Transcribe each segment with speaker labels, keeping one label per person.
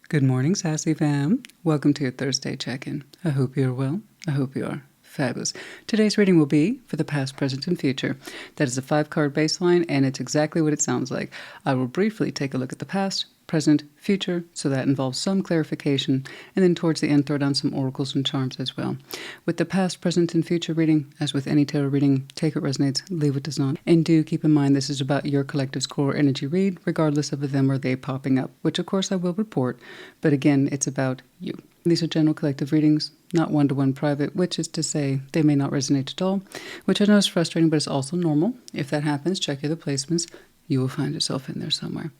Speaker 1: Good morning, Sassy Fam. Welcome to your Thursday check-in. I hope you're well. I hope you are fabulous. Today's reading will be for the past, present, and future. That is a 5-card baseline, and it's exactly what it sounds like. I will briefly take a look at the past, present, future, so that involves some clarification, and then towards the end throw down some oracles and charms as well. With the past, present, and future reading, as with any tarot reading, take what resonates, leave what does not. And do keep in mind this is about your collective score energy read, regardless of them or they popping up, which of course I will report, but again, it's about you. These are general collective readings, not one-to-one private, which is to say they may not resonate at all, which I know is frustrating, but it's also normal. If that happens, check your other placements. You will find yourself in there somewhere.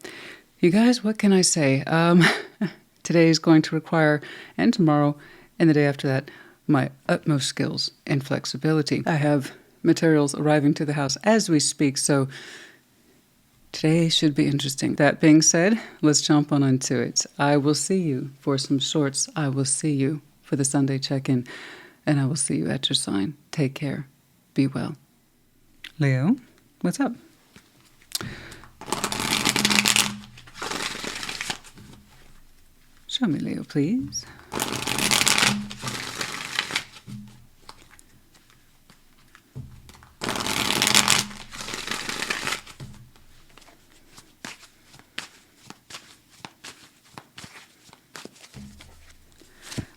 Speaker 1: You guys, what can I say? Today is going to require, and tomorrow, and the day after that, my utmost skills and flexibility. I have materials arriving to the house as we speak, so today should be interesting. That being said, let's jump on into it. I will see you for some shorts. I will see you for the Sunday check-in, and I will see you at your sign. Take care. Be well. Leo, what's up? Show me Leo, please.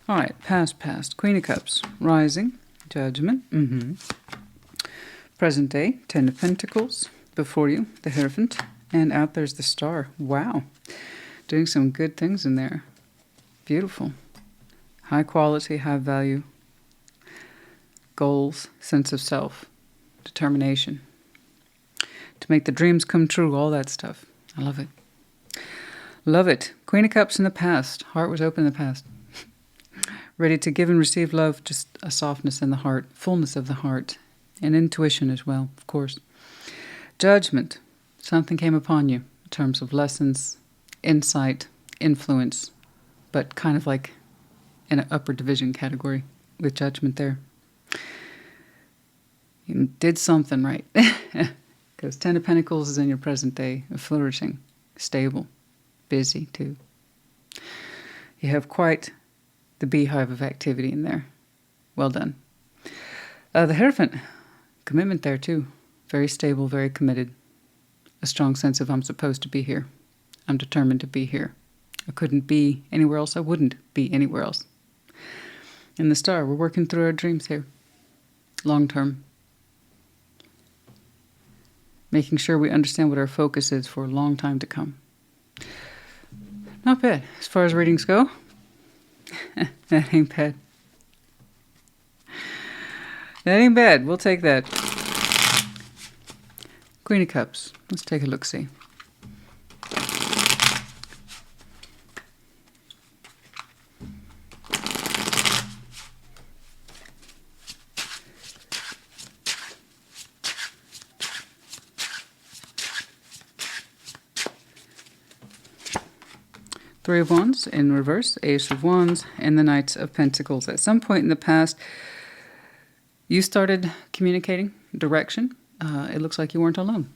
Speaker 1: All right, past. Queen of Cups, rising, Judgment. Present day, 10 of Pentacles. Before you, the Hierophant. And out there's the Star. Wow. Doing some good things in there. Beautiful. High quality, high value. Goals, sense of self. Determination. To make the dreams come true, all that stuff. I love it. Love it. Queen of Cups in the past. Heart was open in the past. Ready to give and receive love, just a softness in the heart, fullness of the heart, and intuition as well, of course. Judgment. Something came upon you in terms of lessons, insight, influence, but kind of like in an upper division category with Judgment there. You did something right. Because 10 of Pentacles is in your present day, flourishing, stable, busy too. You have quite the beehive of activity in there. Well done. The Hierophant, commitment there too. Very stable, very committed. A strong sense of I'm supposed to be here. I'm determined to be here. I couldn't be anywhere else. I wouldn't be anywhere else. And the Star, we're working through our dreams here. Long term. Making sure we understand what our focus is for a long time to come. Not bad. As far as readings go, that ain't bad. That ain't bad. We'll take that. Queen of Cups. Let's take a look-see. Three of Wands in reverse, Ace of Wands, and the Knight of Pentacles. At some point in the past, you started communicating direction. It looks like you weren't alone.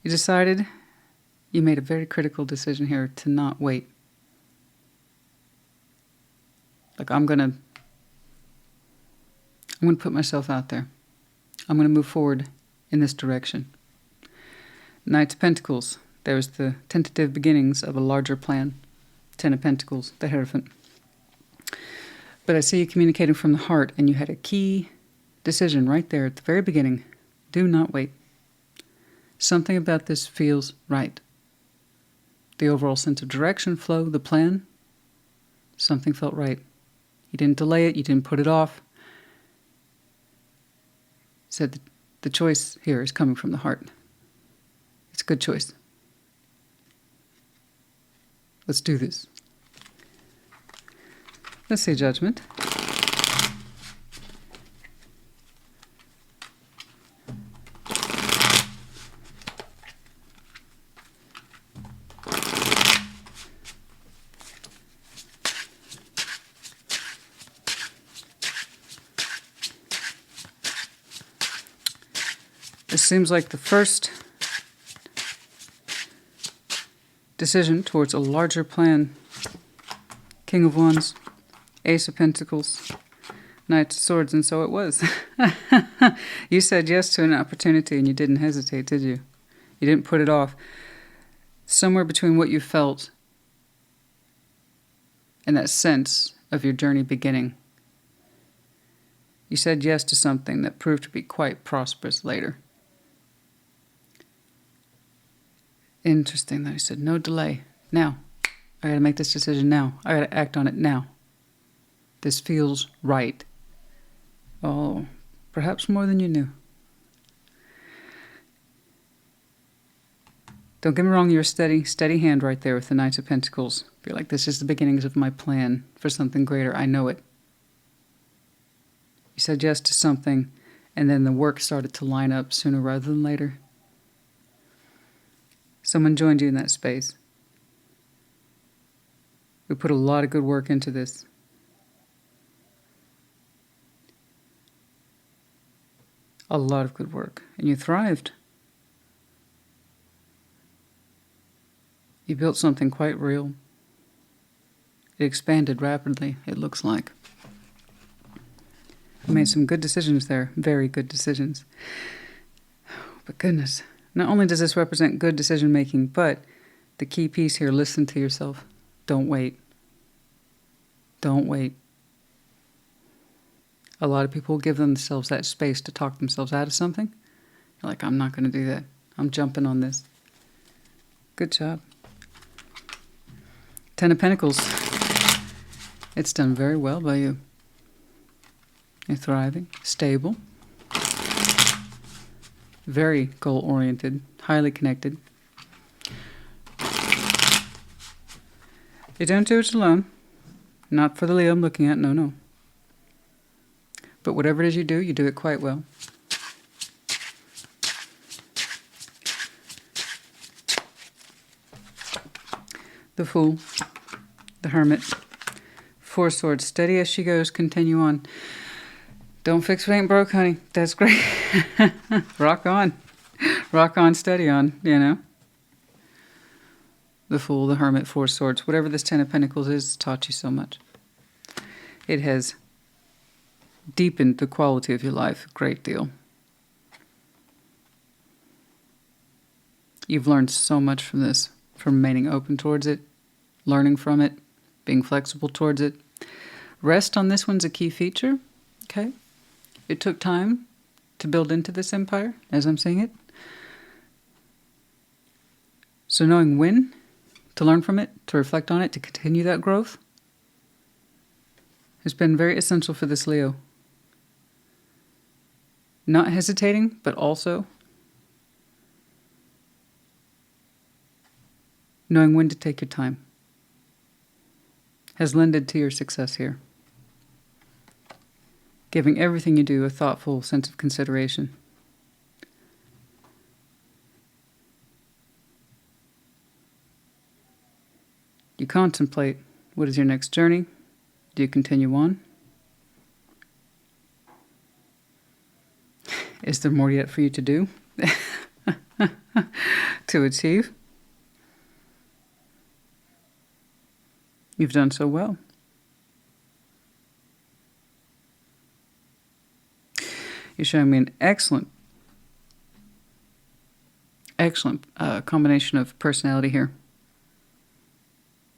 Speaker 1: You decided, you made a very critical decision here to not wait. Like, I'm gonna put myself out there. I'm gonna move forward in this direction. Knight of Pentacles. There's the tentative beginnings of a larger plan. 10 of Pentacles, the Hierophant. But I see you communicating from the heart, and you had a key decision right there at the very beginning. Do not wait. Something about this feels right. The overall sense of direction, flow, the plan, something felt right. You didn't delay it. You didn't put it off. Said the choice here is coming from the heart. It's a good choice. Let's do this. Let's see Judgment. This seems like the first decision towards a larger plan. King of Wands, Ace of Pentacles, Knight of Swords, and so it was. You said yes to an opportunity and you didn't hesitate, did you? You didn't put it off. Somewhere between what you felt and that sense of your journey beginning, you said yes to something that proved to be quite prosperous later. Interesting that you said no delay. Now. I gotta make this decision now. I gotta act on it now. This feels right. Oh, perhaps more than you knew. Don't get me wrong, you're a steady hand right there with the Knight of Pentacles. You're like, this is the beginnings of my plan for something greater. I know it. You said yes to something, and then the work started to line up sooner rather than later. Someone joined you in that space. We put a lot of good work into this. A lot of good work. And you thrived. You built something quite real. It expanded rapidly, it looks like. You made some good decisions there. Very good decisions. But goodness, not only does this represent good decision making, but the key piece here, listen to yourself. Don't wait. Don't wait. A lot of people give themselves that space to talk themselves out of something. You're like, I'm not going to do that. I'm jumping on this. Good job. Ten of Pentacles. It's done very well by you. You're thriving, stable, very goal-oriented, highly connected. You don't do it alone. Not for the Leo I'm looking at, no. But whatever it is you do it quite well. The Fool, the Hermit, Four Swords, steady as she goes, continue on. Don't fix what ain't broke, honey. That's great. Rock on. Rock on, steady on, you know. The Fool, the Hermit, Four Swords, whatever this Ten of Pentacles is, taught you so much. It has deepened the quality of your life a great deal. You've learned so much from this, from remaining open towards it, learning from it, being flexible towards it. Rest on this one's a key feature, okay? It took time to build into this empire, as I'm seeing it. So knowing when to learn from it, to reflect on it, to continue that growth, has been very essential for this Leo. Not hesitating, but also knowing when to take your time has lended to your success here. Giving everything you do a thoughtful sense of consideration. You contemplate, what is your next journey? Do you continue on? Is there more yet for you to do? To achieve? You've done so well. You're showing me an excellent combination of personality here.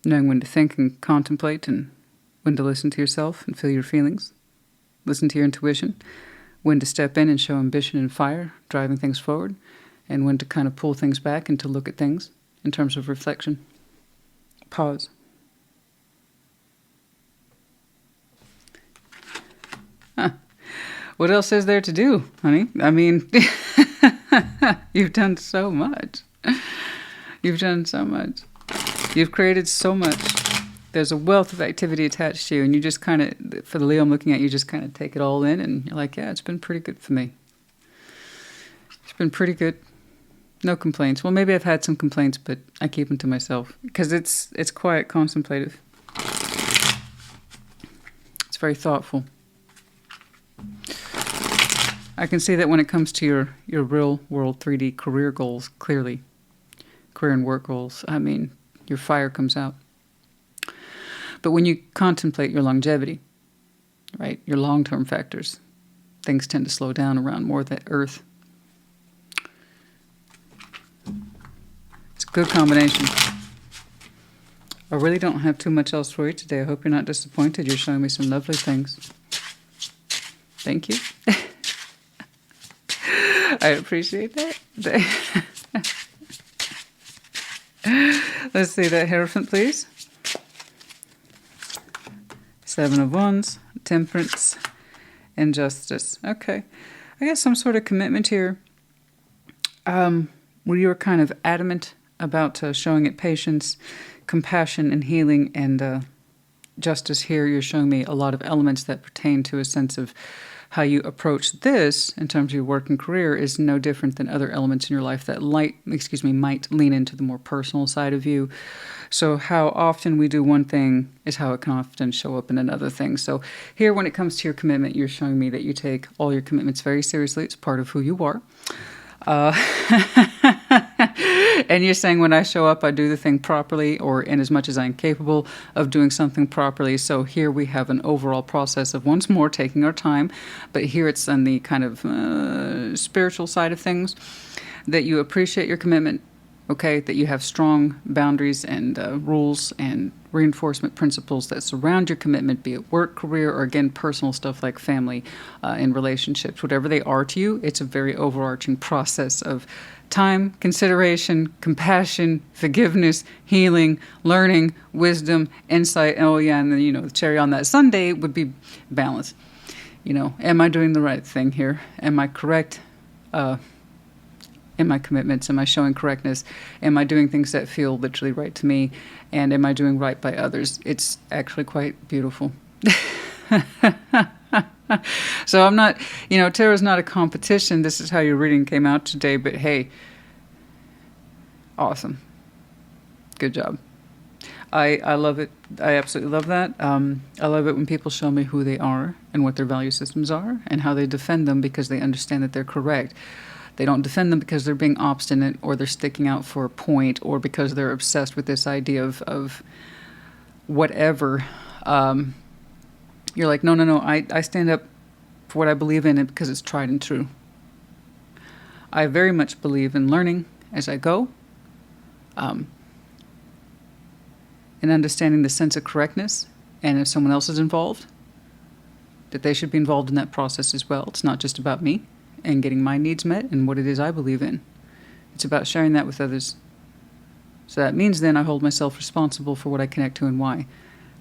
Speaker 1: Knowing when to think and contemplate, and when to listen to yourself and feel your feelings. Listen to your intuition. When to step in and show ambition and fire, driving things forward. And when to kind of pull things back and to look at things in terms of reflection. Pause. What else is there to do, honey? I mean, you've done so much. You've done so much. You've created so much. There's a wealth of activity attached to you, and you just kind of, for the Leo I'm looking at, you just kind of take it all in, and you're like, yeah, it's been pretty good for me. It's been pretty good. No complaints. Well, maybe I've had some complaints, but I keep them to myself, because it's quiet, contemplative. It's very thoughtful. I can see that when it comes to your real world 3D career goals, clearly, career and work goals, I mean, Your fire comes out. But when you contemplate your longevity, right, your long-term factors, things tend to slow down around more of that earth. It's a good combination. I really don't have too much else for you today. I hope you're not disappointed. You're showing me some lovely things. Thank you. I appreciate that. Let's see that Hierophant, please. 7 of Wands, Temperance, and Justice. Okay. I got some sort of commitment here where you were kind of adamant about showing it patience, compassion, and healing, and justice here. You're showing me a lot of elements that pertain to a sense of how you approach this in terms of your work and career is no different than other elements in your life that might lean into the more personal side of you. So how often we do one thing is how it can often show up in another thing. So here, when it comes to your commitment, you're showing me that you take all your commitments very seriously. It's part of who you are. And you're saying when I show up, I do the thing properly, or in as much as I'm capable of doing something properly. So here we have an overall process of, once more, taking our time. But here it's on the kind of spiritual side of things, that you appreciate your commitment, okay, that you have strong boundaries and rules and reinforcement principles that surround your commitment, be it work, career, or again, personal stuff like family and relationships. Whatever they are to you, it's a very overarching process of time, consideration, compassion, forgiveness, healing, learning, wisdom, insight. Oh yeah, and then, the cherry on that sundae would be balance. Am I doing the right thing here? Am I correct in my commitments? Am I showing correctness? Am I doing things that feel literally right to me? And am I doing right by others? It's actually quite beautiful. So I'm not, tarot is not a competition. This is how your reading came out today. But hey, awesome. Good job. I love it. I absolutely love that. I love it when people show me who they are and what their value systems are and how they defend them because they understand that they're correct. They don't defend them because they're being obstinate or they're sticking out for a point or because they're obsessed with this idea of whatever. You're like, no, I stand up for what I believe in it because it's tried and true. I very much believe in learning as I go, and understanding the sense of correctness, and if someone else is involved, that they should be involved in that process as well. It's not just about me and getting my needs met and what it is I believe in. It's about sharing that with others. So that means then I hold myself responsible for what I connect to and why.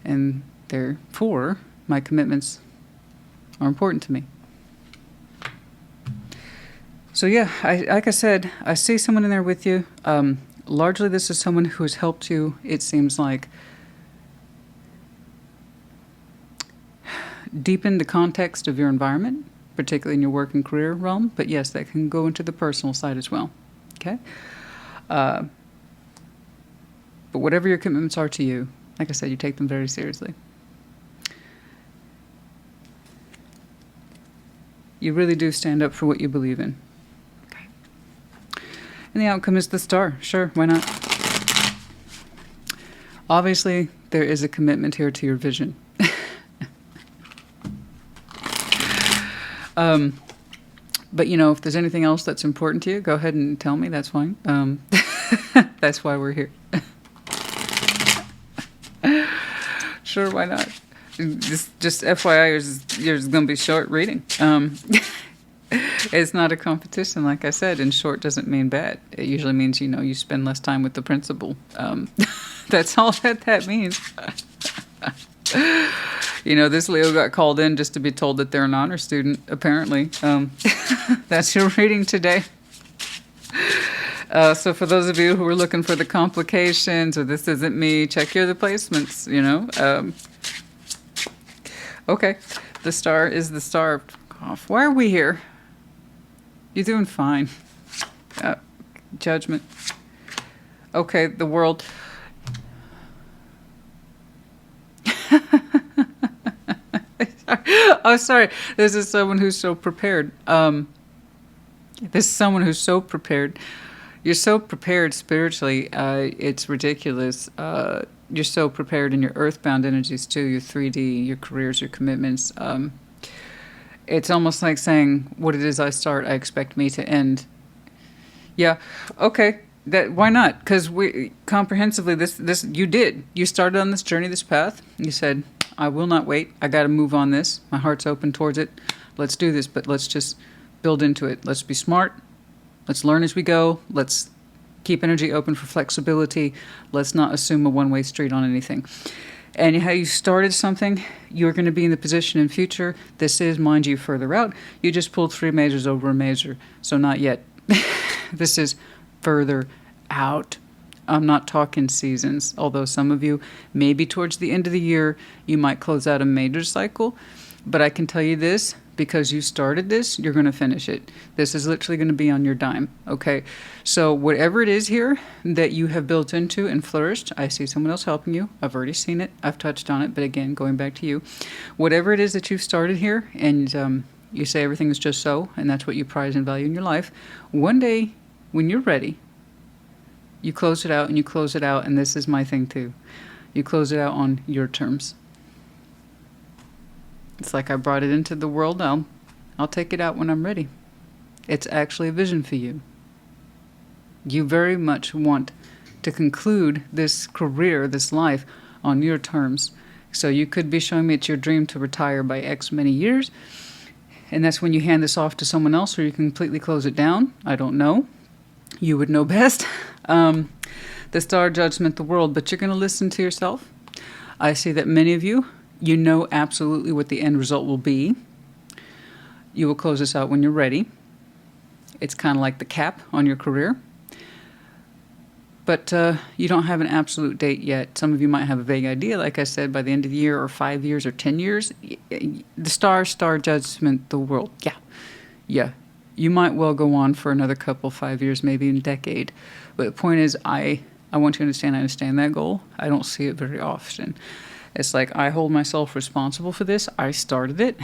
Speaker 1: And therefore, my commitments are important to me. So yeah, like I said, I see someone in there with you. Largely this is someone who has helped you, it seems like, deepen the context of your environment, particularly in your work and career realm. But yes, that can go into the personal side as well. Okay? But whatever your commitments are to you, like I said, you take them very seriously. You really do stand up for what you believe in. Okay. And the outcome is the Star. Sure, why not? Obviously, there is a commitment here to your vision. But, if there's anything else that's important to you, go ahead and tell me. That's fine. That's why we're here. Sure, why not? Just FYI, yours is going to be short reading. It's not a competition, like I said, and short doesn't mean bad. It usually means, you spend less time with the principal. That's all that means. This Leo got called in just to be told that they're an honor student, apparently. That's your reading today. So for those of you who are looking for the complications or this isn't me, check your other placements, Okay, the Star is the Star. Why are we here? You're doing fine. Judgment. Okay, the World. Oh, sorry. This is someone who's so prepared. This is someone who's so prepared. You're so prepared spiritually. It's ridiculous. You're so prepared in your earthbound energies too, your 3D, your careers, your commitments. It's almost like saying, what it is I start, I expect me to end. Yeah, okay. That why not? Because we comprehensively this you did. You started on this journey, this path. You said, I will not wait. I got to move on this. My heart's open towards it. Let's do this, but let's just build into it. Let's be smart. Let's learn as we go. Let's keep energy open for flexibility. Let's not assume a one-way street on anything. And how you started something, you're going to be in the position in future. This is, mind you, further out. You just pulled 3 majors over a major, so not yet. This is further out. I'm not talking seasons, although some of you, maybe towards the end of the year, you might close out a major cycle. But I can tell you this, because you started this, you're going to finish it. This is literally going to be on your dime, okay? So whatever it is here that you have built into and flourished, I see someone else helping you. I've already seen it. I've touched on it. But again, going back to you, whatever it is that you've started here and you say everything is just so, and that's what you prize and value in your life, one day when you're ready, you close it out and you close it out, and this is my thing too. You close it out on your terms. It's like I brought it into the world. I'll take it out when I'm ready. It's actually a vision for you. You very much want to conclude this career, this life, on your terms. So you could be showing me it's your dream to retire by X many years, and that's when you hand this off to someone else, or you completely close it down. I don't know. You would know best. The star judgment, the world, but you're going to listen to yourself. I see that many of you, you know absolutely what the end result will be. You will close this out when you're ready. It's kind of like the cap on your career. But you don't have an absolute date yet. Some of you might have a vague idea, like I said, by the end of the year, or 5 years, or 10 years. The star judgment, the world. Yeah. You might well go on for another couple, 5 years, maybe a decade. But the point is, I want you to understand, I understand that goal. I don't see it very often. It's like I hold myself responsible for this. I started it.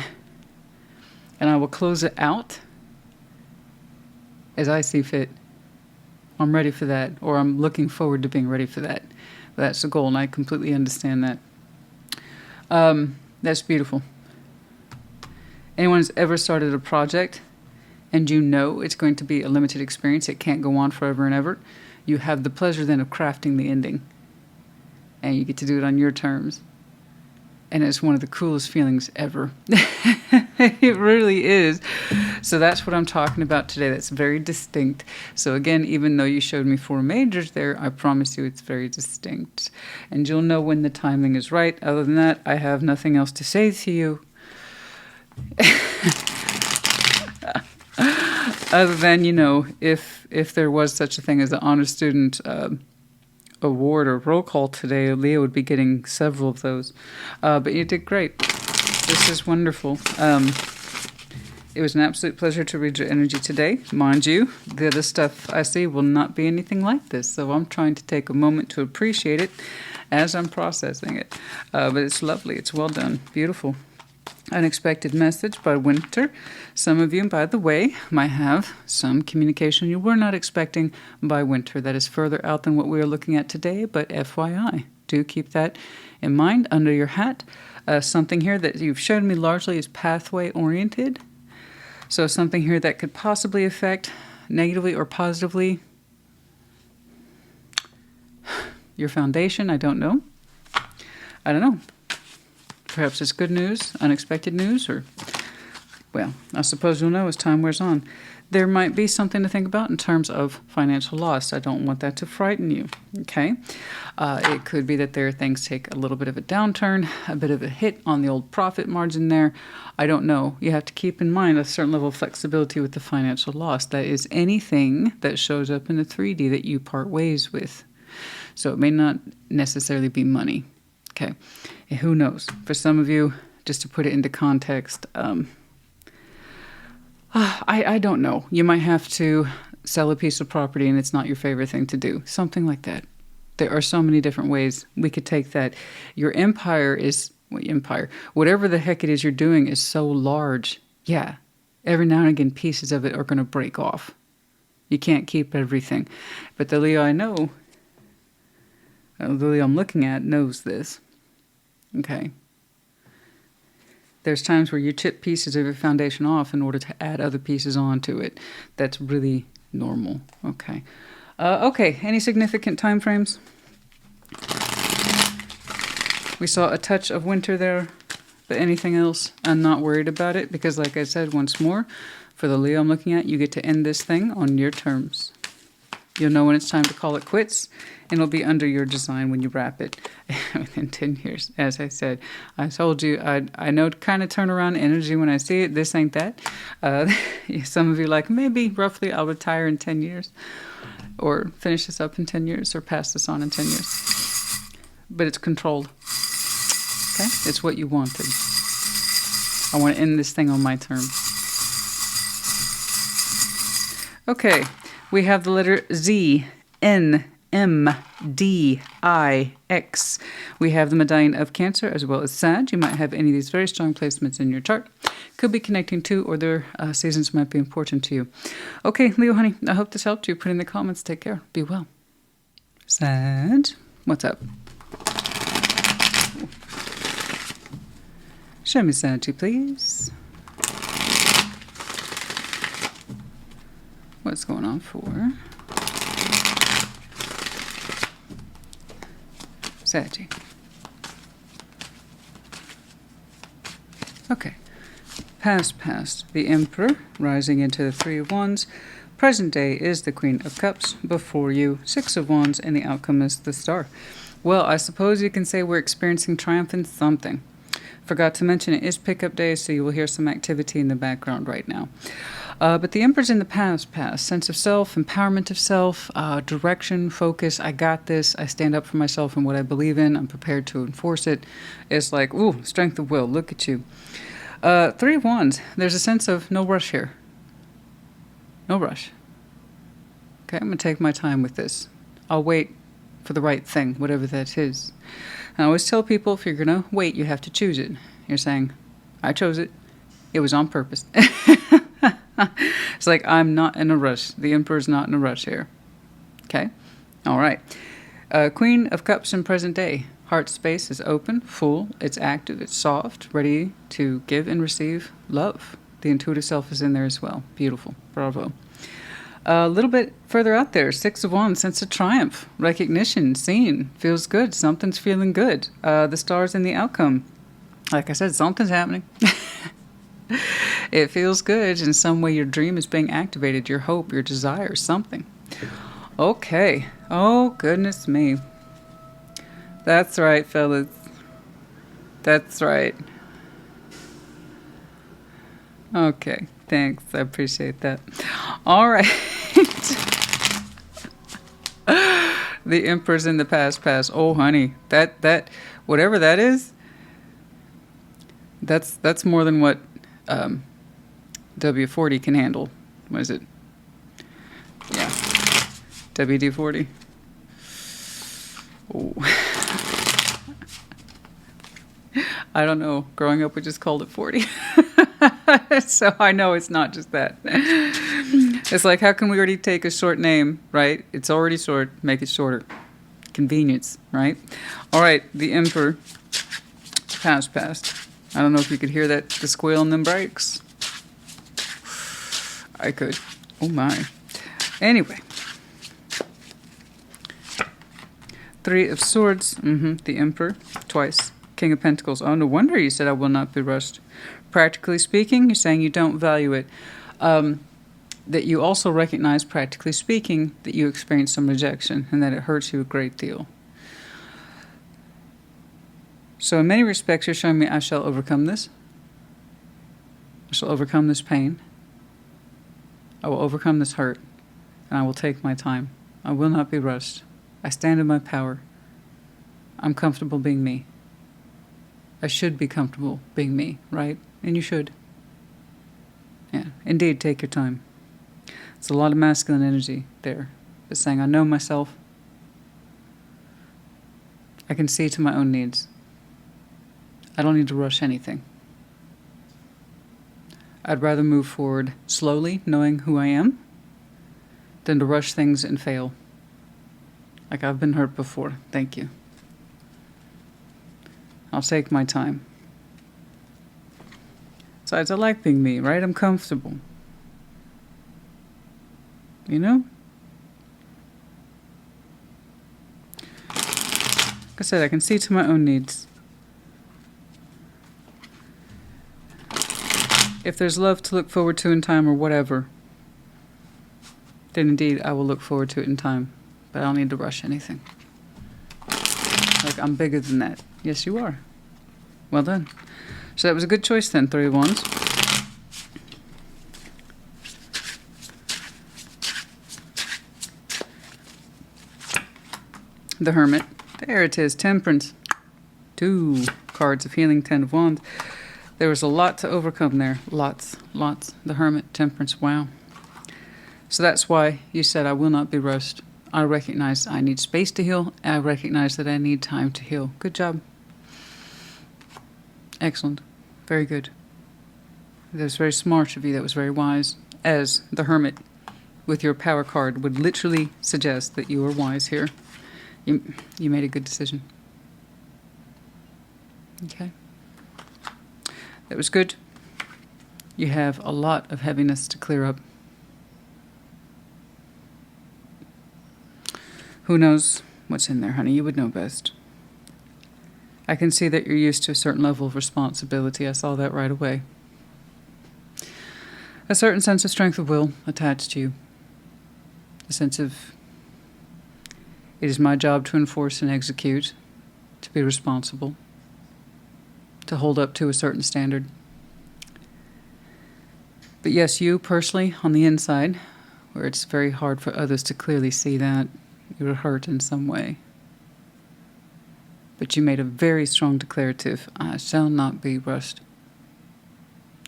Speaker 1: And I will close it out as I see fit. I'm ready for that, or I'm looking forward to being ready for that. That's the goal, and I completely understand that. That's beautiful. Anyone who's ever started a project and you know it's going to be a limited experience, it can't go on forever and ever, you have the pleasure then of crafting the ending. And you get to do it on your terms. And it's one of the coolest feelings ever. It really is. So that's what I'm talking about today. That's very distinct. So again, even though you showed me 4 majors there, I promise you it's very distinct. And you'll know when the timing is right. Other than that, I have nothing else to say to you. Other than, if there was such a thing as the honor student award or roll call today, Leah would be getting several of those. But you did great. This is wonderful. It was an absolute pleasure to read your energy today. Mind you, the other stuff I see will not be anything like this, so I'm trying to take a moment to appreciate it as I'm processing it. But it's lovely. It's well done. Beautiful. Unexpected message by Winter. Some of you, by the way, might have some communication you were not expecting by Winter that is further out than what we are looking at today, but FYI, do keep that in mind under your hat. Something here that you've shown me largely is pathway oriented. So something here that could possibly affect negatively or positively your foundation. I don't know. Perhaps it's good news, unexpected news, or, well, I suppose you'll know as time wears on. There might be something to think about in terms of financial loss. I don't want that to frighten you, okay? It could be that things take a little bit of a downturn, a bit of a hit on the old profit margin there. I don't know. You have to keep in mind a certain level of flexibility with the financial loss. That is anything that shows up in the 3D that you part ways with. So it may not necessarily be money, okay? And who knows? For some of you, just to put it into context, I don't know. You might have to sell a piece of property and it's not your favorite thing to do. Something like that. There are so many different ways we could take that. Your empire, whatever the heck it is you're doing is so large. Yeah. Every now and again, pieces of it are going to break off. You can't keep everything. But the Leo I know, the Leo I'm looking at knows this. Okay. There's times where you chip pieces of your foundation off in order to add other pieces onto it. That's really normal. Okay. Okay, any significant time frames? We saw a touch of winter there, but anything else, I'm not worried about it because, like I said, once more, for the Leo I'm looking at, you get to end this thing on your terms. You'll know when it's time to call it quits, and it'll be under your design when you wrap it within 10 years. As I said, I told you, I know kind of turnaround energy when I see it. This ain't that. Some of you are like, maybe roughly I'll retire in 10 years, or finish this up in 10 years, or pass this on in 10 years. But it's controlled. Okay? It's what you wanted. I want to end this thing on my terms. Okay. We have the letter Z, N, M, D, I, X. We have the medallion of Cancer as well as Sag. You might have any of these very strong placements in your chart. Could be connecting to, or their seasons might be important to you. Okay, Leo, honey, I hope this helped you. Put in the comments. Take care. Be well. Sag, what's up? Show me Sag, please. What's going on for Saggy? Okay. Past. The Emperor, rising into the Three of Wands. Present day is the Queen of Cups. Before you, Six of Wands, and the outcome is the Star. Well, I suppose you can say we're experiencing triumph in something. Forgot to mention it is pickup day, so you will hear some activity in the background right now. But the Emperor's in the past. Sense of self, empowerment of self, direction, focus. I got this. I stand up for myself and what I believe in. I'm prepared to enforce it. It's like, ooh, strength of will. Look at you. Three of Wands. There's a sense of no rush here. No rush. Okay, I'm going to take my time with this. I'll wait for the right thing, whatever that is. And I always tell people, if you're going to wait, you have to choose it. You're saying, I chose it. It was on purpose. It's like, I'm not in a rush. The Emperor's not in a rush here. Okay? All right. Queen of Cups in present day. Heart space is open, full, it's active, it's soft, ready to give and receive love. The intuitive self is in there as well. Beautiful. Bravo. A little bit further out there, Six of Wands, sense of triumph, recognition, seen, feels good. Something's feeling good. The stars in the outcome. Like I said, something's happening. It feels good. In some way, your dream is being activated, your hope, your desire, something. Okay. Oh, goodness me. That's right, fellas. That's right. Okay. Thanks. I appreciate that. All right. The Emperor's in the past. Oh, honey. That whatever that is, that's more than what W40 can handle. What is it? Yeah. WD-40. Oh. I don't know. Growing up, we just called it 40. So I know it's not just that. It's like, how can we already take a short name, right? It's already short. Make it shorter. Convenience, right? All right. The Emperor. Past. I don't know if you could hear that, the squeal in them brakes. I could. Oh, my. Anyway. Three of Swords. The Emperor. Twice. King of Pentacles. Oh, no wonder you said I will not be rushed. Practically speaking, you're saying you don't value it. That you also recognize, practically speaking, that you experience some rejection and that it hurts you a great deal. So in many respects, you're showing me I shall overcome this. I shall overcome this pain. I will overcome this hurt. And I will take my time. I will not be rushed. I stand in my power. I'm comfortable being me. I should be comfortable being me, right? And you should. Yeah, indeed, take your time. It's a lot of masculine energy there. It's saying, I know myself. I can see to my own needs. I don't need to rush anything. I'd rather move forward slowly, knowing who I am, than to rush things and fail. Like, I've been hurt before. Thank you. I'll take my time. Besides, I like being me, right? I'm comfortable. You know? Like I said, I can see to my own needs. If there's love to look forward to in time or whatever, then indeed I will look forward to it in time. But I don't need to rush anything. Like, I'm bigger than that. Yes, you are. Well done. So that was a good choice then, Three of Wands. The Hermit. There it is, Temperance. 2 cards of healing, 10 of Wands. There was a lot to overcome there. Lots. The Hermit, Temperance, wow. So that's why you said, I will not be rushed. I recognize I need space to heal. I recognize that I need time to heal. Good job. Excellent. Very good. That was very smart of you. That was very wise. As the Hermit, with your power card, would literally suggest that you are wise here. You made a good decision. Okay. That was good. You have a lot of heaviness to clear up. Who knows what's in there, honey? You would know best. I can see that you're used to a certain level of responsibility. I saw that right away. A certain sense of strength of will attached to you. A sense of, it is my job to enforce and execute, to be responsible, to hold up to a certain standard. But yes, you personally, on the inside, where it's very hard for others to clearly see that, you were hurt in some way. But you made a very strong declarative, I shall not be rushed.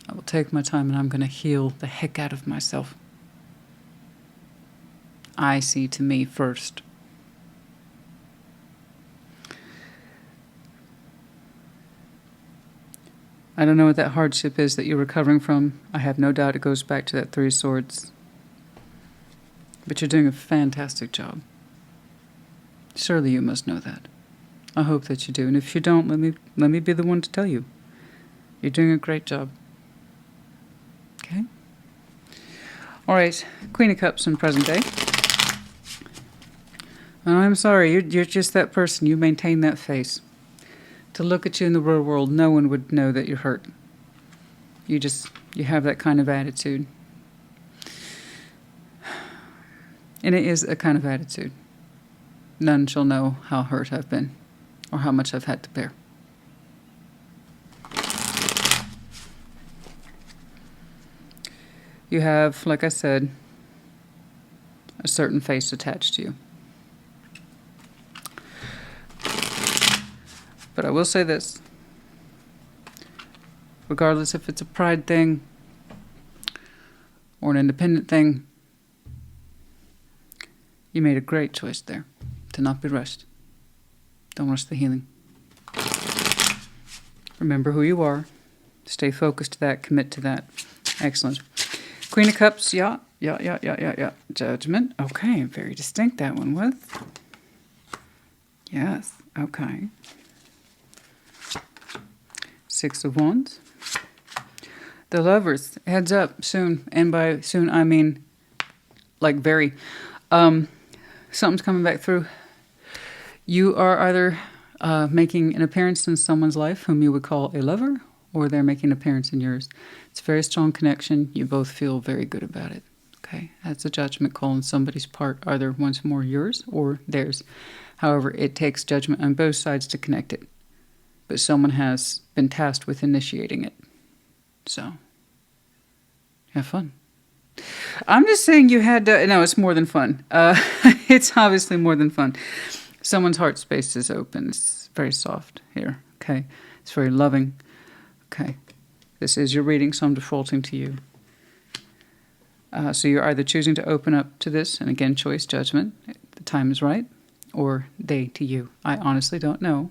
Speaker 1: I will take my time and I'm going to heal the heck out of myself. I see to me first. I don't know what that hardship is that you're recovering from. I have no doubt it goes back to that 3 of Swords. But you're doing a fantastic job. Surely you must know that. I hope that you do. And if you don't, let me be the one to tell you. You're doing a great job. Okay? All right. Queen of Cups in present day. Oh, I'm sorry. You're just that person. You maintain that face. To look at you in the real world, no one would know that you're hurt. You have that kind of attitude. And it is a kind of attitude. None shall know how hurt I've been, or how much I've had to bear. You have, like I said, a certain face attached to you. But I will say this. Regardless if it's a pride thing or an independent thing, you made a great choice there. To not be rushed. Don't rush the healing. Remember who you are. Stay focused to that. Commit to that. Excellent. Queen of Cups. Yeah. Judgment. Okay. Very distinct, that one was. Yes. Okay. 6 of Wands. The Lovers. Heads up soon. And by soon, I mean like very. Something's coming back through. You are either making an appearance in someone's life whom you would call a lover, or they're making an appearance in yours. It's a very strong connection. You both feel very good about it. Okay, that's a judgment call on somebody's part, either once more yours or theirs. However, it takes judgment on both sides to connect it. But someone has been tasked with initiating it. So, have fun. I'm just saying you had to, no, it's more than fun. It's obviously more than fun. Someone's heart space is open. It's very soft here. Okay. It's very loving. Okay. This is your reading, so I'm defaulting to you. So you're either choosing to open up to this, and again, choice, judgment. The time is right. Or they to you. I honestly don't know,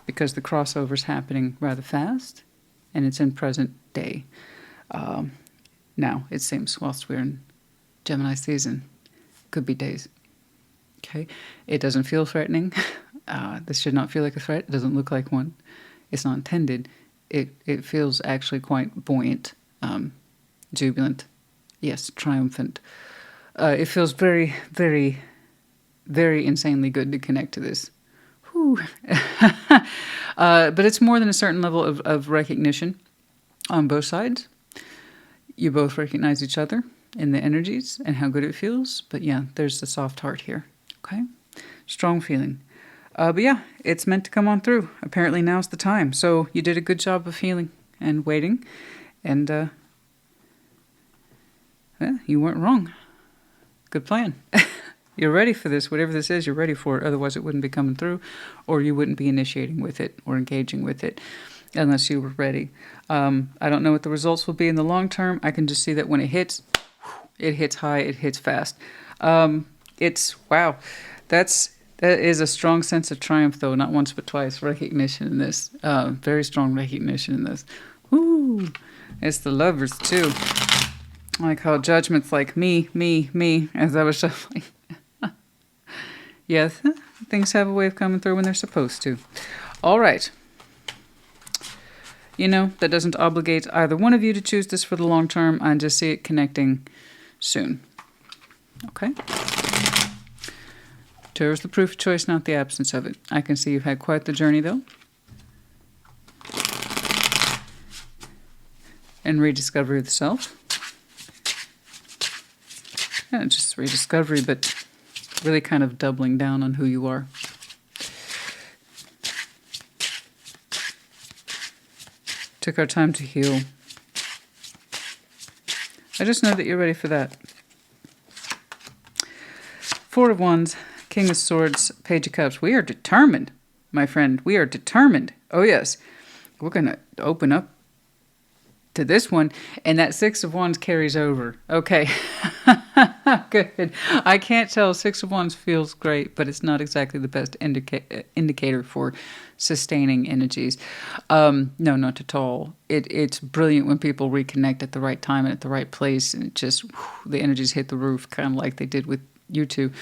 Speaker 1: because the crossover's happening rather fast, and it's in present day. Now, it seems, whilst we're in Gemini season, Could be days. Okay? It doesn't feel threatening. This should not feel like a threat. It doesn't look like one. It's not intended. It feels actually quite buoyant, jubilant. Yes, triumphant. It feels very, very, very insanely good to connect to this. Whew. But it's more than a certain level of recognition on both sides. You both recognize each other in the energies and how good it feels. But yeah, there's the soft heart here. Okay? Strong feeling. But yeah, it's meant to come on through. Apparently now's the time. So you did a good job of healing and waiting. And yeah, you weren't wrong. Good plan. You're ready for this. Whatever this is, you're ready for it. Otherwise, it wouldn't be coming through, or you wouldn't be initiating with it or engaging with it unless you were ready. I don't know what the results will be in the long term. I can just see that when it hits high, it hits fast. It's, wow. That is a strong sense of triumph, though, not once but twice. Recognition in this. Very strong recognition in this. Woo! It's the lovers, too. I like how judgment's like me, as I was shuffling. Yes, things have a way of coming through when they're supposed to. All right. You know, that doesn't obligate either one of you to choose this for the long term. I just see it connecting soon. Okay? Tarot is the proof of choice, not the absence of it. I can see you've had quite the journey, though. And rediscovery of the self. Not just rediscovery, but really kind of doubling down on who you are. Took our time to heal. I just know that you're ready for that. Four of Wands, King of Swords, Page of Cups. We are determined, my friend. We are determined. Oh, yes. We're going to open up to this one, and that Six of Wands carries over. Okay. Good. I can't tell. Six of Wands feels great, but it's not exactly the best indicator for sustaining energies. No, not at all. It's brilliant when people reconnect at the right time and at the right place, and it just, the energies hit the roof, kind of like they did with you two.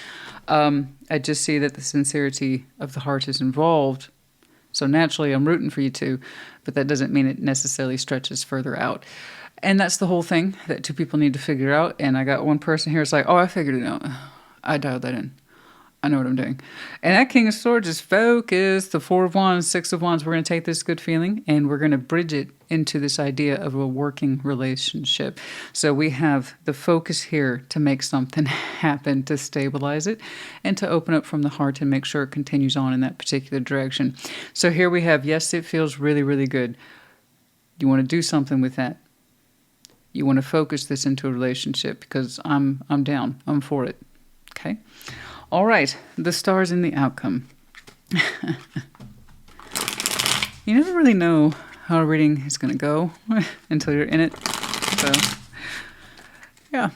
Speaker 1: I just see that the sincerity of the heart is involved. So naturally, I'm rooting for you two, but that doesn't mean it necessarily stretches further out. And that's the whole thing that two people need to figure out. And I got one person here who's like, oh, I figured it out. I dialed that in. I know what I'm doing. And that King of Swords is focused. The Four of Wands, Six of Wands, we're going to take this good feeling and we're going to bridge it into this idea of a working relationship. So we have the focus here to make something happen, to stabilize it, and to open up from the heart and make sure it continues on in that particular direction. So here we have, yes, it feels really, really good. You want to do something with that. You want to focus this into a relationship because I'm down. I'm for it. Okay? All right. The stars in the outcome. You never really know how a reading is going to go until you're in it. So, yeah.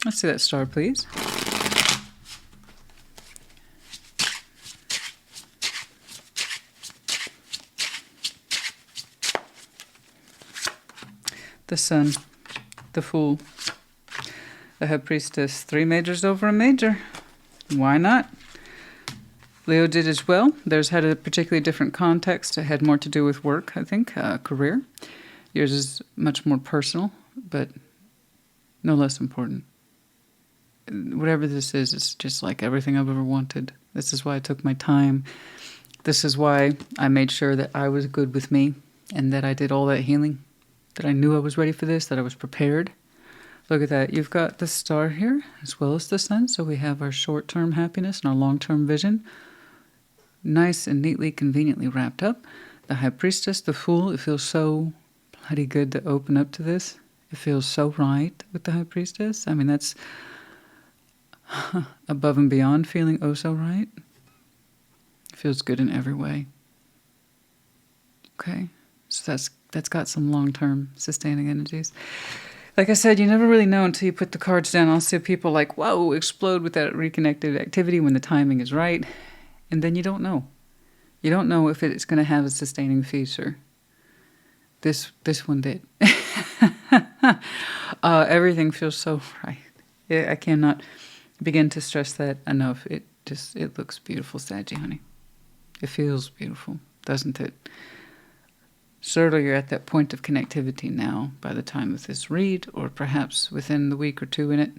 Speaker 1: Let's see that star, please. The Sun, the Fool, the High Priestess, 3 majors over a major. Why not? Leo did as well. Theirs had a particularly different context. It had more to do with work, I think, career. Yours is much more personal, but no less important. Whatever this is, it's just like everything I've ever wanted. This is why I took my time. This is why I made sure that I was good with me and that I did all that healing, that I knew I was ready for this, that I was prepared. Look at that. You've got the star here as well as the sun. So we have our short-term happiness and our long-term vision. Nice and neatly, conveniently wrapped up. The High Priestess, the Fool. It feels so bloody good to open up to this. It feels so right with the High Priestess. I mean, that's above and beyond feeling oh so right. It feels good in every way. Okay. So that's got some long-term sustaining energies. Like I said, you never really know until you put the cards down. I'll see people like, whoa, explode with that reconnected activity when the timing is right. And then you don't know. You don't know if it's going to have a sustaining feature. This one did. Everything feels so right. I cannot begin to stress that enough, it looks beautiful, Saggy, honey. It feels beautiful, doesn't it? Certainly you're at that point of connectivity now by the time of this read, or perhaps within the week or two in it.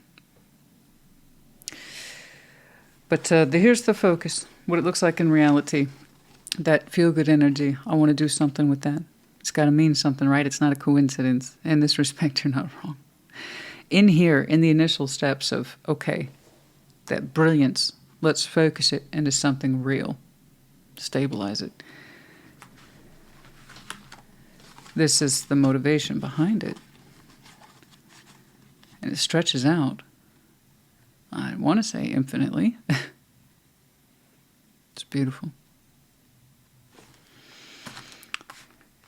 Speaker 1: But here's the focus, what it looks like in reality. That feel-good energy, I want to do something with that. It's got to mean something, right? It's not a coincidence. In this respect, you're not wrong. In here, in the initial steps of, okay, that brilliance, let's focus it into something real. Stabilize it. This is the motivation behind it. And it stretches out. I want to say infinitely. It's beautiful.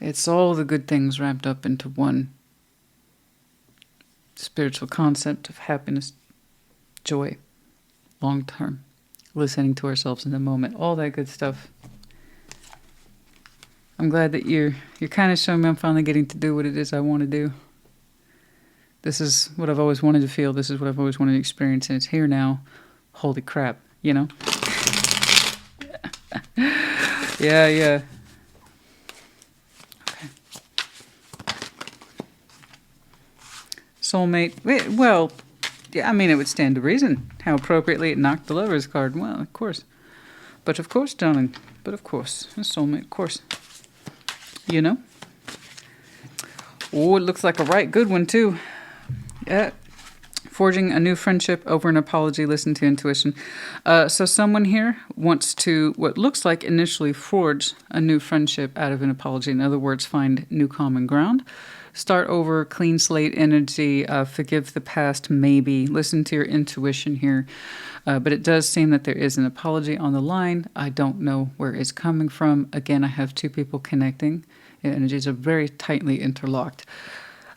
Speaker 1: It's all the good things wrapped up into one spiritual concept of happiness, joy, long term, listening to ourselves in the moment, all that good stuff. I'm glad that you're kind of showing me I'm finally getting to do what it is I want to do. This is what I've always wanted to feel. This is what I've always wanted to experience, and it's here now. Holy crap, you know? Yeah. Okay. Soulmate. Well, yeah, I mean, it would stand to reason. How appropriately it knocked the Lovers card. Well, of course. But of course, darling. But of course. A soulmate, of course. You know? Oh, it looks like a right good one, too. Yeah. Forging a new friendship over an apology. Listen to intuition. So someone here wants to, what looks like initially, forge a new friendship out of an apology. In other words, find new common ground. Start over, clean slate energy, forgive the past, maybe. Listen to your intuition here. But it does seem that there is an apology on the line. I don't know where it's coming from. Again, I have two people connecting. Energies are very tightly interlocked.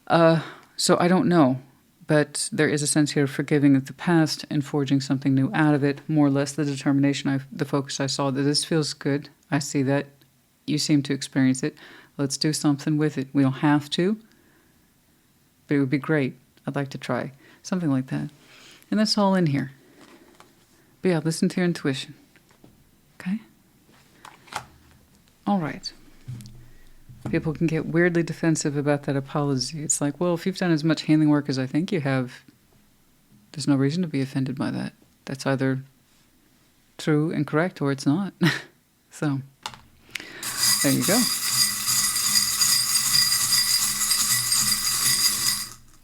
Speaker 1: So I don't know. But there is a sense here of forgiving of the past and forging something new out of it. More or less the determination, the focus I saw, that this feels good. I see that. You seem to experience it. Let's do something with it. We don't have to, but it would be great. I'd like to try something like that. And that's all in here. But yeah, listen to your intuition. Okay? All right. People can get weirdly defensive about that apology. It's like, well, if you've done as much healing work as I think you have, there's no reason to be offended by that. That's either true and correct or it's not. So, there you go.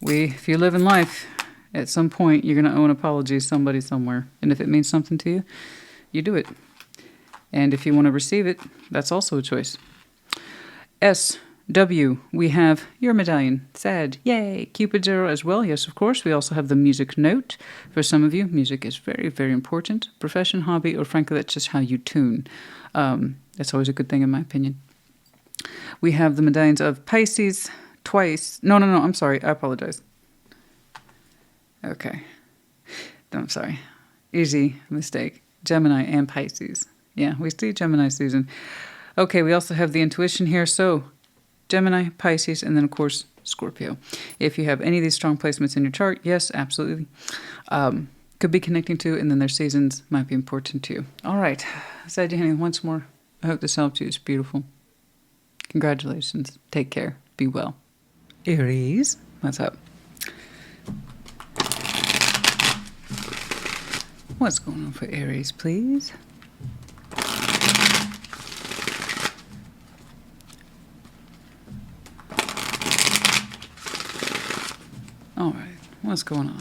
Speaker 1: If you live in life, at some point you're going to owe an apology to somebody somewhere. And if it means something to you, you do it. And if you want to receive it, that's also a choice. SW, we have your medallion. Sad. Yay. Cupid zero as well. Yes, of course. We also have the music note. For some of you, music is very, very important. Profession, hobby, or frankly, that's just how you tune. That's always a good thing in my opinion. We have the medallions of Pisces twice. No, I'm sorry. I apologize. Okay. No, I'm sorry. Easy mistake. Gemini and Pisces. Yeah, we see Gemini season. Okay, we also have the intuition here. So, Gemini, Pisces, and then, of course, Scorpio. If you have any of these strong placements in your chart, yes, absolutely. Could be connecting to, and then their seasons might be important to you. All right. Sagittarius, once more, I hope this helped you. It's beautiful. Congratulations. Take care. Be well. Aries, what's up? What's going on for Aries, please? All right, what's going on?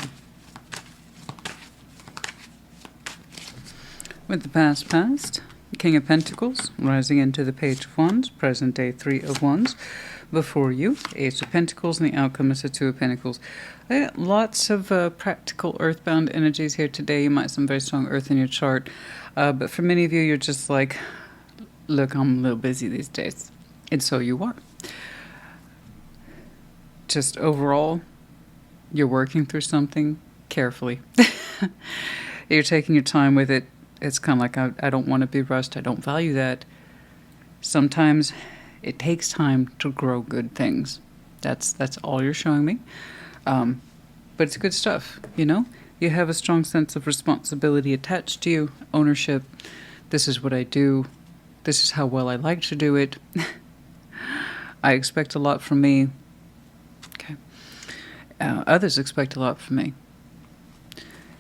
Speaker 1: With the past, King of Pentacles, rising into the Page of Wands, present day 3 of Wands. Before you, Ace of Pentacles, and the outcome is the 2 of Pentacles. Lots of practical earthbound energies here today. You might have some very strong earth in your chart. But for many of you, you're just like, look, I'm a little busy these days. And so you are. Just overall, you're working through something carefully. You're taking your time with it. It's kind of like, I don't want to be rushed. I don't value that. Sometimes it takes time to grow good things. That's all you're showing me. But it's good stuff, you know? You have a strong sense of responsibility attached to you, ownership. This is what I do. This is how well I like to do it. I expect a lot from me. Okay. Others expect a lot from me.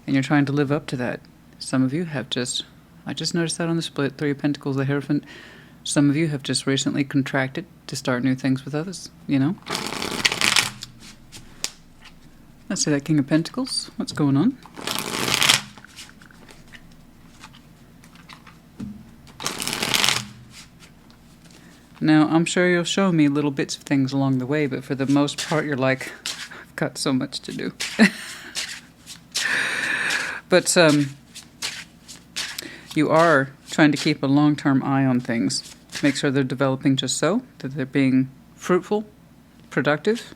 Speaker 1: And you're trying to live up to that. Some of you have I just noticed that on the split, Three of Pentacles, the Hierophant. Some of you have just recently contracted to start new things with others, you know? Let's see that King of Pentacles. What's going on? Now, I'm sure you'll show me little bits of things along the way, but for the most part, you're like, I've got so much to do. But you are trying to keep a long-term eye on things. Make sure they're developing just so, that they're being fruitful, productive,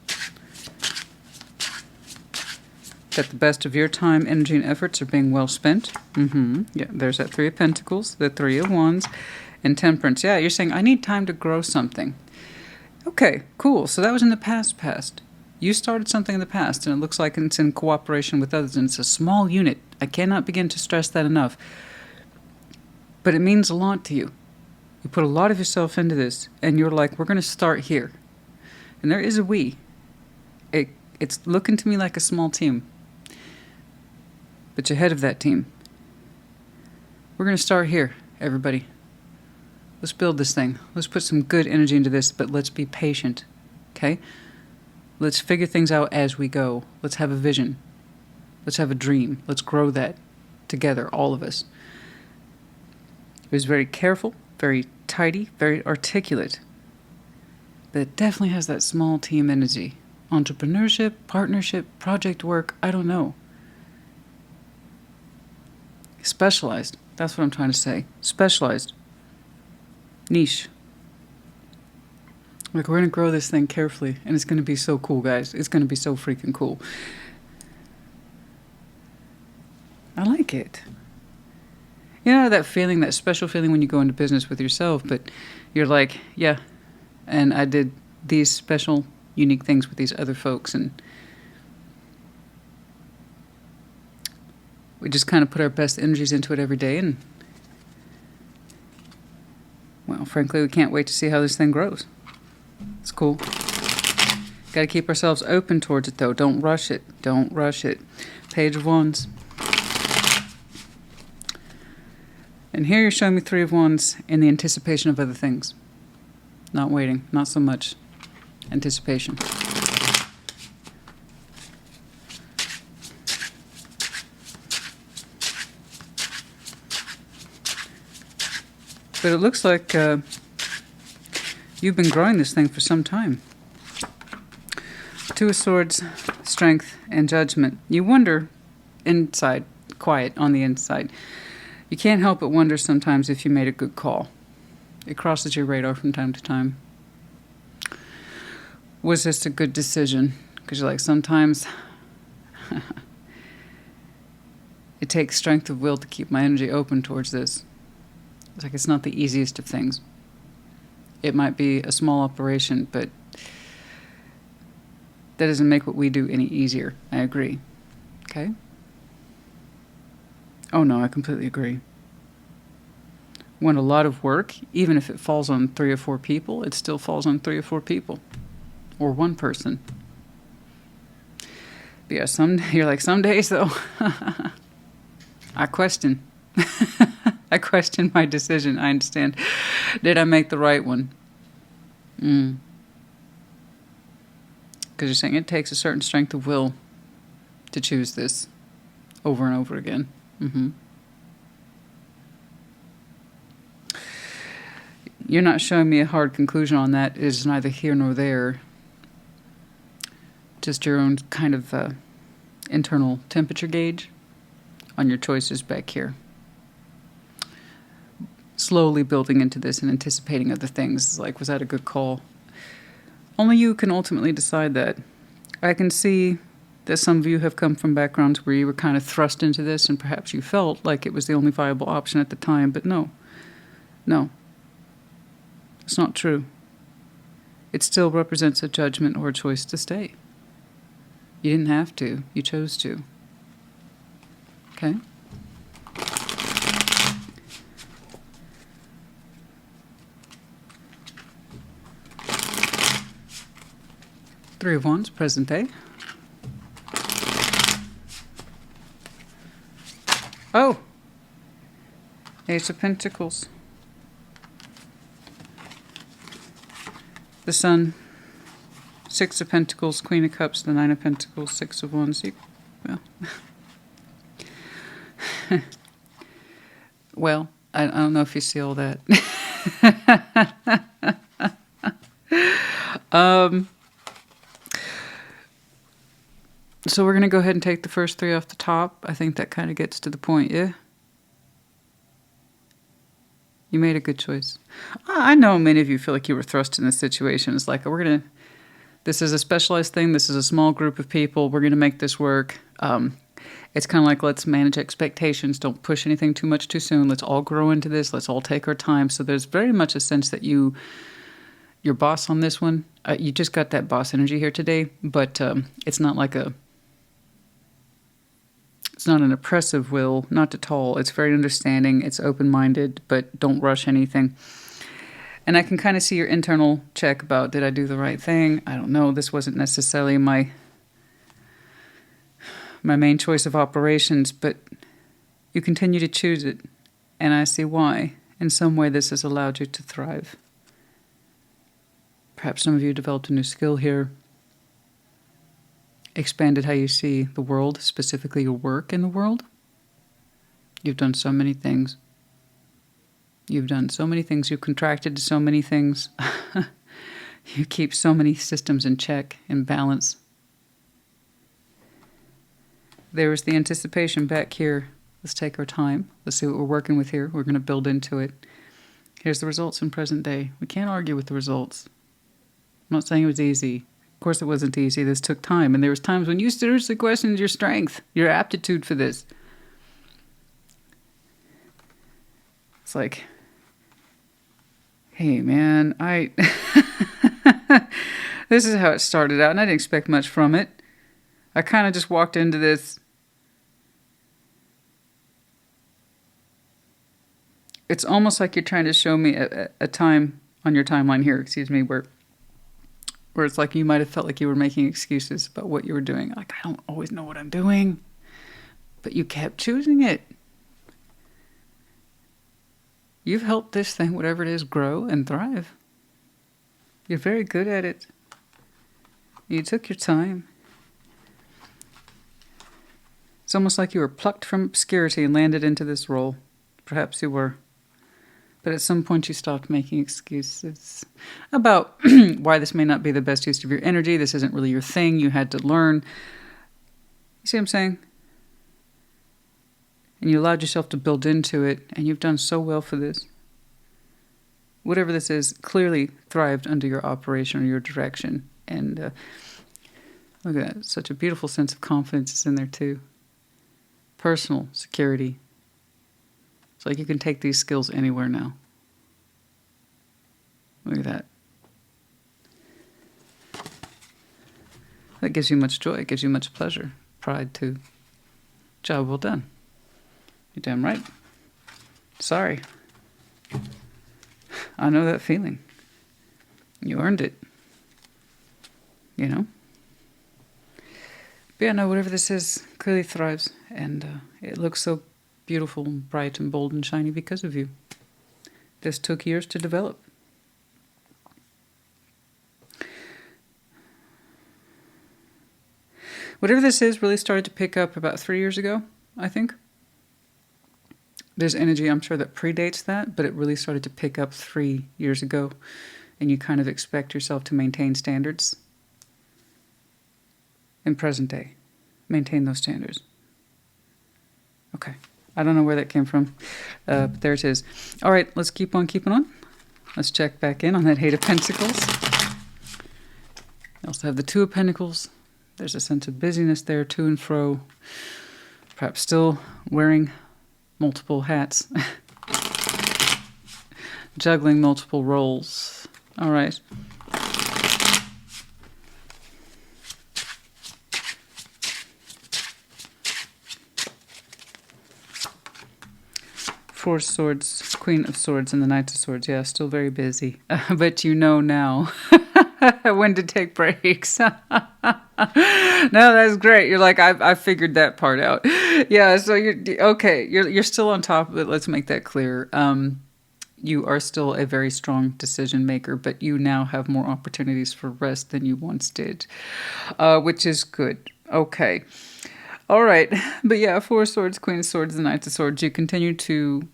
Speaker 1: that the best of your time, energy, and efforts are being well spent. Yeah, there's that Three of Pentacles, the Three of Wands, and Temperance. Yeah, you're saying, I need time to grow something. Okay, cool. So that was in the past. You started something in the past, and it looks like it's in cooperation with others, and it's a small unit. I cannot begin to stress that enough. But it means a lot to you. You put a lot of yourself into this, and you're like, we're going to start here. And there is a we. It's looking to me like a small team. But you're head of that team. We're going to start here, everybody. Let's build this thing. Let's put some good energy into this, but let's be patient, okay? Let's figure things out as we go. Let's have a vision. Let's have a dream. Let's grow that together, all of us. It was very careful, very tidy, very articulate. But it definitely has that small team energy. Entrepreneurship, partnership, project work, I don't know. Specialized. That's what I'm trying to say. Specialized. Niche. Like, we're going to grow this thing carefully, and it's going to be so cool, guys. It's going to be so freaking cool. I like it. You know that feeling, that special feeling when you go into business with yourself, but you're like, yeah, and I did these special, unique things with these other folks, and we just kind of put our best energies into it every day, and, well, frankly, we can't wait to see how this thing grows. It's cool. Got to keep ourselves open towards it, though. Don't rush it. Don't rush it. Page of Wands. And here you're showing me Three of Wands in the anticipation of other things. Not waiting. Not so much. Anticipation. But it looks like you've been growing this thing for some time. Two of Swords, Strength, and Judgment. You wonder inside, quiet on the inside. You can't help but wonder sometimes if you made a good call. It crosses your radar from time to time. Was this a good decision? Because you're like, sometimes it takes strength of will to keep my energy open towards this. It's like, it's not the easiest of things. It might be a small operation, but that doesn't make what we do any easier. I agree. Okay? Oh no, I completely agree. When a lot of work, even if it falls on 3 or 4 people, it still falls on 3 or 4 people. Or one person. But yeah, you're like, some days though, I question. I question my decision. I understand. Did I make the right one? Because you're saying it takes a certain strength of will to choose this over and over again. You're not showing me a hard conclusion on that. It is neither here nor there. Just your own kind of internal temperature gauge on your choices back here. Slowly building into this and anticipating other things. It's like, was that a good call? Only you can ultimately decide that. I can see that some of you have come from backgrounds where you were kind of thrust into this and perhaps you felt like it was the only viable option at the time, but no. No. It's not true. It still represents a judgment or a choice to stay. You didn't have to. You chose to. Okay. Three of Wands, present day. Oh! Ace of Pentacles. The Sun. Six of Pentacles, Queen of Cups, the Nine of Pentacles, Six of Wands. Well, well, I don't know if you see all that. So we're going to go ahead and take the first three off the top. I think that kind of gets to the point, yeah? You made a good choice. I know many of you feel like you were thrust in this situation. It's like, this is a specialized thing. This is a small group of people. We're going to make this work. It's kind of like, let's manage expectations. Don't push anything too much too soon. Let's all grow into this. Let's all take our time. So there's very much a sense that your boss on this one, you just got that boss energy here today, but it's not like it's not an oppressive will, not at all. It's very understanding. It's open-minded, but don't rush anything. And I can kind of see your internal check about, did I do the right thing? I don't know. This wasn't necessarily my main choice of operations, but you continue to choose it. And I see why. In some way, this has allowed you to thrive. Perhaps some of you developed a new skill here. Expanded how you see the world, specifically your work in the world. You've done so many things. You've done so many things. You've contracted to so many things. You keep so many systems in check, in balance. There is the anticipation back here. Let's take our time. Let's see what we're working with here. We're going to build into it. Here's the results in present day. We can't argue with the results. I'm not saying it was easy. Of course it wasn't easy. This took time. And there was times when you seriously questioned your strength, your aptitude for this. It's like, hey, man, this is how it started out, and I didn't expect much from it. I kind of just walked into this. It's almost like you're trying to show me a time on your timeline here, where it's like you might have felt like you were making excuses about what you were doing. Like, I don't always know what I'm doing. But you kept choosing it. You've helped this thing, whatever it is, grow and thrive. You're very good at it. You took your time. It's almost like you were plucked from obscurity and landed into this role. Perhaps you were. But at some point you stopped making excuses about why this may not be the best use of your energy. This isn't really your thing. You had to learn. You see what I'm saying? And you allowed yourself to build into it, and you've done so well for this. Whatever this is, clearly thrived under your operation or your direction. And look at that. Such a beautiful sense of confidence is in there too. Personal security. It's like you can take these skills anywhere now. Look at that. That gives you much joy. It gives you much pleasure. Pride too. Job well done. You're damn right. Sorry. I know that feeling. You earned it. You know? But yeah, no, whatever this is clearly thrives. And it looks so beautiful and bright and bold and shiny because of you. This took years to develop. Whatever this is really started to pick up about 3 years ago, I think. There's energy, I'm sure, that predates that, but it really started to pick up 3 years ago. And you kind of expect yourself to maintain standards in present day. Maintain those standards. Okay. I don't know where that came from, but there it is. All right, let's keep on keeping on. Let's check back in on that Eight of Pentacles. You also have the Two of Pentacles. There's a sense of busyness there, to and fro. Perhaps still wearing multiple hats. Juggling multiple roles. All right. Four of Swords, Queen of Swords, and the Knight of Swords. Yeah, still very busy. But you know now when to take breaks. No, that's great. You're like, I figured that part out. Yeah, so you're okay. You're still on top of it. Let's make that clear. You are still a very strong decision maker, but you now have more opportunities for rest than you once did, which is good. Okay. All right. But yeah, Four of Swords, Queen of Swords, and Knight of Swords, you continue to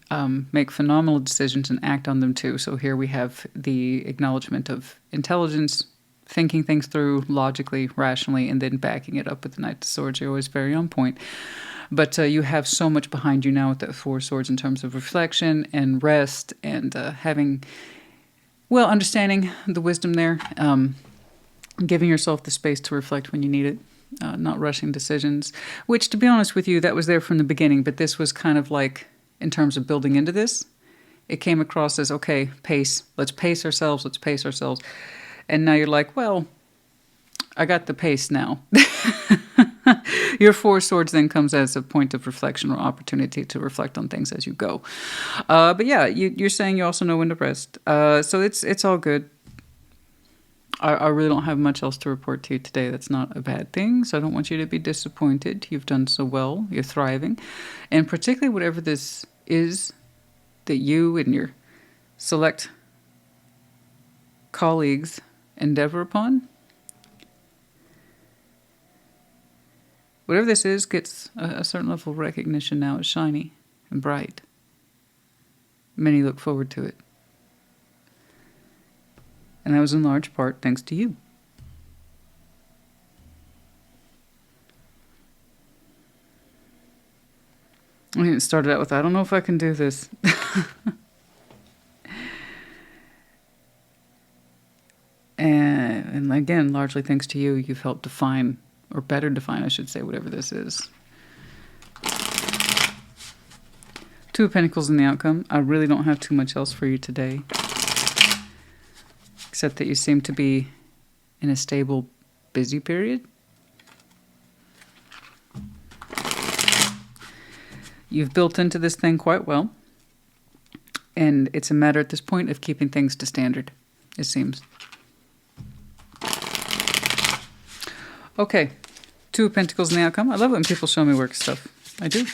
Speaker 1: make phenomenal decisions and act on them too. So here we have the acknowledgement of intelligence, thinking things through logically, rationally, and then backing it up with the Knight of Swords. You're always very on point. But you have so much behind you now with that Four of Swords in terms of reflection and rest and having, well, understanding the wisdom there, giving yourself the space to reflect when you need it. Not rushing decisions, which, to be honest with you, that was there from the beginning, but this was kind of like, in terms of building into this, it came across as, okay, pace. Let's pace ourselves. Let's pace ourselves. And now you're like, well, I got the pace now. Your Four of Swords then comes as a point of reflection or opportunity to reflect on things as you go. But yeah, you're saying you also know when to rest. So it's all good. I really don't have much else to report to you today. That's not a bad thing, so I don't want you to be disappointed. You've done so well. You're thriving. And particularly whatever this is that you and your select colleagues endeavor upon, whatever this is gets a certain level of recognition now. It's shiny and bright. Many look forward to it. And that was in large part thanks to you. I mean, it started out with, I don't know if I can do this. and again, largely thanks to you, you've helped define, or better define, I should say, whatever this is. Two of Pentacles in the outcome. I really don't have too much else for you today, except that you seem to be in a stable, busy period. You've built into this thing quite well. And it's a matter at this point of keeping things to standard, it seems. Okay, Two of Pentacles in the outcome. I love it when people show me work stuff. I do.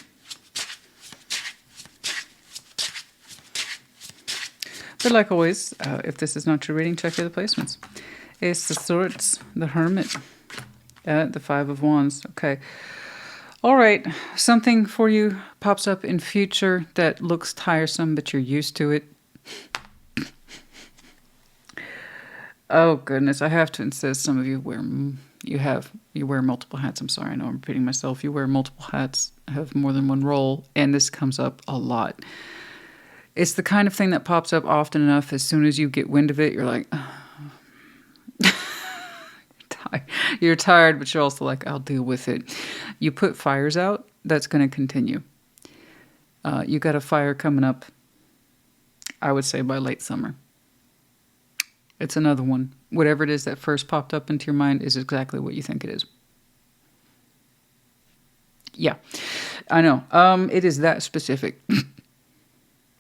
Speaker 1: But like always, if this is not your reading, check your other placements. Ace of Swords, the Hermit, the Five of Wands. Okay. All right. Something for you pops up in future that looks tiresome, but you're used to it. Oh, goodness. I have to insist some of you wear multiple hats. I'm sorry. I know I'm repeating myself. You wear multiple hats, have more than one role, and this comes up a lot. It's the kind of thing that pops up often enough. As soon as you get wind of it, you're like, you're tired, but you're also like, I'll deal with it. You put fires out, that's going to continue. You got a fire coming up, I would say by late summer. It's another one. Whatever it is that first popped up into your mind is exactly what you think it is. Yeah, I know. It is that specific.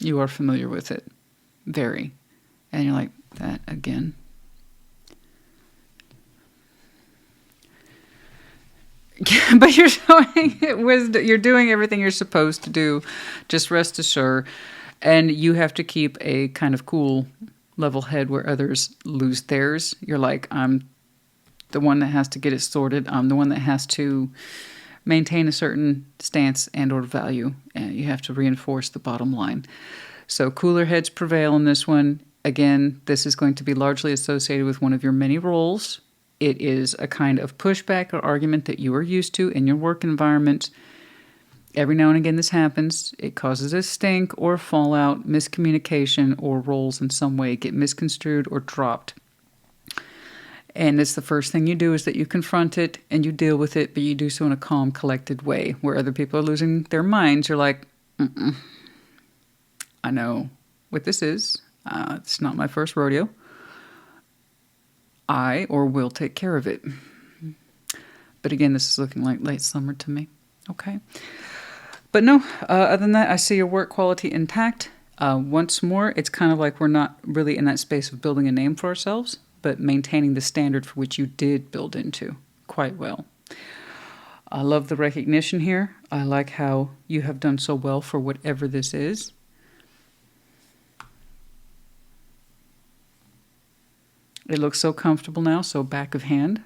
Speaker 1: You are familiar with it. Very. And you're like, that again? But you're showing it wisdom. You're doing everything you're supposed to do. Just rest assured. And you have to keep a kind of cool, level head where others lose theirs. You're like, I'm the one that has to get it sorted. I'm the one that has to maintain a certain stance and or value, and you have to reinforce the bottom line. So cooler heads prevail in this one. Again, this is going to be largely associated with one of your many roles. It is a kind of pushback or argument that you are used to in your work environment. Every now and again this happens. It causes a stink or fallout, miscommunication, or roles in some way get misconstrued or dropped. And it's the first thing you do is that you confront it and you deal with it, but you do so in a calm, collected way. Where other people are losing their minds, you're like, I know what this is. It's not my first rodeo. I or will take care of it. But again, this is looking like late summer to me. Okay. But no, other than that, I see your work quality intact. Once more, it's kind of like we're not really in that space of building a name for ourselves, but maintaining the standard for which you did build into quite well. I love the recognition here. I like how you have done so well for whatever this is. It looks so comfortable now, so back of hand.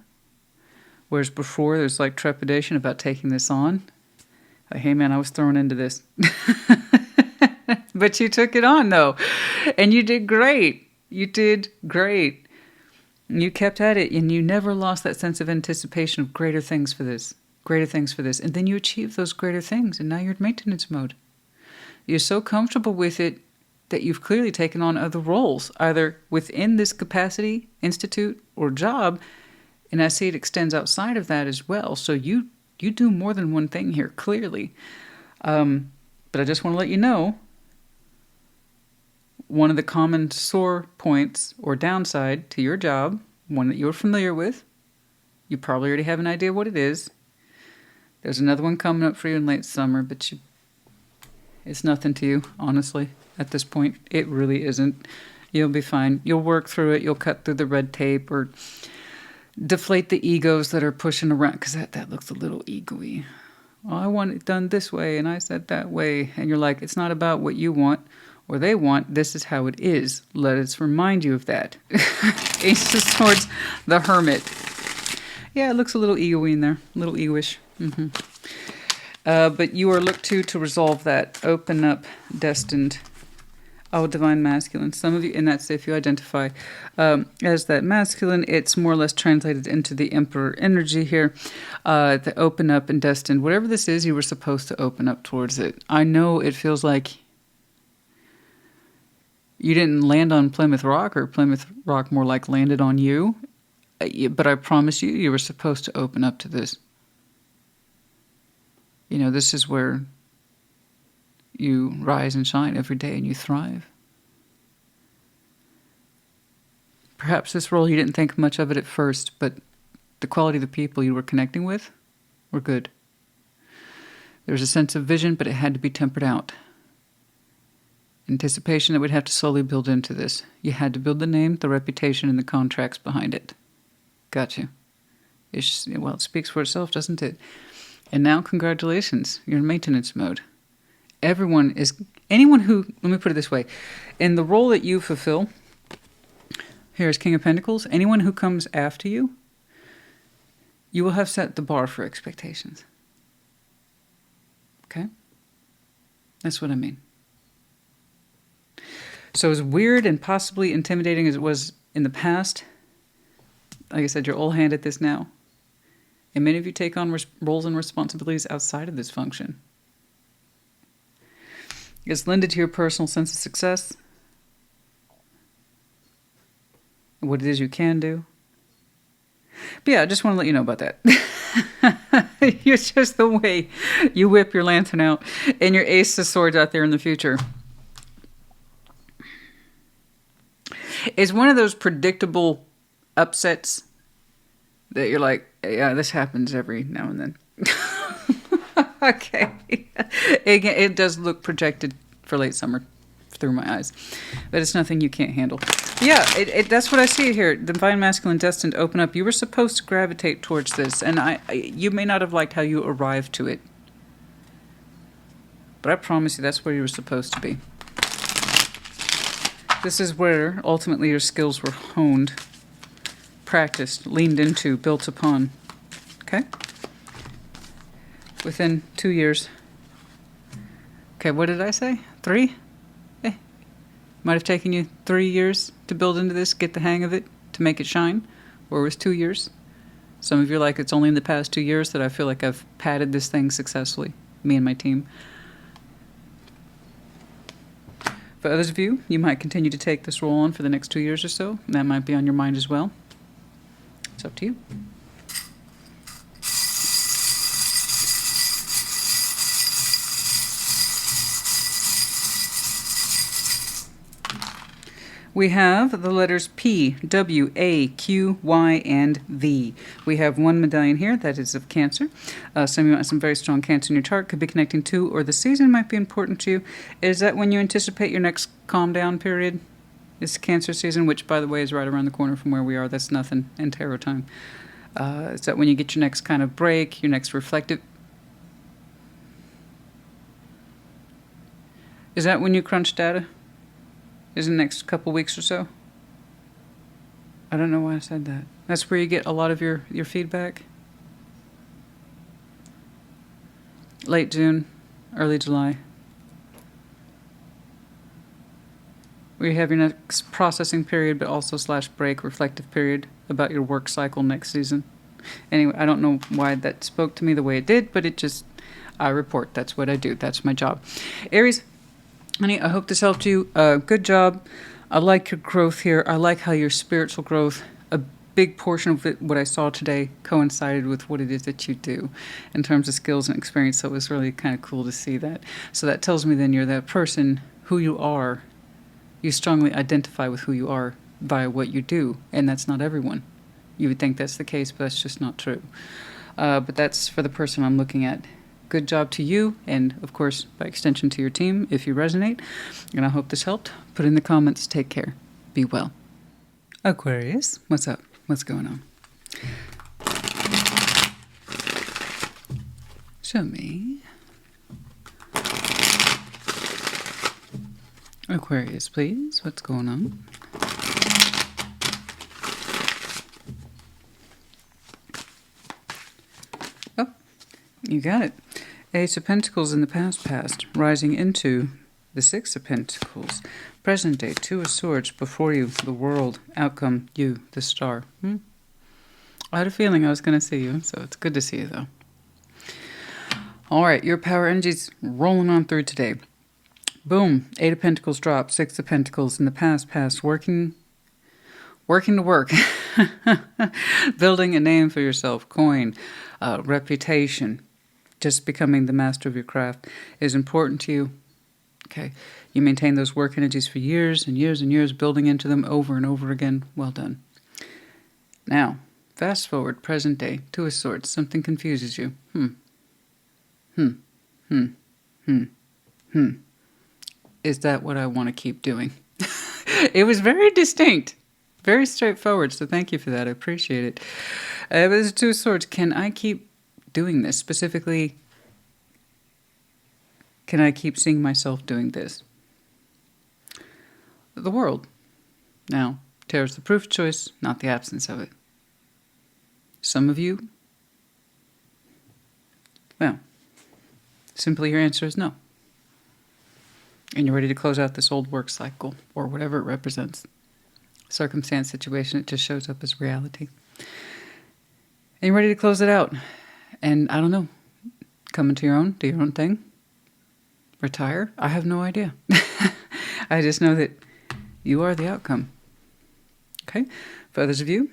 Speaker 1: Whereas before, there's like trepidation about taking this on. Like, hey man, I was thrown into this. But you took it on though. And you did great. You did great. You kept at it, and you never lost that sense of anticipation of greater things for this. Greater things for this. And then you achieve those greater things, and now you're in maintenance mode. You're so comfortable with it that you've clearly taken on other roles, either within this capacity, institute, or job, and I see it extends outside of that as well. So you do more than one thing here, clearly. But I just want to let you know, one of the common sore points or downside to your job, one that you're familiar with, you probably already have an idea what it is. There's another one coming up for you in late summer, but it's nothing to you, honestly, at this point. It really isn't. You'll be fine. You'll work through it. You'll cut through the red tape or deflate the egos that are pushing around, because that looks a little ego-y. Oh, I want it done this way, and I said that way. And you're like, it's not about what you want or they want. This is how it is. Let us remind you of that. Ace of Swords, the Hermit. Yeah, it looks a little ego-y in there. A little ego-ish. But you are looked to resolve that. Open up, destined. Oh, divine masculine. Some of you, and that's if you identify as that masculine, it's more or less translated into the emperor energy here. The open up and destined. Whatever this is, you were supposed to open up towards it. I know it feels like you didn't land on Plymouth Rock, or Plymouth Rock more like landed on you. But I promise you, you were supposed to open up to this. You know, this is where you rise and shine every day and you thrive. Perhaps this role, you didn't think much of it at first, but the quality of the people you were connecting with were good. There was a sense of vision, but it had to be tempered out. Anticipation that we'd have to slowly build into this. You had to build the name, the reputation, and the contracts behind it. Got you. Well, it speaks for itself, doesn't it? And now, congratulations, you're in maintenance mode. Anyone who, let me put it this way, in the role that you fulfill, here is King of Pentacles, anyone who comes after you, you will have set the bar for expectations. Okay? That's what I mean. So as weird and possibly intimidating as it was in the past, like I said, you're all hand at this now. And many of you take on roles and responsibilities outside of this function. It's lended to your personal sense of success, what it is you can do. But yeah, I just want to let you know about that. It's just the way you whip your lantern out and your Ace of Swords out there in the future. It's one of those predictable upsets that you're like, yeah, this happens every now and then. Okay. It does look projected for late summer through my eyes, but it's nothing you can't handle. Yeah, that's what I see here. Divine masculine destined to open up. You were supposed to gravitate towards this, and you may not have liked how you arrived to it, but I promise you that's where you were supposed to be. This is where ultimately your skills were honed, practiced, leaned into, built upon. Okay? Within 2 years. Okay, what did I say? 3? Might have taken you 3 years to build into this, get the hang of it, to make it shine. Or it was 2 years. Some of you are like, it's only in the past 2 years that I feel like I've padded this thing successfully. Me and my team. For others of you, you might continue to take this role on for the next 2 years or so. That might be on your mind as well. It's up to you. We have the letters P, W, A, Q, Y, and V. We have one medallion here that is of Cancer. Some of you want some very strong Cancer in your chart. Could be connecting to, or the season might be important to you. Is that when you anticipate your next calm down period? It's Cancer season, which, by the way, is right around the corner from where we are. That's nothing in tarot time. Is that when you get your next kind of break, your next reflective? Is that when you crunch data? Is the next couple weeks or so? I don't know why I said that. That's where you get a lot of your feedback? Late June, early July. Where you have your next processing period, but also / break, reflective period about your work cycle next season. Anyway, I don't know why that spoke to me the way it did, but it just, I report. That's what I do. That's my job. Aries, honey, I hope this helped you. Good job. I like your growth here. I like how your spiritual growth, a big portion of it, what I saw today, coincided with what it is that you do in terms of skills and experience. So it was really kind of cool to see that. So that tells me then you're that person who you are. You strongly identify with who you are by what you do. And that's not everyone. You would think that's the case, but that's just not true. But that's for the person I'm looking at. Good job to you, and of course, by extension to your team, if you resonate. And I hope this helped. Put in the comments. Take care. Be well. Aquarius, what's up? What's going on? Show me. Aquarius, please. What's going on? Oh, you got it. Ace of Pentacles in the past, rising into the Six of Pentacles. Present day, Two of Swords, before you, the world, outcome, you, the star. I had a feeling I was going to see you, so it's good to see you, though. All right, your power energy's rolling on through today. Boom, Eight of Pentacles dropped, Six of Pentacles in the past, working to work. Building a name for yourself, coin, reputation. Just becoming the master of your craft is important to you. Okay, you maintain those work energies for years and years and years, building into them over and over again. Well done. Now, fast forward, present day, Two of Swords. Something confuses you. Is that what I want to keep doing? It was very distinct, very straightforward. So thank you for that. I appreciate it. But there's Two of Swords. Can I keep doing this? Specifically, can I keep seeing myself doing this? The world. Now, tarot's the proof choice, not the absence of it. Some of you, well, simply your answer is no. And you're ready to close out this old work cycle, or whatever it represents. Circumstance, situation, it just shows up as reality. And you're ready to close it out. And I don't know, come into your own, do your own thing, retire? I have no idea. I just know that you are the outcome. Okay? For others of you,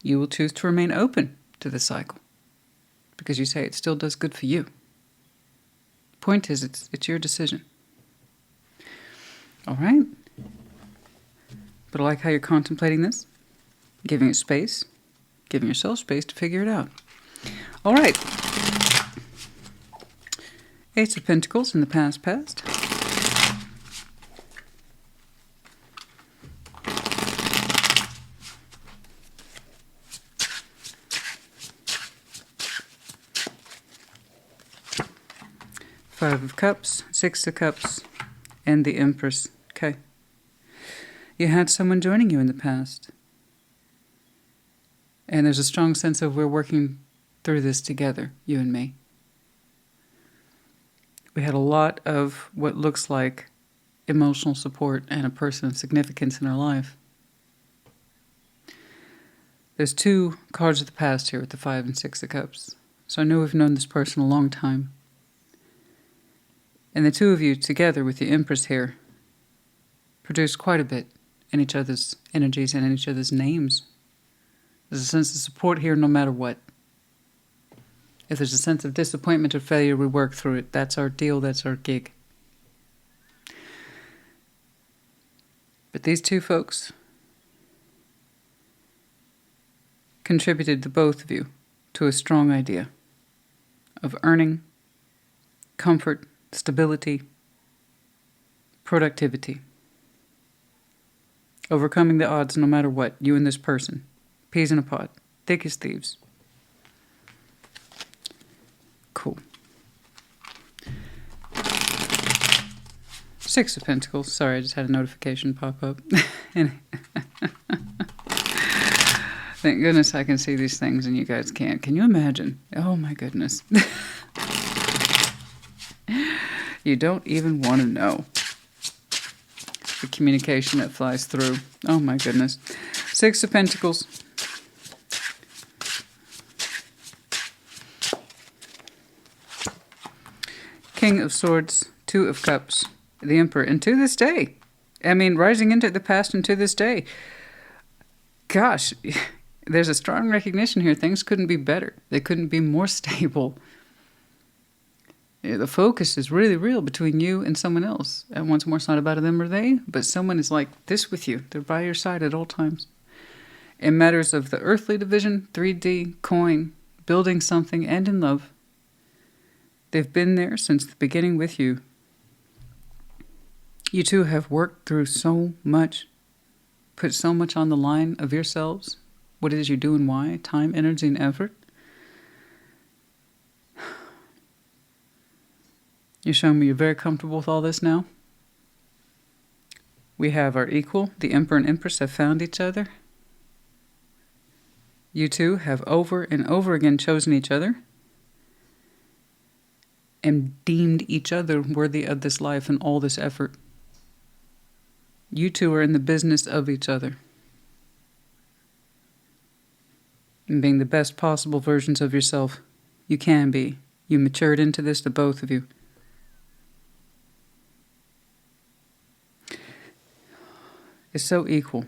Speaker 1: you will choose to remain open to the cycle because you say it still does good for you. Point is, it's your decision. All right? But I like how you're contemplating this, giving it space, giving yourself space to figure it out. All right. Ace of Pentacles in the past. Five of Cups, Six of Cups, and the Empress. Okay. You had someone joining you in the past. And there's a strong sense of we're working through this together, you and me. We had a lot of what looks like emotional support and a person of significance in our life. There's two cards of the past here with the Five and Six of Cups. So I know we've known this person a long time. And the two of you together with the Empress here produced quite a bit in each other's energies and in each other's names. There's a sense of support here no matter what. If there's a sense of disappointment or failure, we work through it. That's our deal, that's our gig. But these two folks contributed to both of you to a strong idea of earning, comfort, stability, productivity. Overcoming the odds no matter what, you and this person. Peas in a pod. Thick as thieves. Cool. Six of Pentacles. Sorry, I just had a notification pop up. And thank goodness I can see these things and you guys can't. Can you imagine? Oh my goodness. You don't even want to know the communication that flies through. Oh my goodness. Six of Pentacles. King of Swords. Two of Cups. The Emperor. And to this day, I mean, rising into the past and to this day, gosh, there's a strong recognition here. Things couldn't be better. They couldn't be more stable. The focus is really real between you and someone else. And once more, it's not about them or they, but someone is like this with you. They're by your side at all times. In matters of the earthly division, 3D, coin, building something, and in love, they've been there since the beginning with you. You two have worked through so much, put so much on the line of yourselves, what it is you do and why, time, energy, and effort. You're showing me you're very comfortable with all this now. We have our equal. The Emperor and Empress have found each other. You two have over and over again chosen each other and deemed each other worthy of this life and all this effort. You two are in the business of each other and being the best possible versions of yourself you can be. You matured into this, the both of you. It's so equal.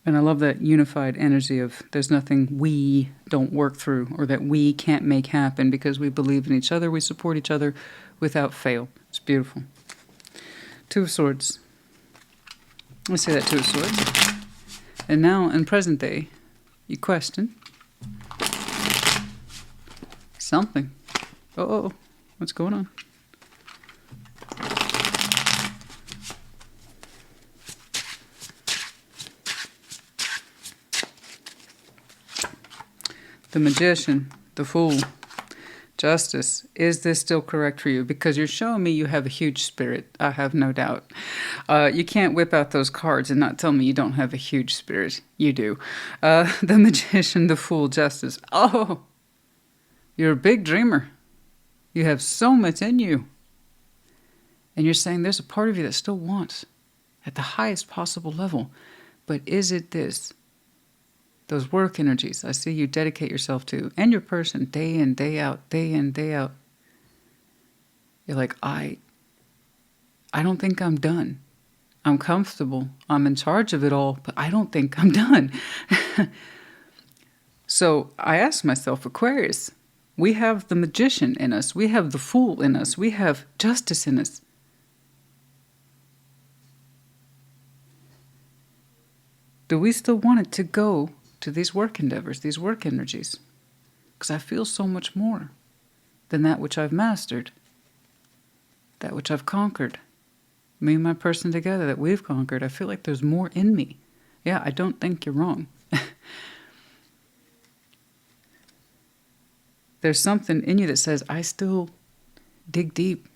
Speaker 1: And I love that unified energy of there's nothing we don't work through or that we can't make happen because we believe in each other, we support each other without fail. It's beautiful. Two of Swords. Let's say that Two of Swords. And now in present day, you question something. Oh, what's going on? The Magician, the Fool, Justice. Is this still correct for you? Because you're showing me you have a huge spirit. I have no doubt. You can't whip out those cards and not tell me you don't have a huge spirit. You do. The Magician, the Fool, Justice. Oh, you're a big dreamer. You have so much in you. And you're saying there's a part of you that still wants at the highest possible level. But is it this? Those work energies I see you dedicate yourself to, and your person, day in, day out, day in, day out. You're like, I don't think I'm done. I'm comfortable. I'm in charge of it all, but I don't think I'm done. So I asked myself, Aquarius, we have the Magician in us. We have the Fool in us. We have Justice in us. Do we still want it to go to these work endeavors, these work energies? Because I feel so much more than that which I've mastered, that which I've conquered. Me and my person together that we've conquered. I feel like there's more in me. Yeah, I don't think you're wrong. There's something in you that says, I still dig deep.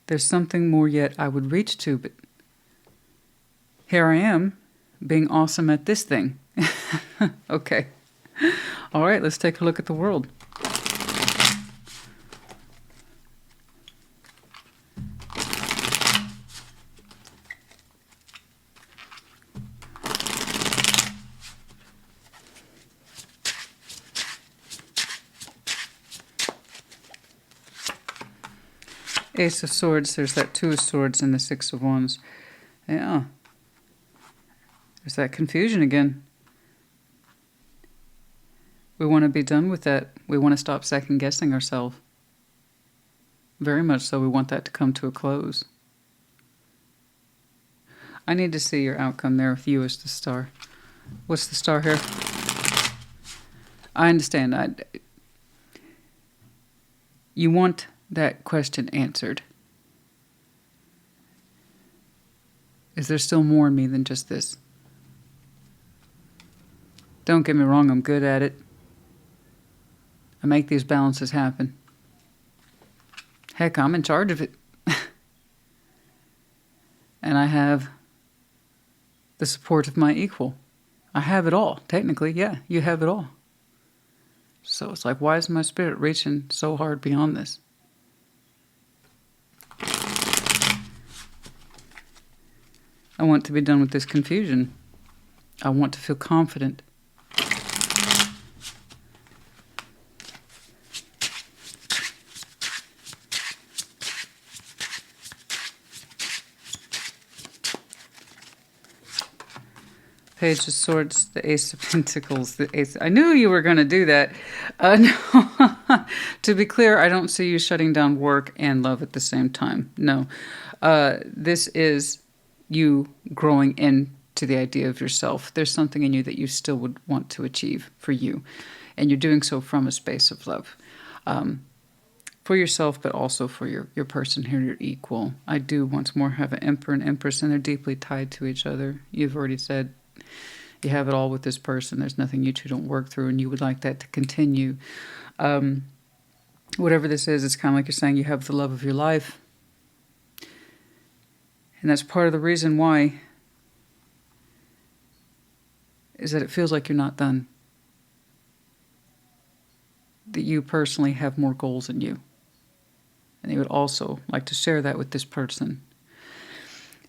Speaker 1: There's something more yet I would reach to, but here I am, being awesome at this thing. Okay. All right, let's take a look at the world. Ace of Swords, there's that Two of Swords and the Six of Wands. Yeah. There's that confusion again. We want to be done with that. We want to stop second-guessing ourselves. Very much so. We want that to come to a close. I need to see your outcome there with you as the star. What's the star here? I understand. You want that question answered. Is there still more in me than just this? Don't get me wrong, I'm good at it. I make these balances happen. Heck, I'm in charge of it. And I have the support of my equal. I have it all. Technically, yeah, you have it all. So it's like, why is my spirit reaching so hard beyond this? I want to be done with this confusion. I want to feel confident. Page of Swords, the Ace of Pentacles, the Ace. I knew you were going to do that. No. To be clear, I don't see you shutting down work and love at the same time. No. This is you growing into the idea of yourself. There's something in you that you still would want to achieve for you. And you're doing so from a space of love. For yourself, but also for your person here, your equal. I do once more have an Emperor and Empress, and they're deeply tied to each other. You've already said you have it all with this person. There's nothing you two don't work through, and you would like that to continue. Whatever this is, it's kind of like you're saying you have the love of your life. And that's part of the reason why is that it feels like you're not done. That you personally have more goals than you. And you would also like to share that with this person.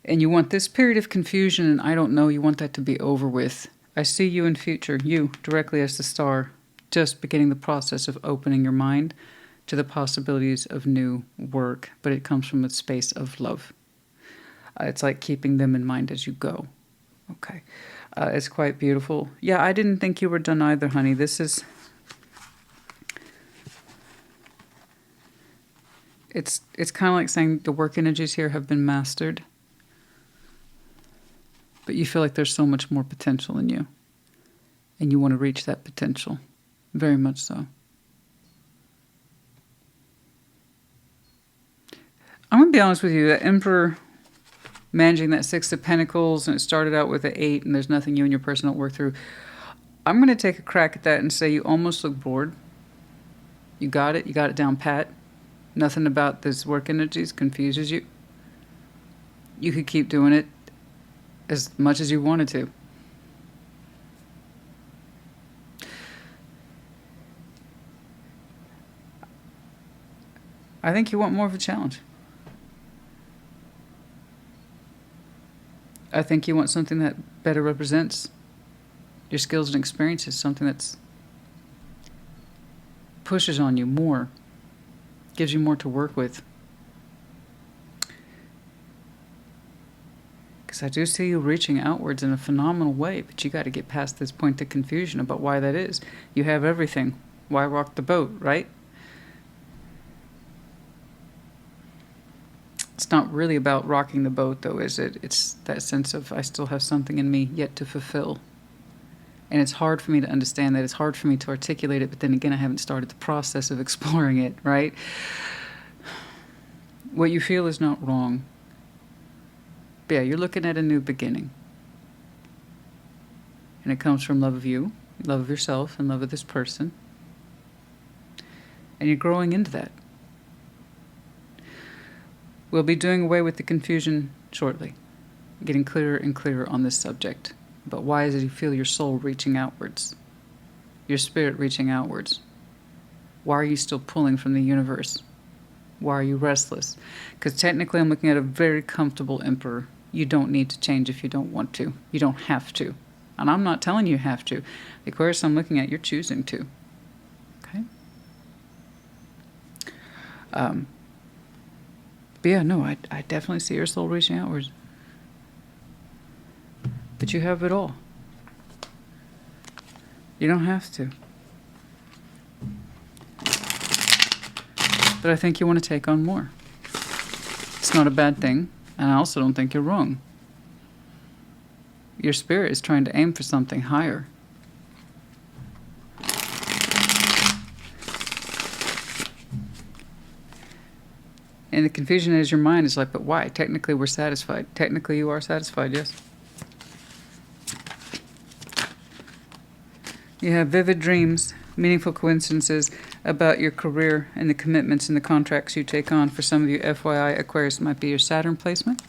Speaker 1: And you want this period of confusion, and I don't know, you want that to be over with. I see you in future, you directly as the star, just beginning the process of opening your mind to the possibilities of new work, but it comes from a space of love. It's like keeping them in mind as you go. Okay. It's quite beautiful. Yeah, I didn't think you were done either, honey. This is... It's kind of like saying the work energies here have been mastered. But you feel like there's so much more potential in you. And you want to reach that potential. Very much so. I'm going to be honest with you. The Emperor managing that Six of Pentacles, and it started out with an 8, and there's nothing you and your person don't work through. I'm going to take a crack at that and say you almost look bored. You got it. You got it down pat. Nothing about this work energies confuses you. You could keep doing it as much as you wanted to. I think you want more of a challenge. I think you want something that better represents your skills and experiences, something that's pushes on you more, gives you more to work with. Because I do see you reaching outwards in a phenomenal way, but you got to get past this point of confusion about why that is. You have everything. Why rock the boat, right? It's not really about rocking the boat, though, is it? It's that sense of I still have something in me yet to fulfill. And it's hard for me to understand that. It's hard for me to articulate it, but then again, I haven't started the process of exploring it, right? What you feel is not wrong. But yeah, you're looking at a new beginning. And it comes from love of you, love of yourself, and love of this person. And you're growing into that. We'll be doing away with the confusion shortly, getting clearer and clearer on this subject. But why is it you feel your soul reaching outwards? Your spirit reaching outwards? Why are you still pulling from the universe? Why are you restless? Because technically I'm looking at a very comfortable Emperor. You don't need to change if you don't want to. You don't have to. And I'm not telling you have to. The Aquarius I'm looking at, you're choosing to. Okay? But yeah, no, I definitely see your soul reaching outwards. But you have it all. You don't have to. but I think you want to take on more. It's not a bad thing, and I also don't think you're wrong. Your spirit is trying to aim for something higher. And the confusion is your mind is like, but why? Technically, we're satisfied. Technically, you are satisfied, yes. You have vivid dreams, meaningful coincidences about your career and the commitments and the contracts you take on. For some of you, FYI, Aquarius might be your Saturn placement.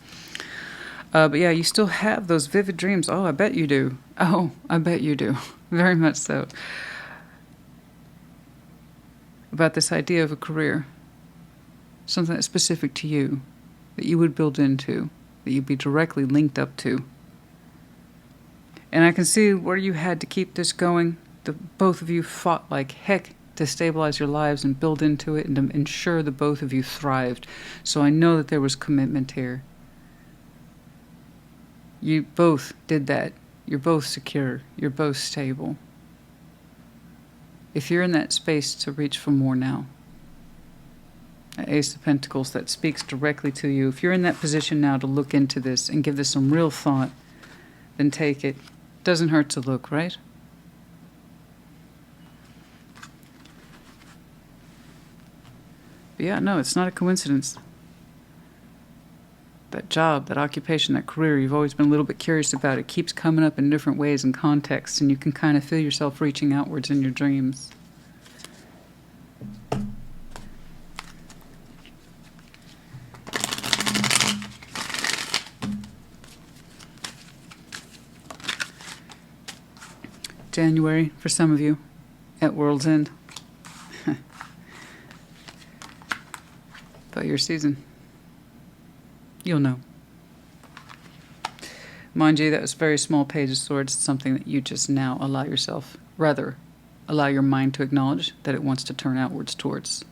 Speaker 1: But yeah, you still have those vivid dreams. Oh, I bet you do. Oh, I bet you do. Very much so. About this idea of a career. Something that's specific to you, that you would build into, that you'd be directly linked up to. And I can see where you had to keep this going. Both of you fought like heck to stabilize your lives and build into it and to ensure that both of you thrived. So I know that there was commitment here. You both did that. You're both secure. You're both stable. If you're in that space to reach for more now, Ace of Pentacles, that speaks directly to you. If you're in that position now to look into this and give this some real thought, then take it. Doesn't hurt to look, right? But yeah, no, it's not a coincidence. That job, that occupation, that career, you've always been a little bit curious about. It keeps coming up in different ways and contexts, and you can kind of feel yourself reaching outwards in your dreams. January, for some of you, at World's End. About your season. You'll know. Mind you, that was a very small page of swords. It's something that you just now allow yourself, rather, allow your mind to acknowledge that it wants to turn outwards towards.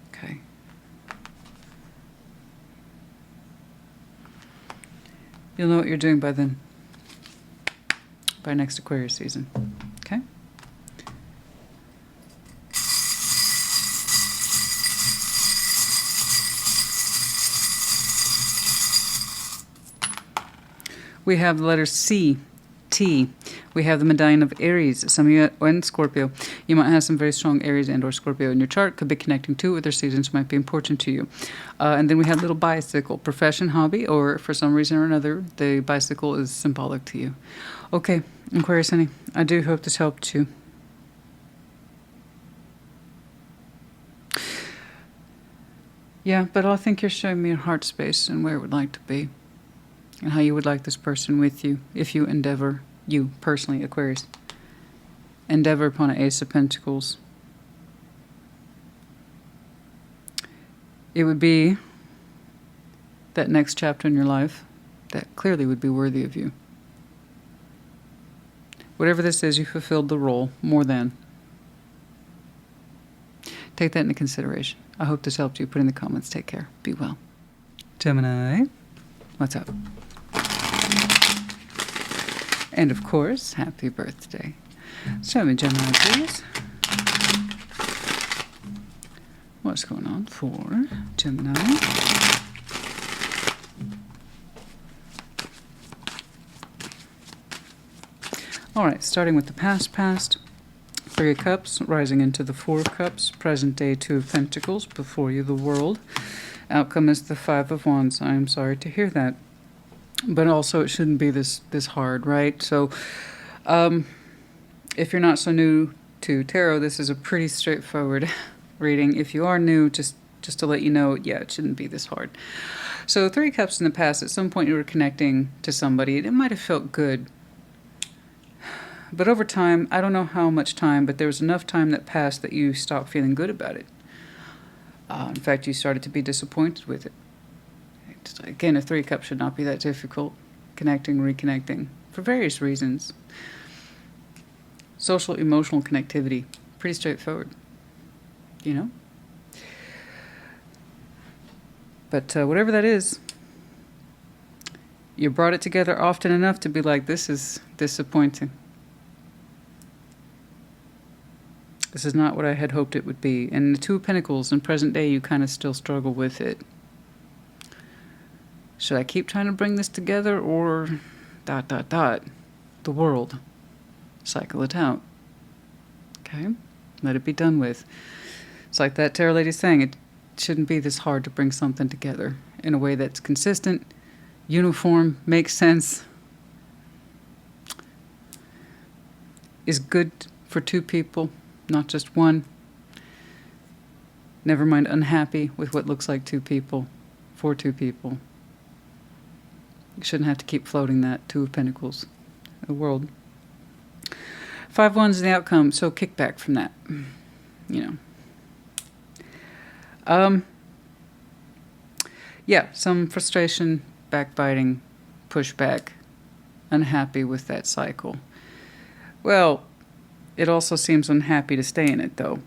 Speaker 1: Okay. You'll know what you're doing by then. By next Aquarius season. Okay? We have the letter C, T. We have the medallion of Aries. Some of you, and Scorpio. You might have some very strong Aries and or Scorpio in your chart. Could be connecting to it with their seasons. Might be important to you. And then we have little bicycle. Profession, hobby, or for some reason or another, the bicycle is symbolic to you. Okay, Aquarius, honey. I do hope this helped you. Yeah, but I think you're showing me your heart space and where it would like to be. And how you would like this person with you if you endeavor, you personally, Aquarius, endeavor upon an Ace of Pentacles. It would be that next chapter in your life that clearly would be worthy of you. Whatever this is, you fulfilled the role more than. Take that into consideration. I hope this helped you. Put in the comments. Take care. Be well. Gemini, what's up? And of course, happy birthday. Show me, Gemini, please. What's going on for Gemini? All right, starting with the past. 3 of Cups, rising into the 4 of Cups. Present day, 2 of Pentacles. Before you, the World. Outcome is the 5 of Wands. I am sorry to hear that. But also, it shouldn't be this hard, right? So, if you're not so new to tarot, this is a pretty straightforward reading. If you are new, just to let you know, yeah, it shouldn't be this hard. So, 3 of Cups in the past, at some point you were connecting to somebody. It might have felt good. But over time, I don't know how much time, but there was enough time that passed that you stopped feeling good about it. In fact, you started to be disappointed with it. Again, a 3 of Cups should not be that difficult. Connecting, reconnecting, for various reasons. Social, emotional connectivity, pretty straightforward, you know? But whatever that is, you brought it together often enough to be like, this is disappointing. This is not what I had hoped it would be. And the Two of Pentacles in present day, you kind of still struggle with it. Should I keep trying to bring this together or ... The world. Cycle it out. Okay? Let it be done with. It's like that tarot lady's saying, it shouldn't be this hard to bring something together in a way that's consistent, uniform, makes sense, is good for two people, not just one. Never mind unhappy with what looks like two people, for two people. You shouldn't have to keep floating that. Two of Pentacles. The world. 5 of Wands is the outcome, so kick back from that. You know. Yeah, some frustration, backbiting, pushback, unhappy with that cycle. Well, it also seems unhappy to stay in it, though.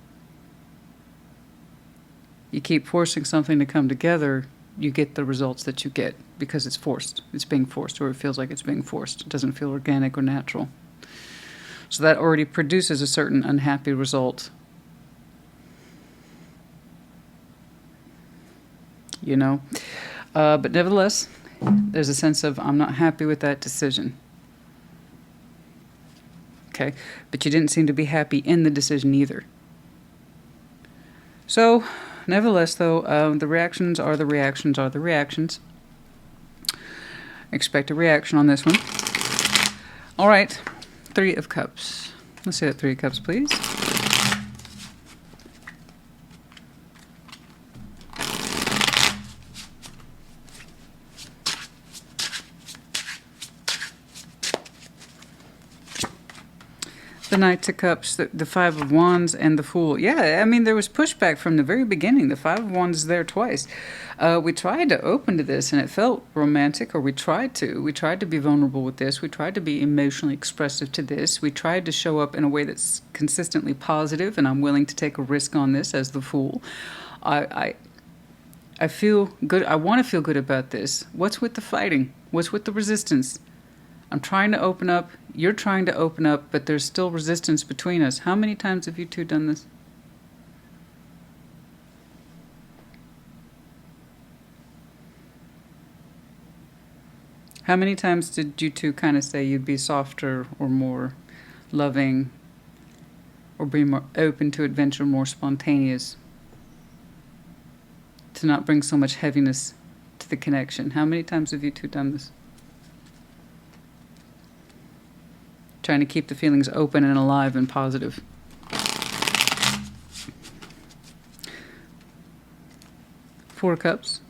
Speaker 1: You keep forcing something to come together, you get the results that you get because it's forced. It's being forced, or it feels like it's being forced. It doesn't feel organic or natural. So that already produces a certain unhappy result. You know? But nevertheless, there's a sense of, I'm not happy with that decision. Okay? But you didn't seem to be happy in the decision either. So, nevertheless, though, the reactions are the reactions are the reactions. Expect a reaction on this one. All right. 3 of Cups. Let's see that 3 of Cups, please. The Knight of Cups, the 5 of Wands, and the Fool. Yeah, I mean, there was pushback from the very beginning. The 5 of Wands is there twice. We tried to open to this, and it felt romantic, or we tried to. We tried to be vulnerable with this. We tried to be emotionally expressive to this. We tried to show up in a way that's consistently positive, and I'm willing to take a risk on this as the Fool. I feel good. I want to feel good about this. What's with the fighting? What's with the resistance? I'm trying to open up, you're trying to open up, but there's still resistance between us. How many times have you two done this? How many times did you two kind of say you'd be softer or more loving or be more open to adventure, more spontaneous, to not bring so much heaviness to the connection? How many times have you two done this? Trying to keep the feelings open and alive and positive. Four of Cups.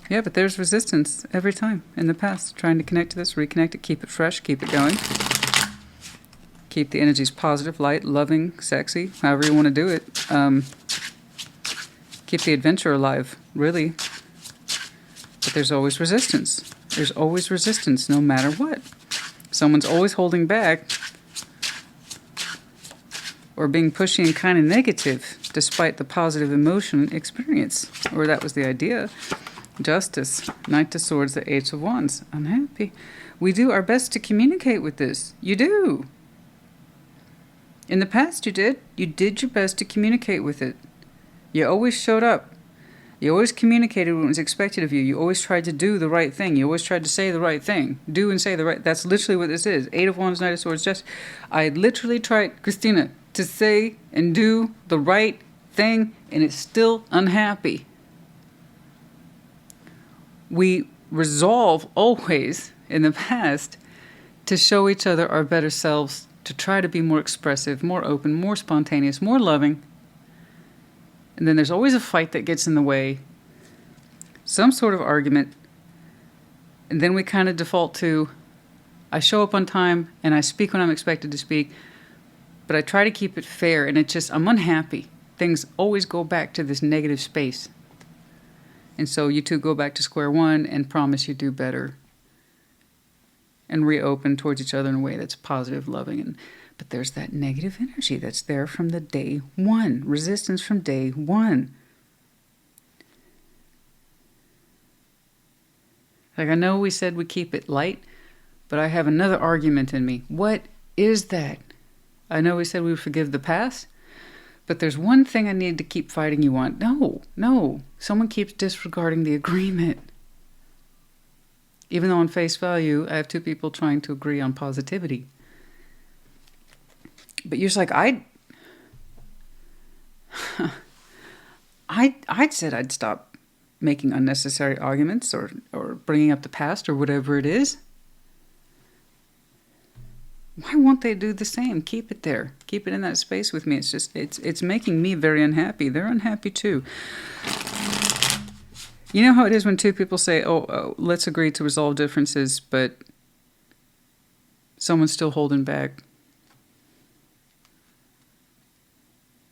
Speaker 1: Yeah, but there's resistance every time in the past. Trying to connect to this, reconnect it, keep it fresh, keep it going. Keep the energies positive, light, loving, sexy, however you want to do it. Keep the adventure alive, really. But there's always resistance. There's always resistance, no matter what. Someone's always holding back or being pushy and kind of negative despite the positive emotion experience. Or that was the idea. Justice, Knight of Swords, the Eight of Wands. Unhappy. We do our best to communicate with this. You do. In the past you did. You did your best to communicate with it. You always showed up. You always communicated what was expected of you. You always tried to do the right thing. You always tried to say the right thing. Do and say the right... That's literally what this is. 8 of Wands, Knight of Swords. Just, I literally tried, Christina, to say and do the right thing, and it's still unhappy. We resolve always, in the past, to show each other our better selves, to try to be more expressive, more open, more spontaneous, more loving. And then there's always a fight that gets in the way, some sort of argument, and then we kind of default to, I show up on time and I speak when I'm expected to speak, but I try to keep it fair, and it just, I'm unhappy. Things always go back to this negative space. And so you two go back to square one and promise you do better and reopen towards each other in a way that's positive, loving, but there's that negative energy that's there from the day one. Resistance from day one. Like, I know we said we keep it light, but I have another argument in me. What is that? I know we said we would forgive the past, but there's one thing I need to keep fighting you on. No, no. Someone keeps disregarding the agreement. Even though on face value, I have two people trying to agree on positivity. But you're just like, I'd said I'd stop making unnecessary arguments or bringing up the past or whatever it is. Why won't they do the same? Keep it there. Keep it in that space with me. It's just, it's making me very unhappy. They're unhappy too. You know how it is when two people say, oh, let's agree to resolve differences, but someone's still holding back.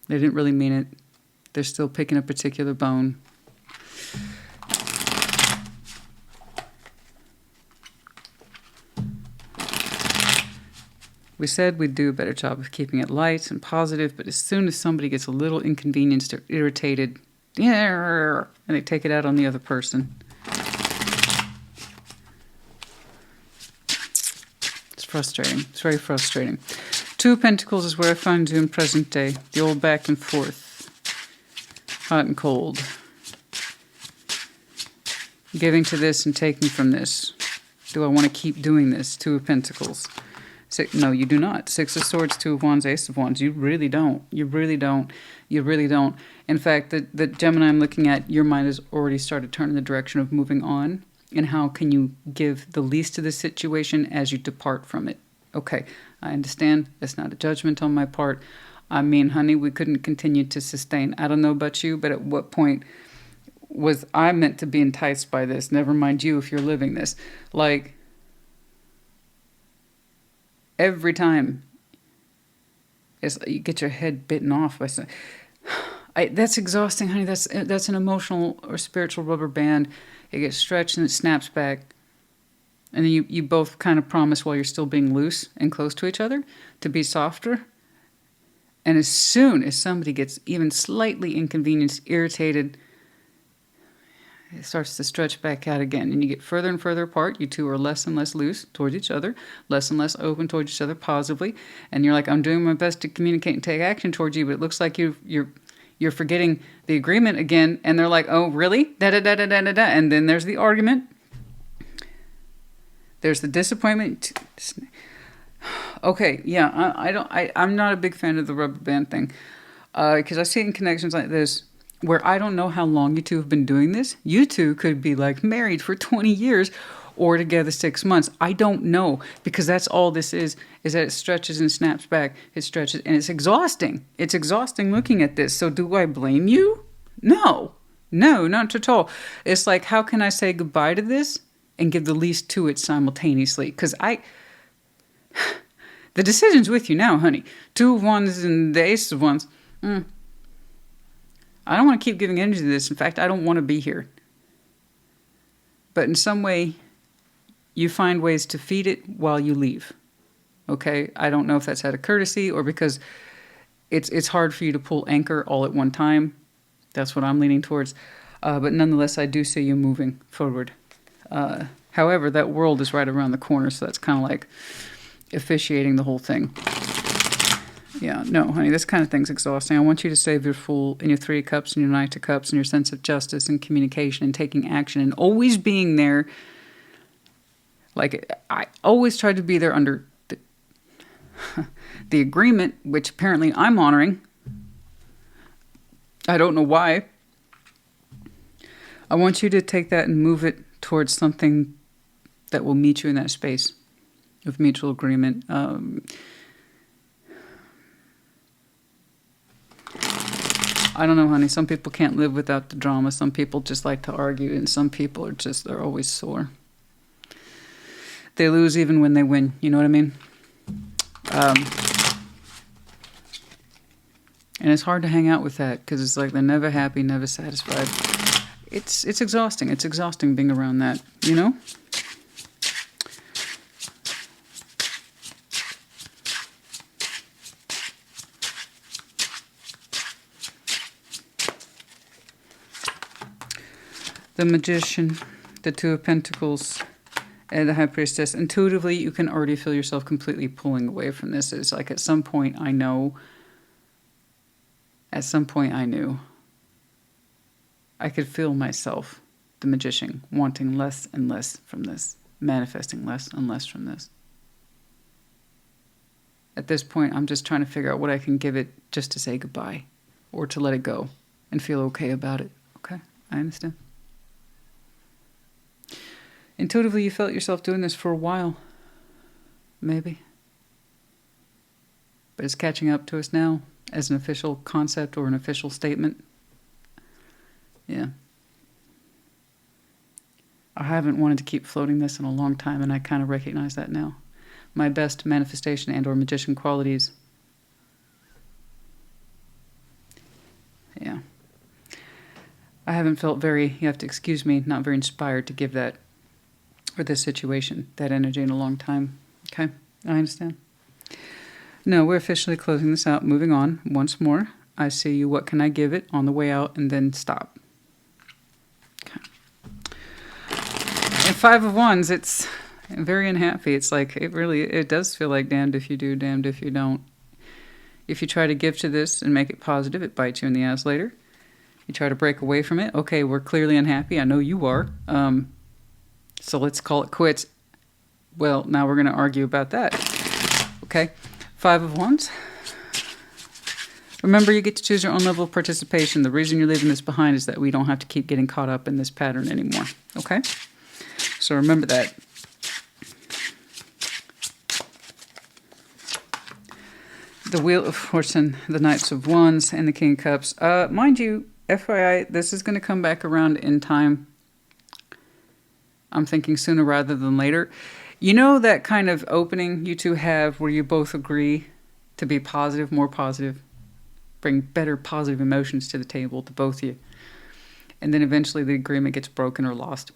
Speaker 1: They didn't really mean it. They're still picking a particular bone. We said we'd do a better job of keeping it light and positive, but as soon as somebody gets a little inconvenienced or irritated, and they take it out on the other person. It's frustrating. It's very frustrating. Two of Pentacles is where I find you in present day. The old back and forth. Hot and cold. Giving to this and taking from this. Do I want to keep doing this? Two of Pentacles. No, you do not. Six of Swords, Two of Wands, Ace of Wands. You really don't. You really don't. You really don't. In fact, the Gemini I'm looking at, your mind has already started turning the direction of moving on. And how can you give the least to the situation as you depart from it? Okay, I understand. That's not a judgment on my part. I mean, honey, we couldn't continue to sustain. I don't know about you, but at what point was I meant to be enticed by this? Never mind you if you're living this. Like, every time it's, you get your head bitten off by something. That's exhausting, honey. That's an emotional or spiritual rubber band. It gets stretched and it snaps back. And then you both kind of promise while you're still being loose and close to each other to be softer. And as soon as somebody gets even slightly inconvenienced, irritated, it starts to stretch back out again. And you get further and further apart. You two are less and less loose towards each other, less and less open towards each other positively. And you're like, I'm doing my best to communicate and take action towards you, but it looks like you're forgetting the agreement again. And they're like, oh, really? Da-da-da-da-da-da-da. And then there's the argument. There's the disappointment. Okay, yeah, I'm not a big fan of the rubber band thing. Because I see it in connections like this, where I don't know how long you two have been doing this. You two could be like married for 20 years or together 6 months. I don't know, because that's all this is that it stretches and snaps back. It stretches, and it's exhausting. It's exhausting looking at this. So do I blame you? No, not at all. It's like, how can I say goodbye to this and give the least to it simultaneously? Because the decision's with you now, honey. Two of Wands and the Ace of Wands. I don't want to keep giving energy to this. In fact, I don't want to be here. But in some way, you find ways to feed it while you leave. Okay? I don't know if that's out of courtesy or because it's hard for you to pull anchor all at one time. That's what I'm leaning towards. But nonetheless, I do see you moving forward. However, that world is right around the corner, so that's kind of like officiating the whole thing. Yeah, no, honey, this kind of thing's exhausting. I want you to save your Fool and your Three of Cups and your Knight of Cups and your sense of justice and communication and taking action and always being there. Like, I always try to be there under the agreement, which apparently I'm honoring. I don't know why. I want you to take that and move it towards something that will meet you in that space of mutual agreement. I don't know, honey. Some people can't live without the drama. Some people just like to argue, and some people they're always sore. They lose even when they win. You know what I mean? And it's hard to hang out with that because it's like they're never happy, never satisfied. It's exhausting. It's exhausting being around that, you know? The Magician, the Two of Pentacles, And the High Priestess, intuitively, you can already feel yourself completely pulling away from this. It's like at some point I know, at some point I knew, I could feel myself, the Magician, wanting less and less from this, manifesting less and less from this. At this point, I'm just trying to figure out what I can give it just to say goodbye or to let it go and feel okay about it. Okay, I understand. Intuitively, you felt yourself doing this for a while. Maybe. But it's catching up to us now as an official concept or an official statement. Yeah. I haven't wanted to keep floating this in a long time, and I kind of recognize that now. My best manifestation and or magician qualities. Yeah. I haven't felt very, you have to excuse me, not very inspired to give that, or this situation, that energy in a long time. Okay, I understand. No, we're officially closing this out, moving on once more. I see you, what can I give it on the way out, and then stop. Okay. And Five of Wands, it's very unhappy. It's like, it does feel like damned if you do, damned if you don't. If you try to give to this and make it positive, it bites you in the ass later. You try to break away from it. Okay, we're clearly unhappy. I know you are. So let's call it quits. Well, now we're going to argue about that. Okay, Five of Wands. Remember, you get to choose your own level of participation. The reason you're leaving this behind is that we don't have to keep getting caught up in this pattern anymore. Okay? So remember that. The Wheel of Fortune, the Knights of Wands, and the King of Cups. Mind you, FYI, this is going to come back around in time. I'm thinking sooner rather than later. You know that kind of opening you two have where you both agree to be positive, more positive, bring better positive emotions to the table to both of you. And then eventually the agreement gets broken or lost.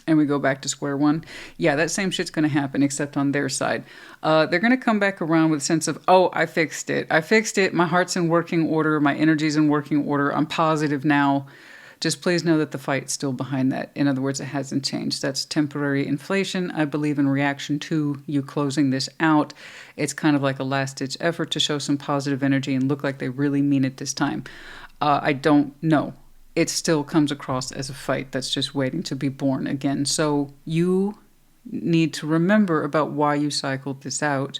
Speaker 1: And we go back to square one. Yeah, that same shit's going to happen, except on their side. They're going to come back around with a sense of, oh, I fixed it. I fixed it. My heart's in working order. My energy's in working order. I'm positive now. Just please know that the fight's still behind that. In other words, it hasn't changed. That's temporary inflation, I believe, in reaction to you closing this out. It's kind of like a last-ditch effort to show some positive energy and look like they really mean it this time. I don't know. It still comes across as a fight that's just waiting to be born again. So you need to remember about why you cycled this out,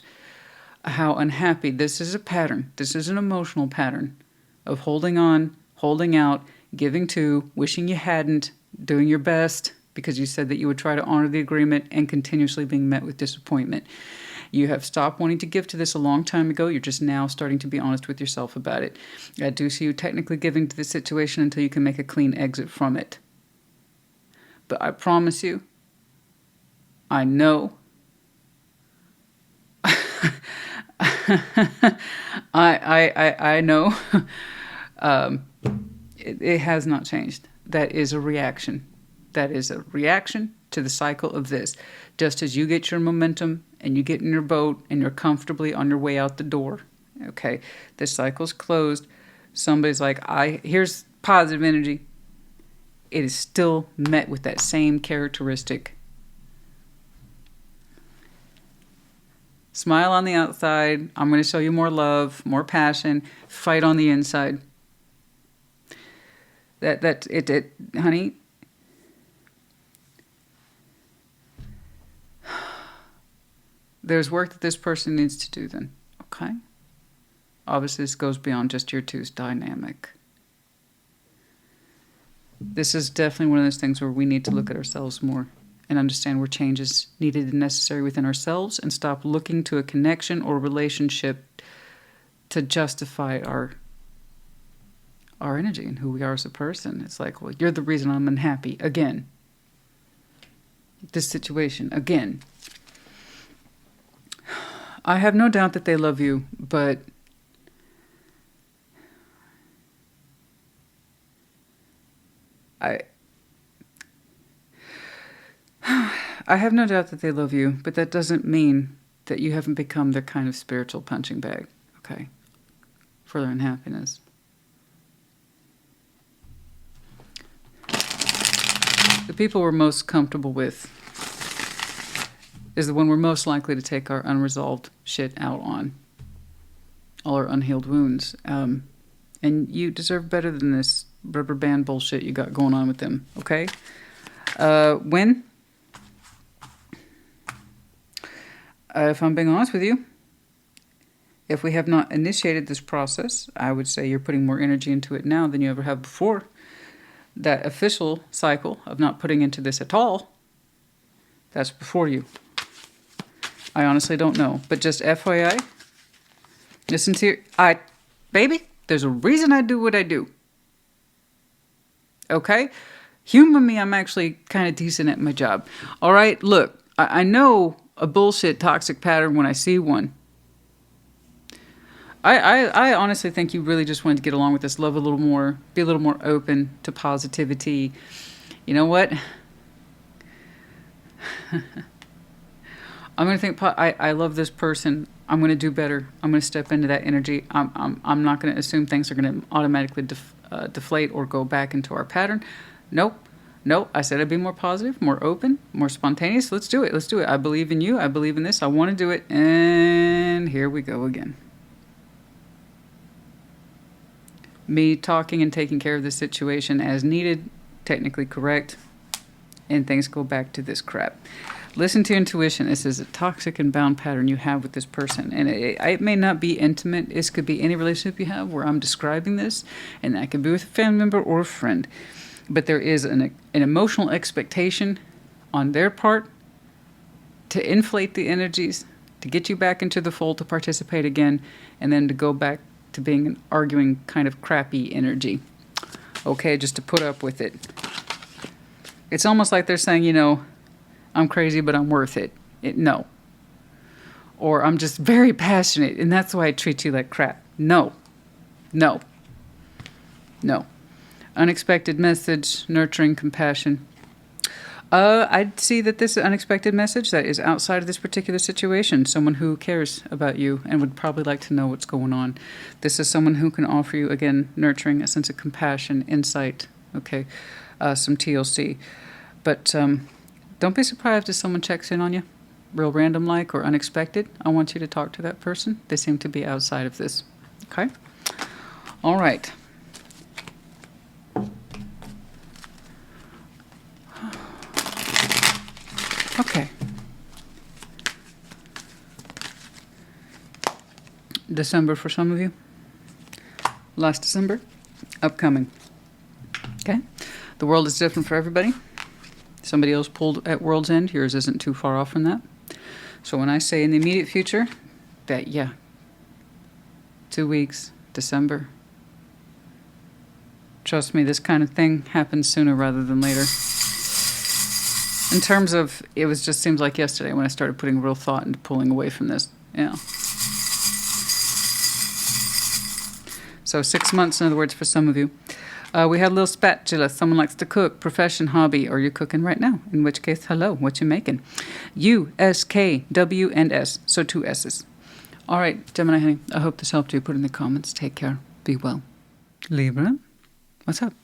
Speaker 1: how unhappy. This is a pattern. This is an emotional pattern of holding on, holding out, giving to, wishing you hadn't, doing your best because you said that you would try to honor the agreement and continuously being met with disappointment. You have stopped wanting to give to this a long time ago. You're just now starting to be honest with yourself about it. I do see you technically giving to this situation until you can make a clean exit from it. But I promise you, I know. I know. It has not changed. That is a reaction. That is a reaction to the cycle of this. Just as you get your momentum and you get in your boat and you're comfortably on your way out the door, okay, this cycle's closed. Somebody's like, here's positive energy. It is still met with that same characteristic. Smile on the outside. I'm going to show you more love, more passion. Fight on the inside. Honey. There's work that this person needs to do then, okay? Obviously, this goes beyond just your two's dynamic. This is definitely one of those things where we need to look at ourselves more and understand where change is needed and necessary within ourselves and stop looking to a connection or relationship to justify our energy and who we are as a person. It's like, well, you're the reason I'm unhappy again. This situation again. I have no doubt that they love you, but I have no doubt that they love you, but that doesn't mean that you haven't become their kind of spiritual punching bag, okay, for their unhappiness. The people we're most comfortable with is the one we're most likely to take our unresolved shit out on. All our unhealed wounds. And you deserve better than this rubber band bullshit you got going on with them, okay? When? If I'm being honest with you, if we have not initiated this process, I would say you're putting more energy into it now than you ever have before. That official cycle of not putting into this at all, that's before you. I honestly don't know. But just FYI, listen to baby, there's a reason I do what I do. Okay? Humor me, I'm actually kind of decent at my job. All right, look, I know a bullshit toxic pattern when I see one. I honestly think you really just wanted to get along with this, love a little more, be a little more open to positivity. You know what? I'm going to think, I love this person. I'm going to do better. I'm going to step into that energy. I'm not going to assume things are going to automatically deflate or go back into our pattern. Nope. I said I'd be more positive, more open, more spontaneous. Let's do it. Let's do it. I believe in you. I believe in this. I want to do it. And here we go again. Me talking and taking care of the situation as needed, technically correct, and things go back to this crap. Listen to intuition. This is a toxic and bound pattern you have with this person. And it may not be intimate. This could be any relationship you have where I'm describing this, and that could be with a family member or a friend. But there is an emotional expectation on their part to inflate the energies, to get you back into the fold to participate again, and then to go back to being an arguing kind of crappy energy. Okay, just to put up with it. It's almost like they're saying, you know, I'm crazy, but I'm worth it. No. Or I'm just very passionate, and that's why I treat you like crap. No. Unexpected message, nurturing, compassion. I'd see that this unexpected message that is outside of this particular situation, someone who cares about you and would probably like to know what's going on. This is someone who can offer you, again, nurturing, a sense of compassion, insight, okay, some TLC. But don't be surprised if someone checks in on you, real random-like or unexpected. I want you to talk to that person. They seem to be outside of this, okay? All right. Okay. December for some of you. Last December. Upcoming. Okay. The world is different for everybody. Somebody else pulled at world's end. Yours isn't too far off from that. So when I say in the immediate future, that, yeah, 2 weeks, December. Trust me, this kind of thing happens sooner rather than later. In terms of, it was just seems like yesterday when I started putting real thought into pulling away from this. Yeah. So 6 months, in other words, for some of you. We had a little spatula. Someone likes to cook. Profession, hobby. Or you're cooking right now. In which case, hello. What you making? U, S, K, W, and S. So 2 S's. All right, Gemini, honey. I hope this helped you. Put in the comments. Take care. Be well. Libra, what's up?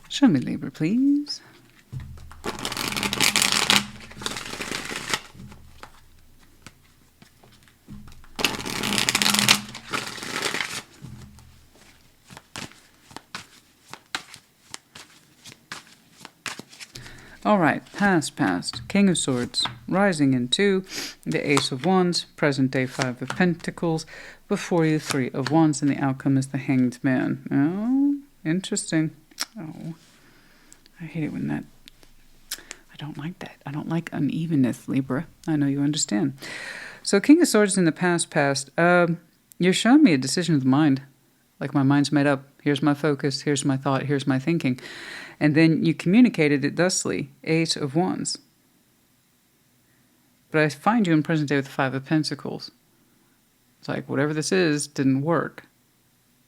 Speaker 1: Show me Libra, please. All right, past, King of Swords, rising into the Ace of Wands, present day 5 of Pentacles, before you 3 of Wands, and the outcome is the Hanged Man. Oh, interesting. Oh, I hate it when that, I don't like that. I don't like unevenness, Libra. I know you understand. So King of Swords in the past, you're showing me a decision of the mind. Like my mind's made up. Here's my focus. Here's my thought. Here's my thinking. And then you communicated it thusly, 8 of Wands. But I find you in present day with the 5 of Pentacles. It's like whatever this is didn't work.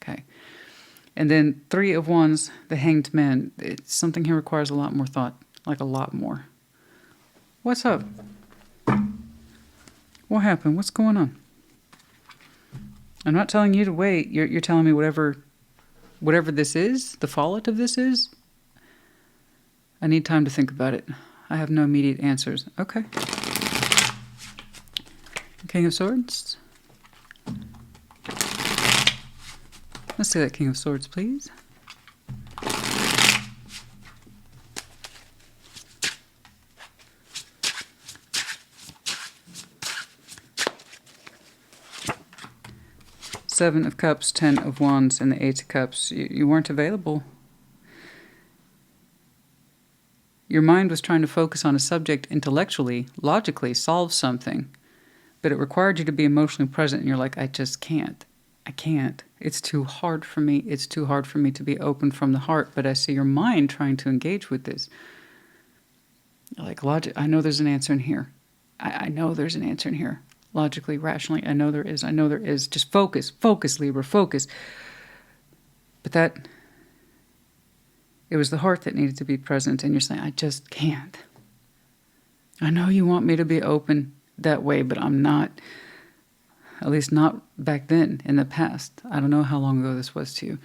Speaker 1: Okay. And then 3 of Wands, the Hanged Man. Something here requires a lot more thought. Like a lot more. What's up? What happened? What's going on? I'm not telling you to wait. You're telling me whatever whatever this is, the fallout of this is, I need time to think about it. I have no immediate answers. Okay. King of Swords. Let's see that King of Swords, please. Seven of Cups, 10 of Wands, and the Eight of Cups. You weren't available. Your mind was trying to focus on a subject intellectually, logically, solve something. But it required you to be emotionally present, and you're like, I just can't. I can't. It's too hard for me. It's too hard for me to be open from the heart. But I see your mind trying to engage with this. Like, logic, I know there's an answer in here. I know there's an answer in here. Logically, rationally, I know there is. I know there is. Just focus. Focus, Libra. Focus. But it was the heart that needed to be present. And you're saying, I just can't. I know you want me to be open that way, but I'm not. At least not back then, in the past. I don't know how long ago this was to you.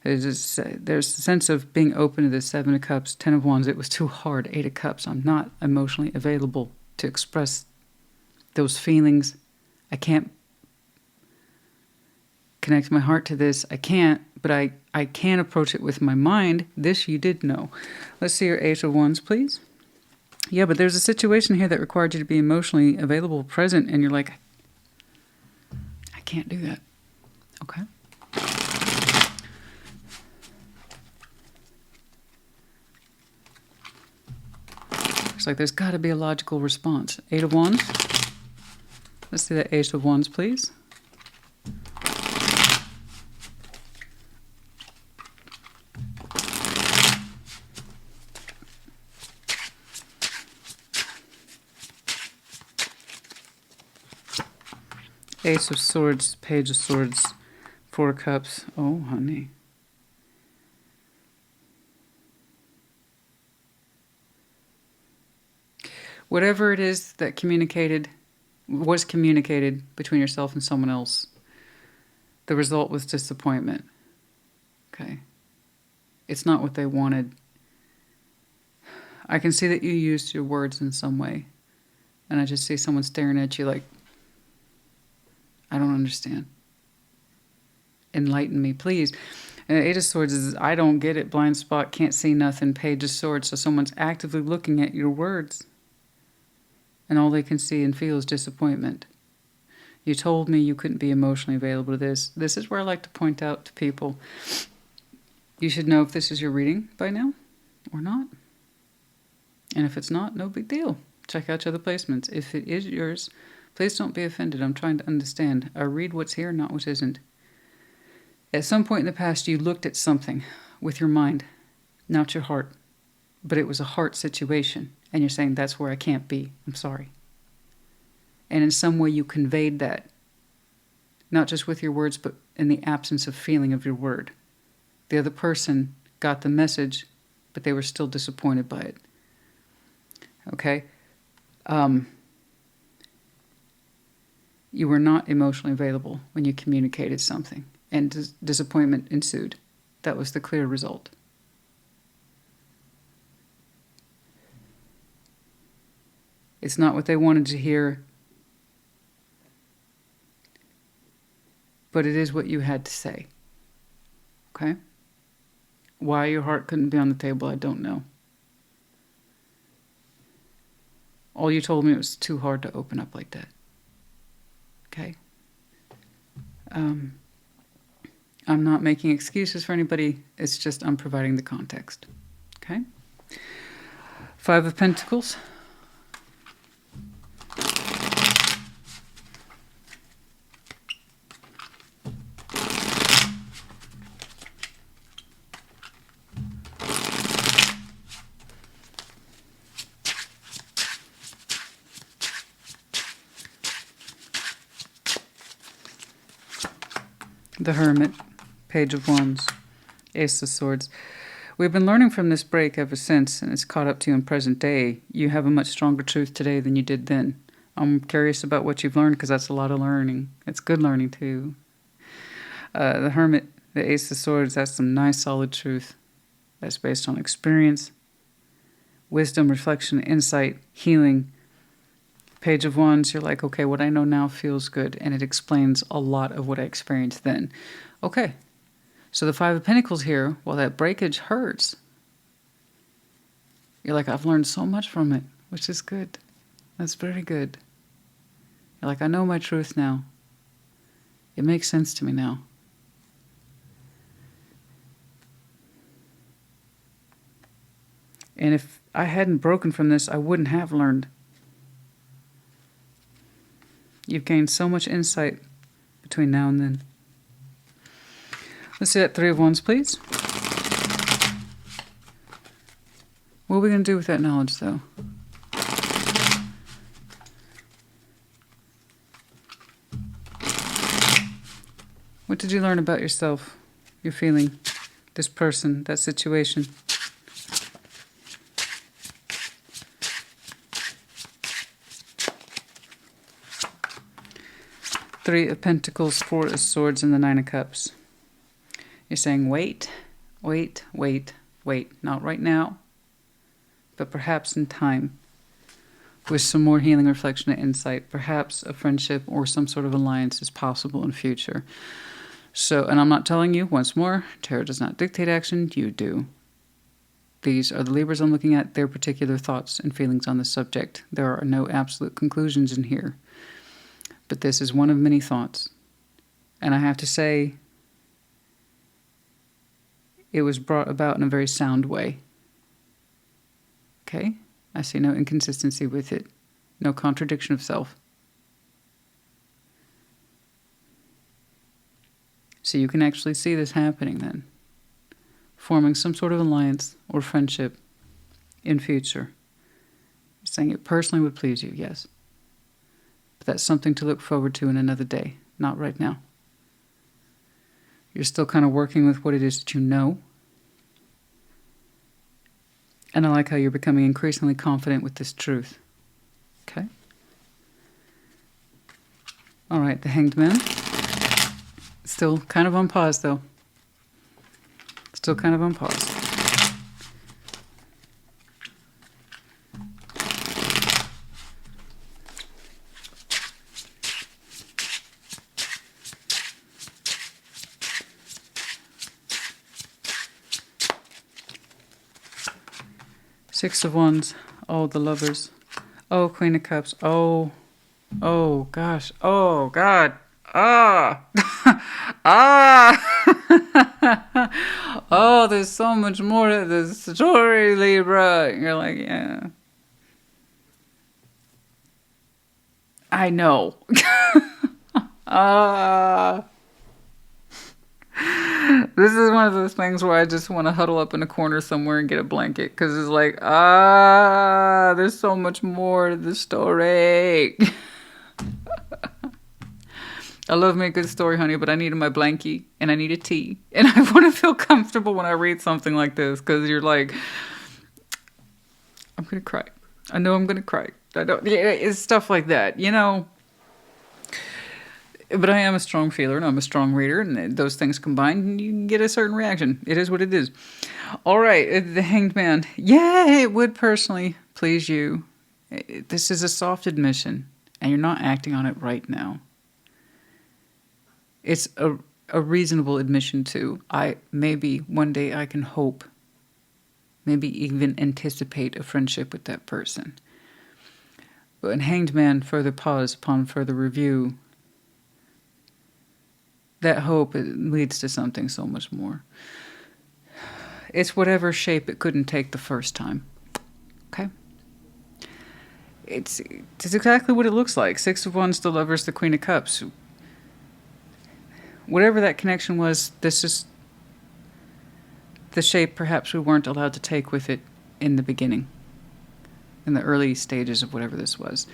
Speaker 1: There's a sense of being open to the Seven of Cups, 10 of Wands. It was too hard, 8 of Cups. I'm not emotionally available to express those feelings. I can't connect my heart to this. I can't, but I can approach it with my mind. This you did know. Let's see your Ace of Wands, please. Yeah, but there's a situation here that required you to be emotionally available, present, and you're like, I can't do that. Okay. It's like there's got to be a logical response. Eight of Wands. Let's see that Ace of Wands, please. Ace of Swords, Page of Swords, 4 Cups. Oh, honey. Whatever it is that was communicated between yourself and someone else, the result was disappointment. Okay. It's not what they wanted. I can see that you used your words in some way. And I just see someone staring at you like, I don't understand. Enlighten me, please. And Eight of Swords is, I don't get it, blind spot, can't see nothing, Page of Swords. So someone's actively looking at your words. And all they can see and feel is disappointment. You told me you couldn't be emotionally available to this. This is where I like to point out to people, you should know if this is your reading by now or not. And if it's not, no big deal. Check out your other placements. If it is yours, please don't be offended. I'm trying to understand. I read what's here, not what isn't. At some point in the past, you looked at something with your mind, not your heart. But it was a heart situation. And you're saying, that's where I can't be. I'm sorry. And in some way you conveyed that. Not just with your words, but in the absence of feeling of your word. The other person got the message, but they were still disappointed by it. Okay? You were not emotionally available when you communicated something. And disappointment ensued. That was the clear result. It's not what they wanted to hear, but it is what you had to say. Okay? Why your heart couldn't be on the table, I don't know. All you told me, it was too hard to open up like that. Okay? I'm not making excuses for anybody. It's just I'm providing the context. Okay? 5 of Pentacles. The Hermit, Page of Wands, Ace of Swords. We've been learning from this break ever since, and it's caught up to you in present day. You have a much stronger truth today than you did then. I'm curious about what you've learned, because that's a lot of learning. It's good learning, too. The Hermit, The Ace of Swords, that's some nice solid truth. That's based on experience, wisdom, reflection, insight, healing. Page of Wands, you're like, okay, what I know now feels good, and it explains a lot of what I experienced then. Okay, so the Five of Pentacles here, while that breakage hurts, you're like, I've learned so much from it, which is good. That's very good. You're like, I know my truth now. It makes sense to me now. And if I hadn't broken from this, I wouldn't have learned. You've gained so much insight between now and then. Let's see that Three of Wands, please. What are we going to do with that knowledge, though? What did you learn about yourself, your feeling, this person, that situation? Three of Pentacles, Four of Swords, and the Nine of Cups. You're saying, wait, wait, wait, wait. Not right now, but perhaps in time. With some more healing, reflection, and insight. Perhaps a friendship or some sort of alliance is possible in future. So, and I'm not telling you, once more, tarot does not dictate action, you do. These are the Libras I'm looking at, their particular thoughts and feelings on the subject. There are no absolute conclusions in here. But this is one of many thoughts. And I have to say, it was brought about in a very sound way. Okay? I see no inconsistency with it. No contradiction of self. So you can actually see this happening then. Forming some sort of alliance or friendship in future. Saying it personally would please you, yes. But that's something to look forward to in another day, not right now. You're still kind of working with what it is that you know. And I like how you're becoming increasingly confident with this truth. Okay? All right, the Hanged Man. Still kind of on pause, though. Still kind of on pause. Six of Wands. Oh, the Lovers. Oh, Queen of Cups. Oh, oh, gosh. Oh, God. Ah. Ah. Oh, there's so much more to this story, Libra. You're like, yeah. I know. Ah. This is one of those things where I just want to huddle up in a corner somewhere and get a blanket. Because it's like, there's so much more to the story. I love me a good story, honey, but I need my blankie and I need a tea. And I want to feel comfortable when I read something like this. Because you're like, I'm going to cry. I know I'm going to cry. I don't, it's stuff like that, you know. But I am a strong feeler and I'm a strong reader, and those things combined, you can get a certain reaction. It is what it is. All right, the Hanged Man. Yeah, it would personally please you. This is a soft admission, and you're not acting on it right now. It's a reasonable admission, too. Maybe one day I can hope, maybe even anticipate a friendship with that person. But in Hanged Man, further pause upon further review, that hope, it leads to something so much more. It's whatever shape it couldn't take the first time. Okay? It's exactly what it looks like. Six of Wands, the Lovers, the Queen of Cups. Whatever that connection was, this is the shape perhaps we weren't allowed to take with it in the beginning. In the early stages of whatever this was.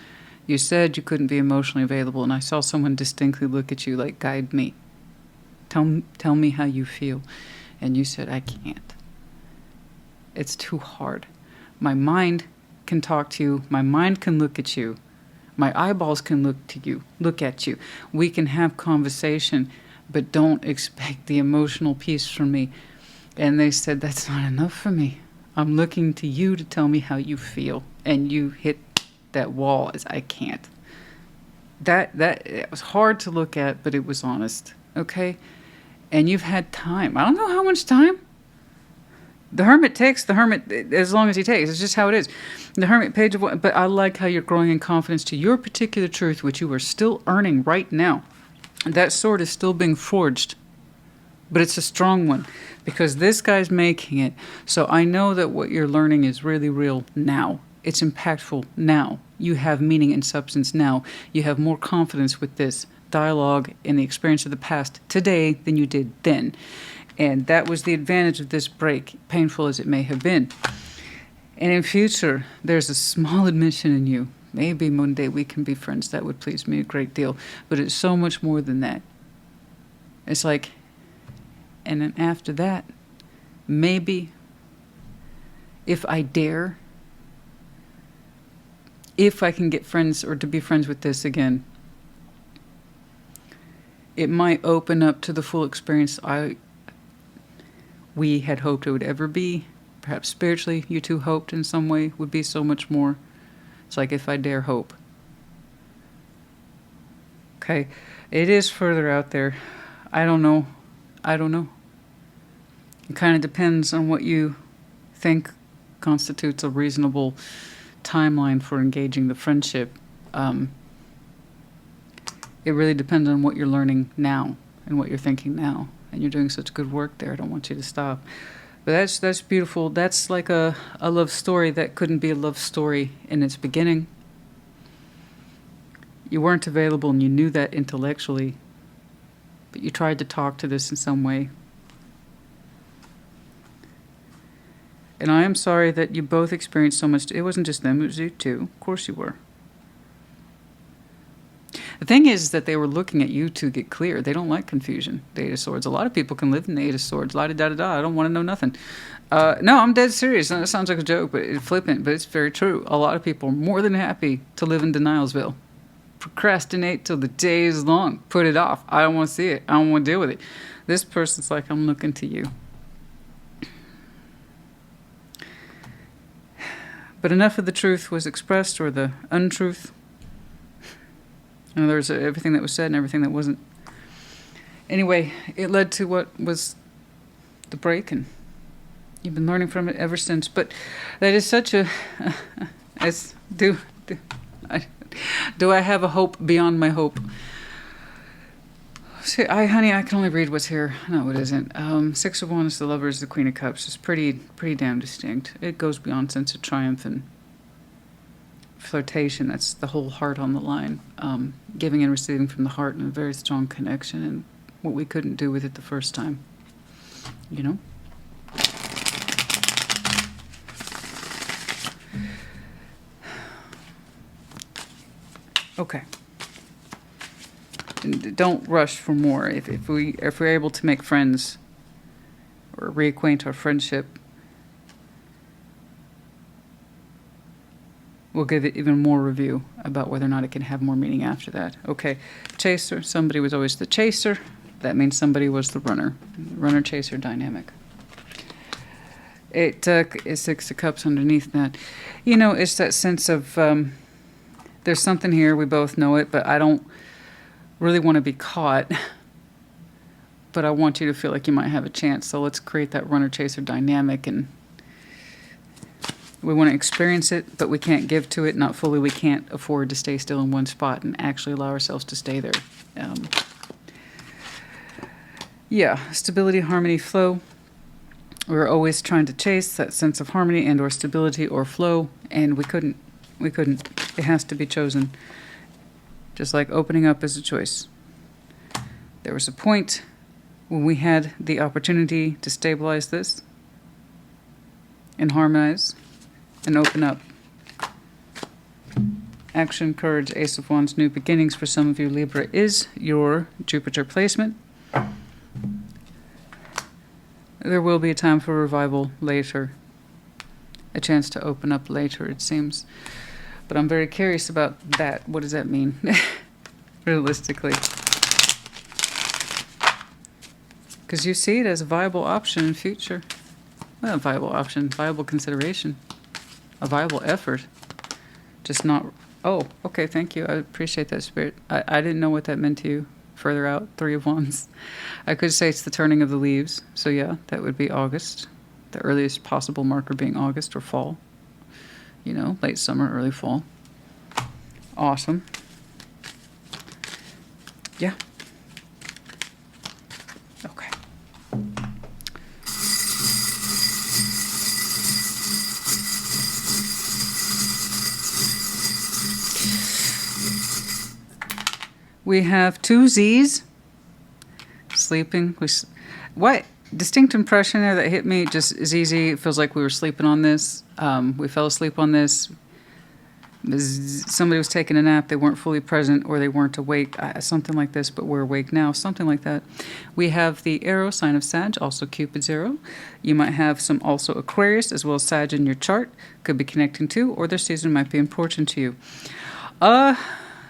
Speaker 1: You said you couldn't be emotionally available, and I saw someone distinctly look at you like, guide me. Tell me how you feel. And you said, I can't. It's too hard. My mind can talk to you. My mind can look at you. My eyeballs can look at you. We can have conversation. but don't expect the emotional piece from me. And they said, that's not enough for me. I'm looking to you to tell me how you feel. And you hit that wall as I can't. That it was hard to look at, but it was honest. Okay? And you've had time. I don't know how much time. The Hermit takes the Hermit as long as he takes. It's just how it is. The Hermit page of one, but I like how you're growing in confidence to your particular truth, which you are still earning right now. That sword is still being forged, but it's a strong one because this guy's making it. So I know that what you're learning is really real now. It's impactful now. You have meaning and substance now. You have more confidence with this dialogue and the experience of the past today than you did then. And that was the advantage of this break, painful as it may have been. And in future, there's a small admission in you. Maybe one day we can be friends. That would please me a great deal. But it's so much more than that. It's like, and then after that, maybe if I dare, if I can get friends or to be friends with this again, it might open up to the full experience we had hoped it would ever be. Perhaps spiritually, you two hoped in some way would be so much more. It's like if I dare hope. Okay, it is further out there. I don't know. It kind of depends on what you think constitutes a reasonable timeline for engaging the friendship. It really depends on what you're learning now and what you're thinking now. And you're doing such good work there. I don't want you to stop. But that's beautiful. That's like a love story that couldn't be a love story in its beginning. You weren't available and you knew that intellectually. But you tried to talk to this in some way. And I am sorry that you both experienced so much. It wasn't just them, it was you too. Of course you were. The thing is that they were looking at you to get clear. They don't like confusion, the Eight of Swords. A lot of people can live in the Eight of Swords. La-da-da-da-da. I don't want to know nothing. No, I'm dead serious. That sounds like a joke, but it's flippant, but it's very true. A lot of people are more than happy to live in denialsville. Procrastinate till the day is long. Put it off. I don't want to see it. I don't want to deal with it. This person's like, I'm looking to you. But enough of the truth was expressed, or the untruth. In other words, everything that was said and everything that wasn't. Anyway, it led to what was the break, and you've been learning from it ever since. But that is such a... do I have a hope beyond my hope? See, honey, I can only read what's here. No, it isn't. Six of Wands, the Lovers, the Queen of Cups. It's pretty damn distinct. It goes beyond sense of triumph and flirtation. That's the whole heart on the line. Giving and receiving from the heart, and a very strong connection, and what we couldn't do with it the first time. You know? Okay. And don't rush for more. If we're able to make friends or reacquaint our friendship, we'll give it even more review about whether or not it can have more meaning after that. Okay, chaser. Somebody was always the chaser. That means somebody was the runner. Runner-chaser dynamic. It is Six of Cups underneath that. You know, it's that sense of there's something here. We both know it, but I don't really want to be caught. But I want you to feel like you might have a chance. So let's create that runner-chaser dynamic, and we want to experience it, but we can't give to it, not fully. We can't afford to stay still in one spot and actually allow ourselves to stay there. Yeah, stability, harmony, flow. We're always trying to chase that sense of harmony and or stability or flow, and we couldn't. It has to be chosen. Just like opening up is a choice. There was a point when we had the opportunity to stabilize this and harmonize and open up. Action, courage, Ace of Wands, new beginnings. For some of you, Libra is your Jupiter placement. There will be a time for revival later. A chance to open up later, it seems. But I'm very curious about that. What does that mean? Realistically. Because you see it as a viable option in future. Well, a viable option, viable consideration, a viable effort. Just not... Oh, okay, thank you. I appreciate that, Spirit. I didn't know what that meant to you. Further out, 3 of Wands. I could say it's the turning of the leaves. So yeah, that would be August. The earliest possible marker being August or fall. You know, late summer, early fall. Awesome. Yeah. Okay. We have 2 Z's. Sleeping. What? Distinct impression there that hit me just is easy. It feels like we were sleeping on this. We fell asleep on this. Somebody was taking a nap. They weren't fully present or they weren't awake. Something like this, but we're awake now. Something like that. We have the arrow sign of Sag, also Cupid's arrow. You might have some also Aquarius as well as Sag in your chart. Could be connecting to, or their season might be important to you.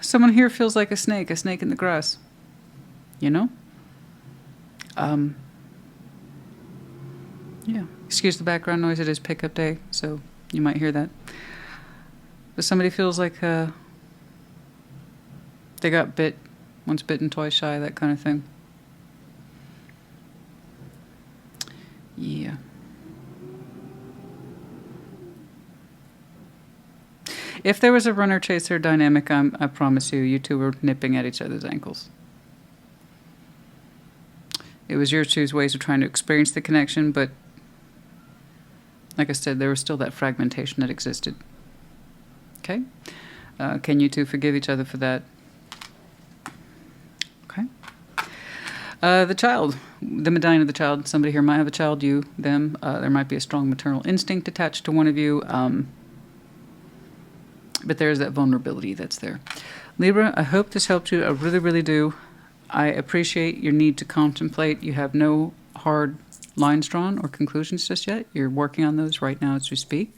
Speaker 1: Someone here feels like a snake in the grass. You know? Yeah. Excuse the background noise. It is pickup day, so you might hear that. But somebody feels like they got bit. Once bitten, twice shy, that kind of thing. Yeah. If there was a runner-chaser dynamic, I promise you two were nipping at each other's ankles. It was your two's ways of trying to experience the connection, but like I said, there was still that fragmentation that existed. Okay? Can you two forgive each other for that? Okay. The child. The Medina of the child. Somebody here might have a child, you, them. There might be a strong maternal instinct attached to one of you. But there's that vulnerability that's there. Libra, I hope this helped you. I really, really do. I appreciate your need to contemplate. You have no hard lines drawn or conclusions just yet. You're working on those right now as we speak.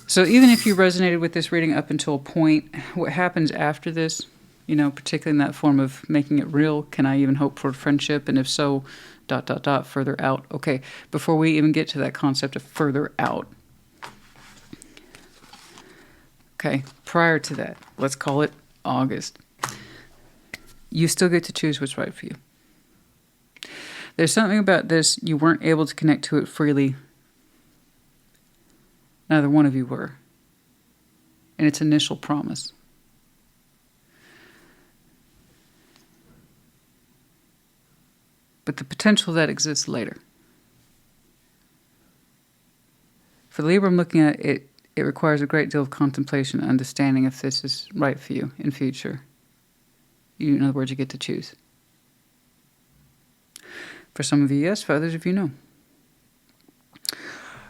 Speaker 1: So even if you resonated with this reading up until a point, what happens after this, you know, particularly in that form of making it real, can I even hope for friendship? And if so, ... further out. Okay, before we even get to that concept of further out. Okay, prior to that, let's call it August. You still get to choose what's right for you. There's something about this, you weren't able to connect to it freely. Neither one of you were. In its initial promise. But the potential that exists later. For the Libra I'm looking at, it requires a great deal of contemplation and understanding if this is right for you in future. In other words, you get to choose. For some of you, yes. For others of you, no.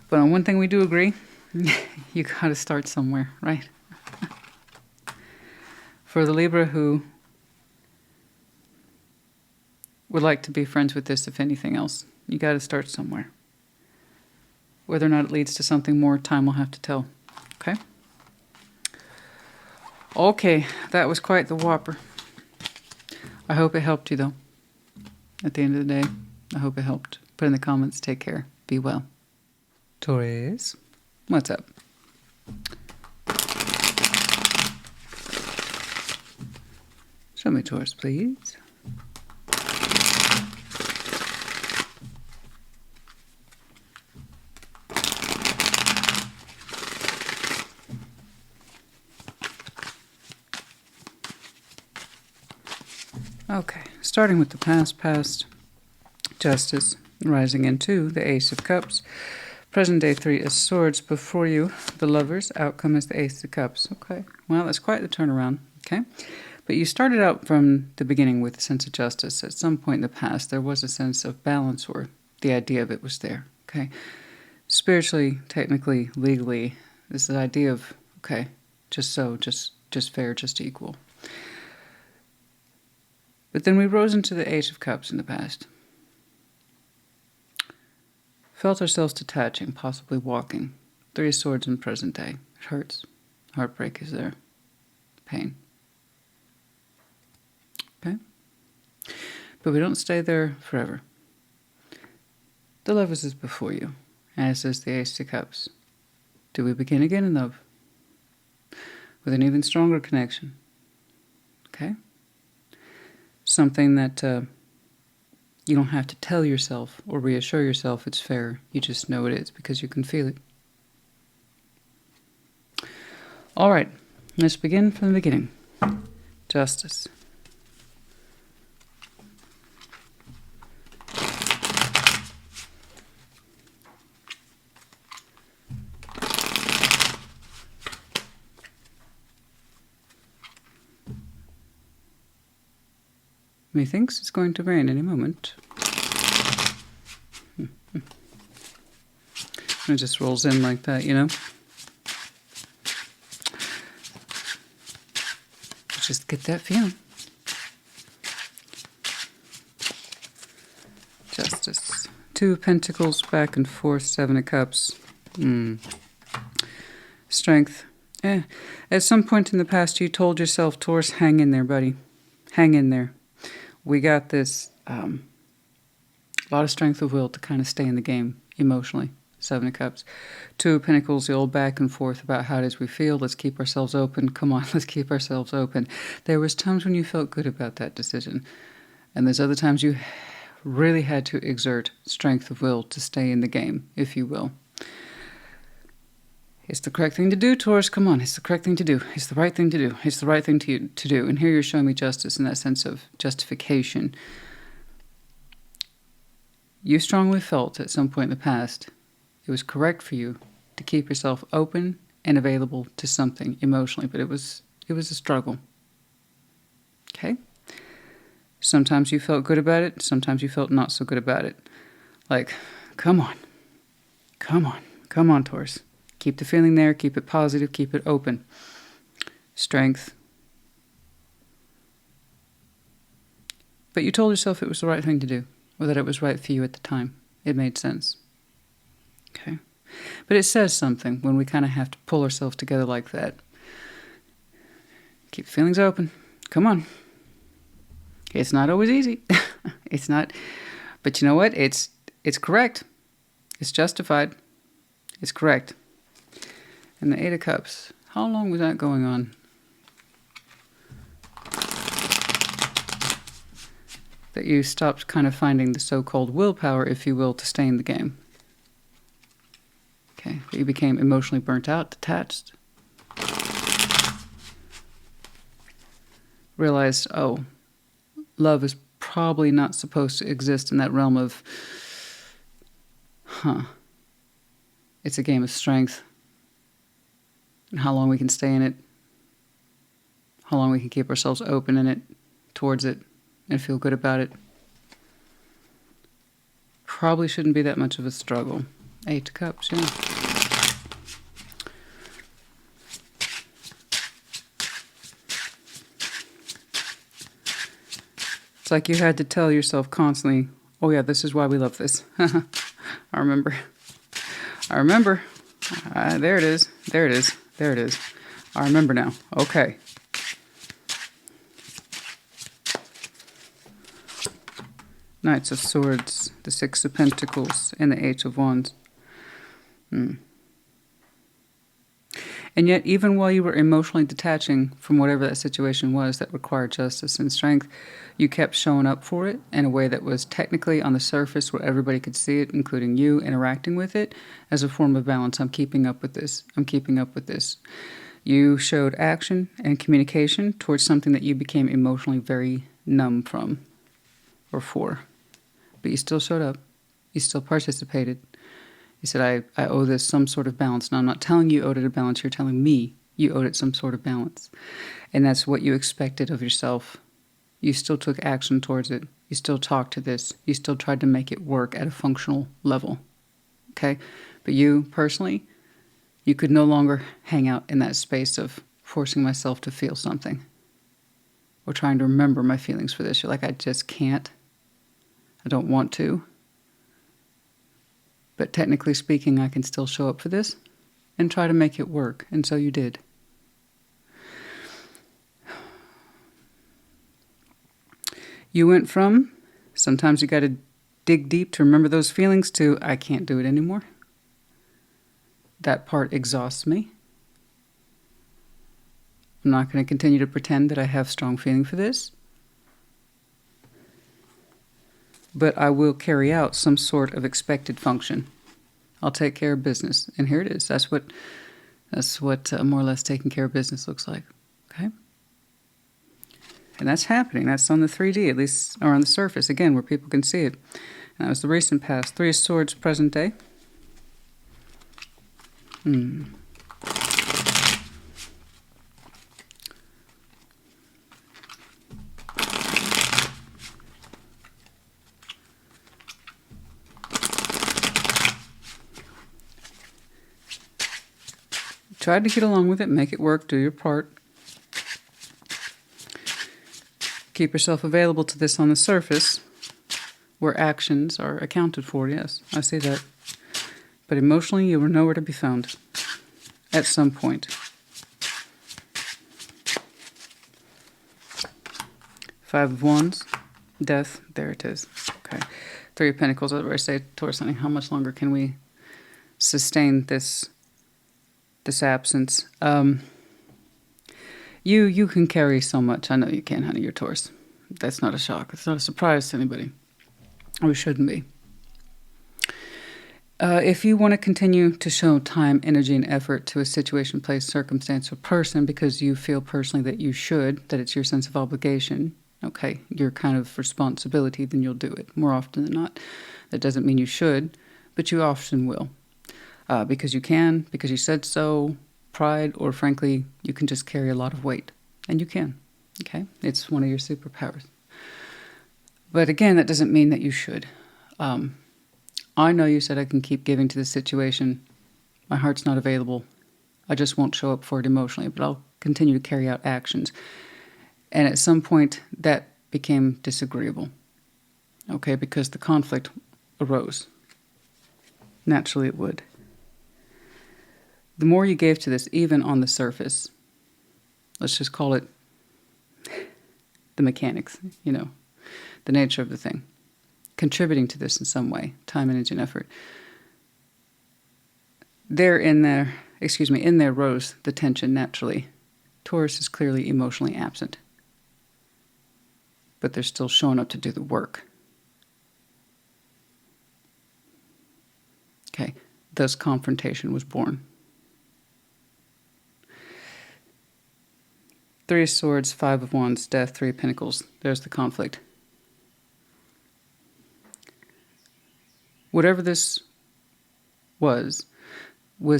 Speaker 1: But on one thing we do agree, you got to start somewhere, right? For the Libra who would like to be friends with this, if anything else, you got to start somewhere. Whether or not it leads to something more, time will have to tell. Okay? Okay, that was quite the whopper. I hope it helped you, though. At the end of the day, I hope it helped. Put in the comments. Take care. Be well. Taurus, what's up? Show me Taurus, please. Okay, starting with the past, Justice, rising into the Ace of Cups. Present day 3 is Swords before you, the Lovers. Outcome is the Ace of Cups. Okay, well, that's quite the turnaround, okay? But you started out from the beginning with a sense of justice. At some point in the past, there was a sense of balance, or the idea of it was there, okay? Spiritually, technically, legally, this idea of, okay, just so, just fair, just equal. But then we rose into the Ace of Cups in the past. Felt ourselves detaching, possibly walking. 3 of Swords in present day. It hurts. Heartbreak is there. Pain. Okay? But we don't stay there forever. The Lovers is before you, as is the Ace of Cups. Do we begin again in love? With an even stronger connection. Okay? Something that you don't have to tell yourself or reassure yourself it's fair. You just know it is because you can feel it. All right, let's begin from the beginning. Justice. Methinks it's going to rain any moment. It just rolls in like that, you know? Just get that feeling. Justice. 2 of Pentacles, back and forth, 7 of Cups. Strength. At some point in the past, you told yourself, Taurus, hang in there, buddy. Hang in there. We got this. A lot of strength of will to kind of stay in the game emotionally. 7 of Cups. 2 of Pentacles, the old back and forth about how it is we feel. Let's keep ourselves open. Come on, let's keep ourselves open. There was times when you felt good about that decision. And there's other times you really had to exert strength of will to stay in the game, if you will. It's the correct thing to do, Taurus. Come on, it's the correct thing to do. It's the right thing to do. It's the right thing to do. And here you're showing me justice in that sense of justification. You strongly felt at some point in the past it was correct for you to keep yourself open and available to something emotionally, but it was a struggle. Okay? Sometimes you felt good about it, sometimes you felt not so good about it. Like, come on. Come on. Come on, Taurus. Keep the feeling there, keep it positive, keep it open. Strength. But you told yourself it was the right thing to do, or that it was right for you at the time. It made sense. Okay? But it says something when we kind of have to pull ourselves together like that. Keep feelings open. Come on. It's not always easy. It's not. But you know what? It's correct. It's justified. It's correct. And the 8 of Cups. How long was that going on? That you stopped kind of finding the so-called willpower, if you will, to stay in the game. Okay. That you became emotionally burnt out, detached. Realized, oh, love is probably not supposed to exist in that realm of, it's a game of strength. And how long we can stay in it. How long we can keep ourselves open in it, towards it, and feel good about it. Probably shouldn't be that much of a struggle. 8 of Cups, yeah. It's like you had to tell yourself constantly, oh yeah, this is why we love this. I remember. There it is. I remember now. Okay. Knights of Swords, the 6 of Pentacles, and the 8 of Wands. And yet, even while you were emotionally detaching from whatever that situation was that required justice and strength, you kept showing up for it in a way that was technically on the surface where everybody could see it, including you interacting with it, as a form of balance. I'm keeping up with this. I'm keeping up with this. You showed action and communication towards something that you became emotionally very numb from or for. But you still showed up. You still participated. You said, I owe this some sort of balance. Now, I'm not telling you owed it a balance. You're telling me you owed it some sort of balance. And that's what you expected of yourself. You still took action towards it. You still talked to this. You still tried to make it work at a functional level. Okay? But you, personally, you could no longer hang out in that space of forcing myself to feel something. Or trying to remember my feelings for this. You're like, I just can't. I don't want to. But technically speaking, I can still show up for this and try to make it work. And so you did. You went from, sometimes you got to dig deep to remember those feelings to I can't do it anymore. That part exhausts me. I'm not going to continue to pretend that I have strong feeling for this. But I will carry out some sort of expected function. I'll take care of business. And here it is. That's what more or less taking care of business looks like. Okay? And that's happening. That's on the 3D, at least, or on the surface, again, where people can see it. And that was the recent past. 3 of Swords, present day. Try to get along with it, make it work, do your part. Keep yourself available to this on the surface, where actions are accounted for, yes, I see that. But emotionally, you were nowhere to be found at some point. 5 of Wands, Death, there it is. Okay. 3 of Pentacles, that's where I say, Taurus, honey, how much longer can we sustain this absence? You can carry so much. I know you can, honey, you're Taurus. That's not a shock. It's not a surprise to anybody. Or it shouldn't be. If you want to continue to show time, energy, and effort to a situation, place, circumstance, or person because you feel personally that you should, that it's your sense of obligation, okay, your kind of responsibility, then you'll do it more often than not. That doesn't mean you should, but you often will. Because you can, because you said so, pride, or frankly, you can just carry a lot of weight. And you can, okay? It's one of your superpowers. But again, that doesn't mean that you should. I know you said I can keep giving to this situation. My heart's not available. I just won't show up for it emotionally, but I'll continue to carry out actions. And at some point, that became disagreeable, okay? Because the conflict arose. Naturally, it would. The more you gave to this, even on the surface, let's just call it the mechanics, the nature of the thing, contributing to this in some way, time, energy, and effort. In there rose the tension naturally. Taurus is clearly emotionally absent, but they're still showing up to do the work. Okay, thus confrontation was born. 3 of Swords, 5 of Wands, Death, 3 of Pentacles. There's the conflict. Whatever this was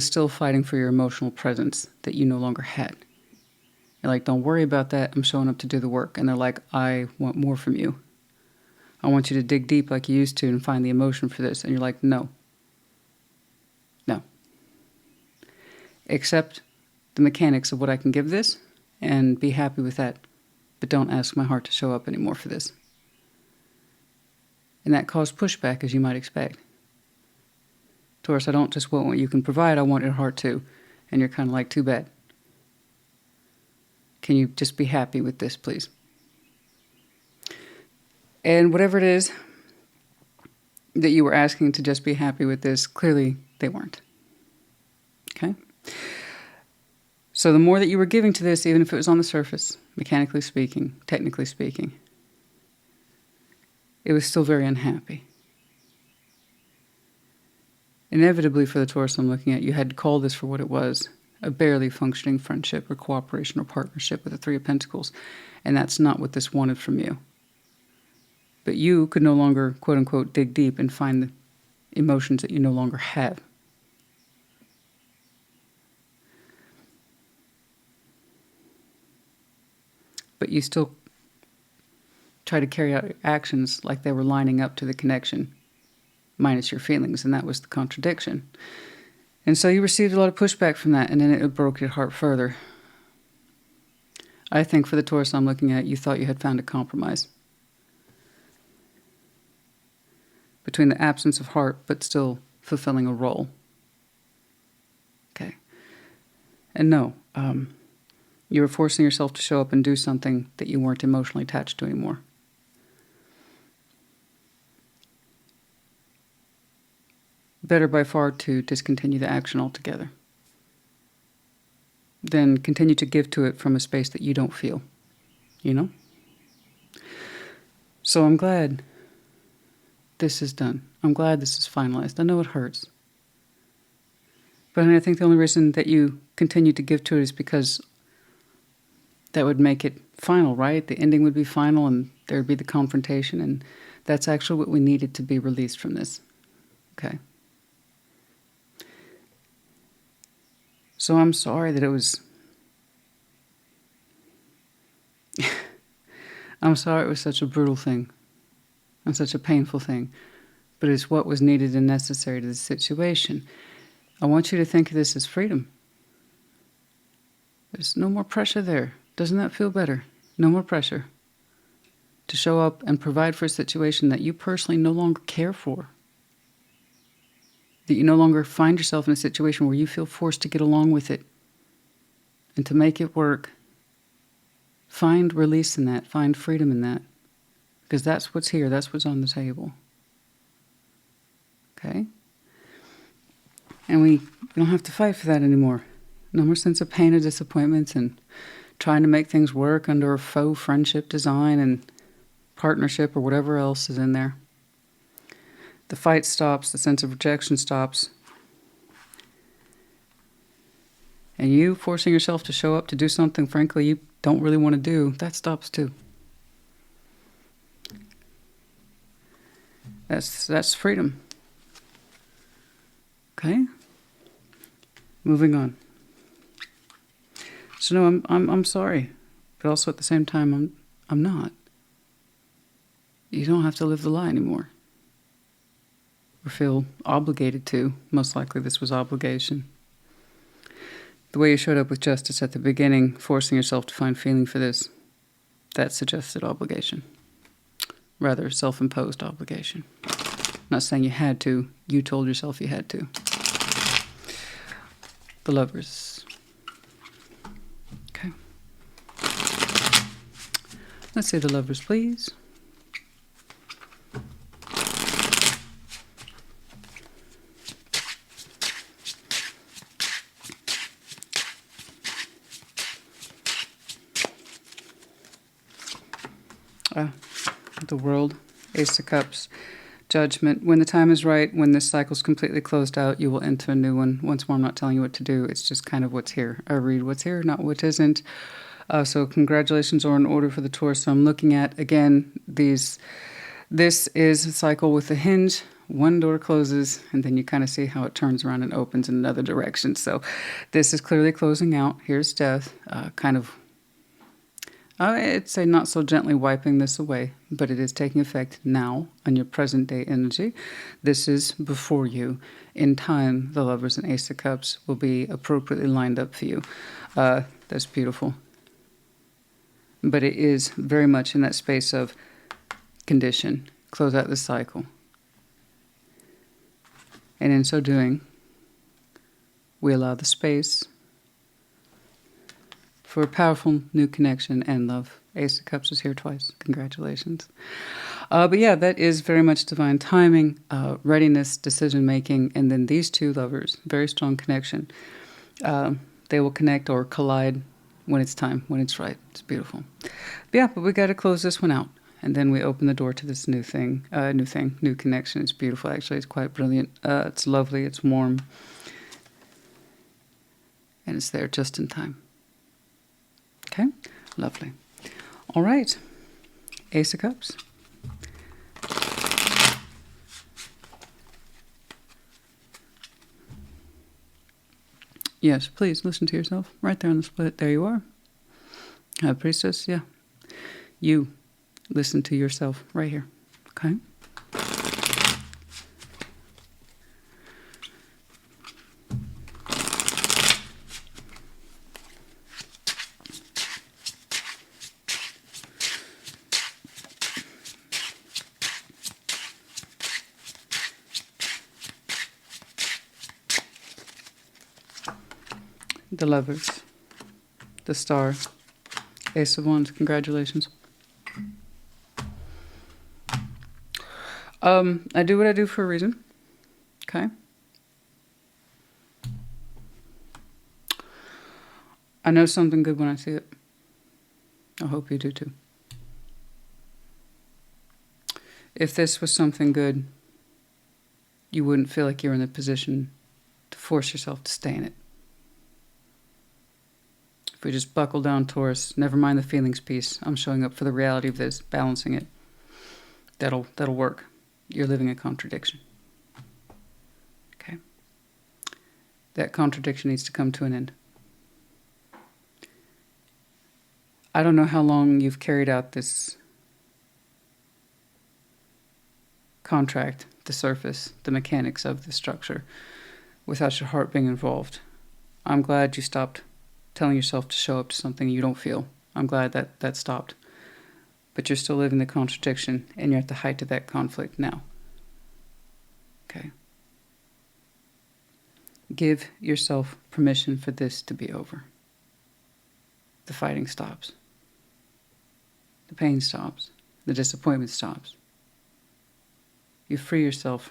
Speaker 1: still fighting for your emotional presence that you no longer had. You're like, don't worry about that. I'm showing up to do the work. And they're like, I want more from you. I want you to dig deep like you used to and find the emotion for this. And you're like, no. No. Accept the mechanics of what I can give this and be happy with that. But don't ask my heart to show up anymore for this. And that caused pushback, as you might expect. Taurus, I don't just want what you can provide, I want your heart too. And you're kind of like, too bad. Can you just be happy with this, please? And whatever it is that you were asking to just be happy with this, clearly they weren't. Okay? So the more that you were giving to this, even if it was on the surface, mechanically speaking, technically speaking, it was still very unhappy. Inevitably for the Taurus I'm looking at, you had to call this for what it was, a barely functioning friendship or cooperation or partnership with the 3 of Pentacles. And that's not what this wanted from you. But you could no longer, quote unquote, dig deep and find the emotions that you no longer have. But you still try to carry out actions like they were lining up to the connection, minus your feelings, and that was the contradiction. And so you received a lot of pushback from that, and then it broke your heart further. I think for the Taurus I'm looking at, you thought you had found a compromise between the absence of heart but still fulfilling a role. Okay. And no, you were forcing yourself to show up and do something that you weren't emotionally attached to anymore. better by far to discontinue the action altogether than continue to give to it from a space that you don't feel, you know? So I'm glad this is done. I'm glad this is finalized. I know it hurts. But I think the only reason that you continue to give to it is because that would make it final, right? The ending would be final and there would be the confrontation, and that's actually what we needed to be released from this. Okay. So I'm sorry that it was... I'm sorry it was such a brutal thing and such a painful thing, but it's what was needed and necessary to the situation. I want you to think of this as freedom. There's no more pressure there. Doesn't that feel better? No more pressure to show up and provide for a situation that you personally no longer care for. That you no longer find yourself in a situation where you feel forced to get along with it and to make it work. Find release in that. Find freedom in that. Because that's what's here. That's what's on the table. Okay? And we don't have to fight for that anymore. No more sense of pain or disappointments and trying to make things work under a faux friendship design and partnership or whatever else is in there. The fight stops. The sense of rejection stops. And you forcing yourself to show up to do something, frankly, you don't really want to do, that stops too. That's freedom. Okay? Moving on. So no, I'm sorry, but also at the same time, I'm not. You don't have to live the lie anymore, or feel obligated to. Most likely, this was obligation. The way you showed up with justice at the beginning, forcing yourself to find feeling for this, that suggested obligation. Rather, self-imposed obligation. Not saying you had to. You told yourself you had to. The Lovers. Okay. Let's say the Lovers, please. The World, Ace of Cups, Judgment. When the time is right, when this cycle's completely closed out, you will enter a new one. Once more, I'm not telling you what to do. It's just kind of what's here. I read what's here, not what isn't. So congratulations are in order for the Taurus. So I'm looking at, again, this is a cycle with a hinge. One door closes, and then you kind of see how it turns around and opens in another direction. So this is clearly closing out. Here's Death, I'd say not so gently wiping this away, but it is taking effect now on your present day energy. This is before you. In time, the Lovers and Ace of Cups will be appropriately lined up for you. That's beautiful. But it is very much in that space of condition. Close out the cycle. And in so doing, we allow the space for a powerful new connection and love. Ace of Cups is here twice. Congratulations. But yeah, that is very much divine timing, readiness, decision-making, and then these two Lovers, very strong connection. They will connect or collide when it's time, when it's right. It's beautiful. But we got to close this one out. And then we open the door to this new connection. It's beautiful, actually. It's quite brilliant. It's lovely. It's warm. And it's there just in time. Okay, lovely. All right, Ace of Cups. Yes, please listen to yourself. Right there on the split. There you are. Priestess, yeah. You listen to yourself right here. Okay. The Lovers, the Star, Ace of Wands. Congratulations. I do what I do for a reason. Okay. I know something good when I see it. I hope you do too. If this was something good, you wouldn't feel like you're in a position to force yourself to stay in it. If we just buckle down, Taurus, never mind the feelings piece. I'm showing up for the reality of this, balancing it. That'll work. You're living a contradiction. Okay? That contradiction needs to come to an end. I don't know how long you've carried out this contract, the surface, the mechanics of the structure, without your heart being involved. I'm glad you stopped telling yourself to show up to something you don't feel. I'm glad that stopped. But you're still living the contradiction, and you're at the height of that conflict now. Okay? Give yourself permission for this to be over. The fighting stops. The pain stops. The disappointment stops. You free yourself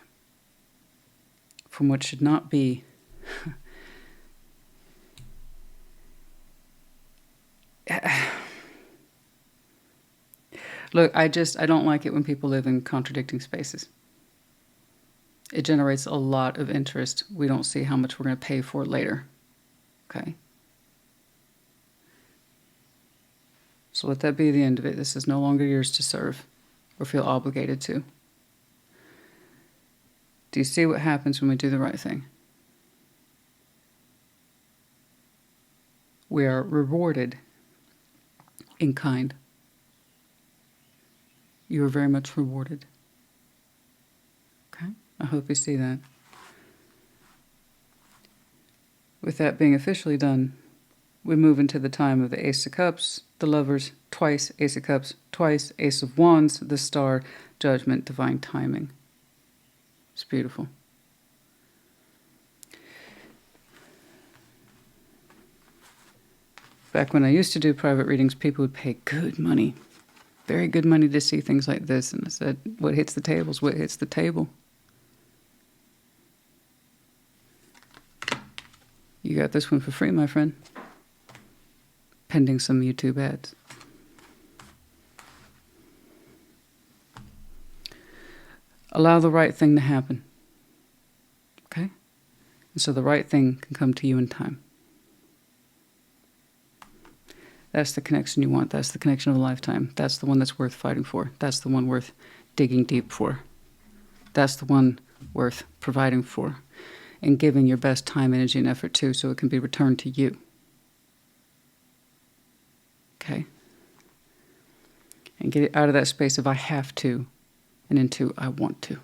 Speaker 1: from what should not be Look, I don't like it when people live in contradicting spaces. It generates a lot of interest. We don't see how much we're going to pay for it later. Okay? So let that be the end of it. This is no longer yours to serve or feel obligated to. Do you see what happens when we do the right thing? We are rewarded in kind. You are very much rewarded. Okay? I hope you see that. With that being officially done, we move into the time of the Ace of Cups, the Lovers, twice Ace of Cups, twice Ace of Wands, the Star, Judgment, Divine Timing. It's beautiful. Back when I used to do private readings, people would pay good money, very good money to see things like this. And I said, what hits the table is what hits the table. You got this one for free, my friend. Pending some YouTube ads. Allow the right thing to happen. Okay? And so the right thing can come to you in time. That's the connection you want. That's the connection of a lifetime. That's the one that's worth fighting for. That's the one worth digging deep for. That's the one worth providing for and giving your best time, energy, and effort to so it can be returned to you. Okay? And get it out of that space of I have to and into I want to.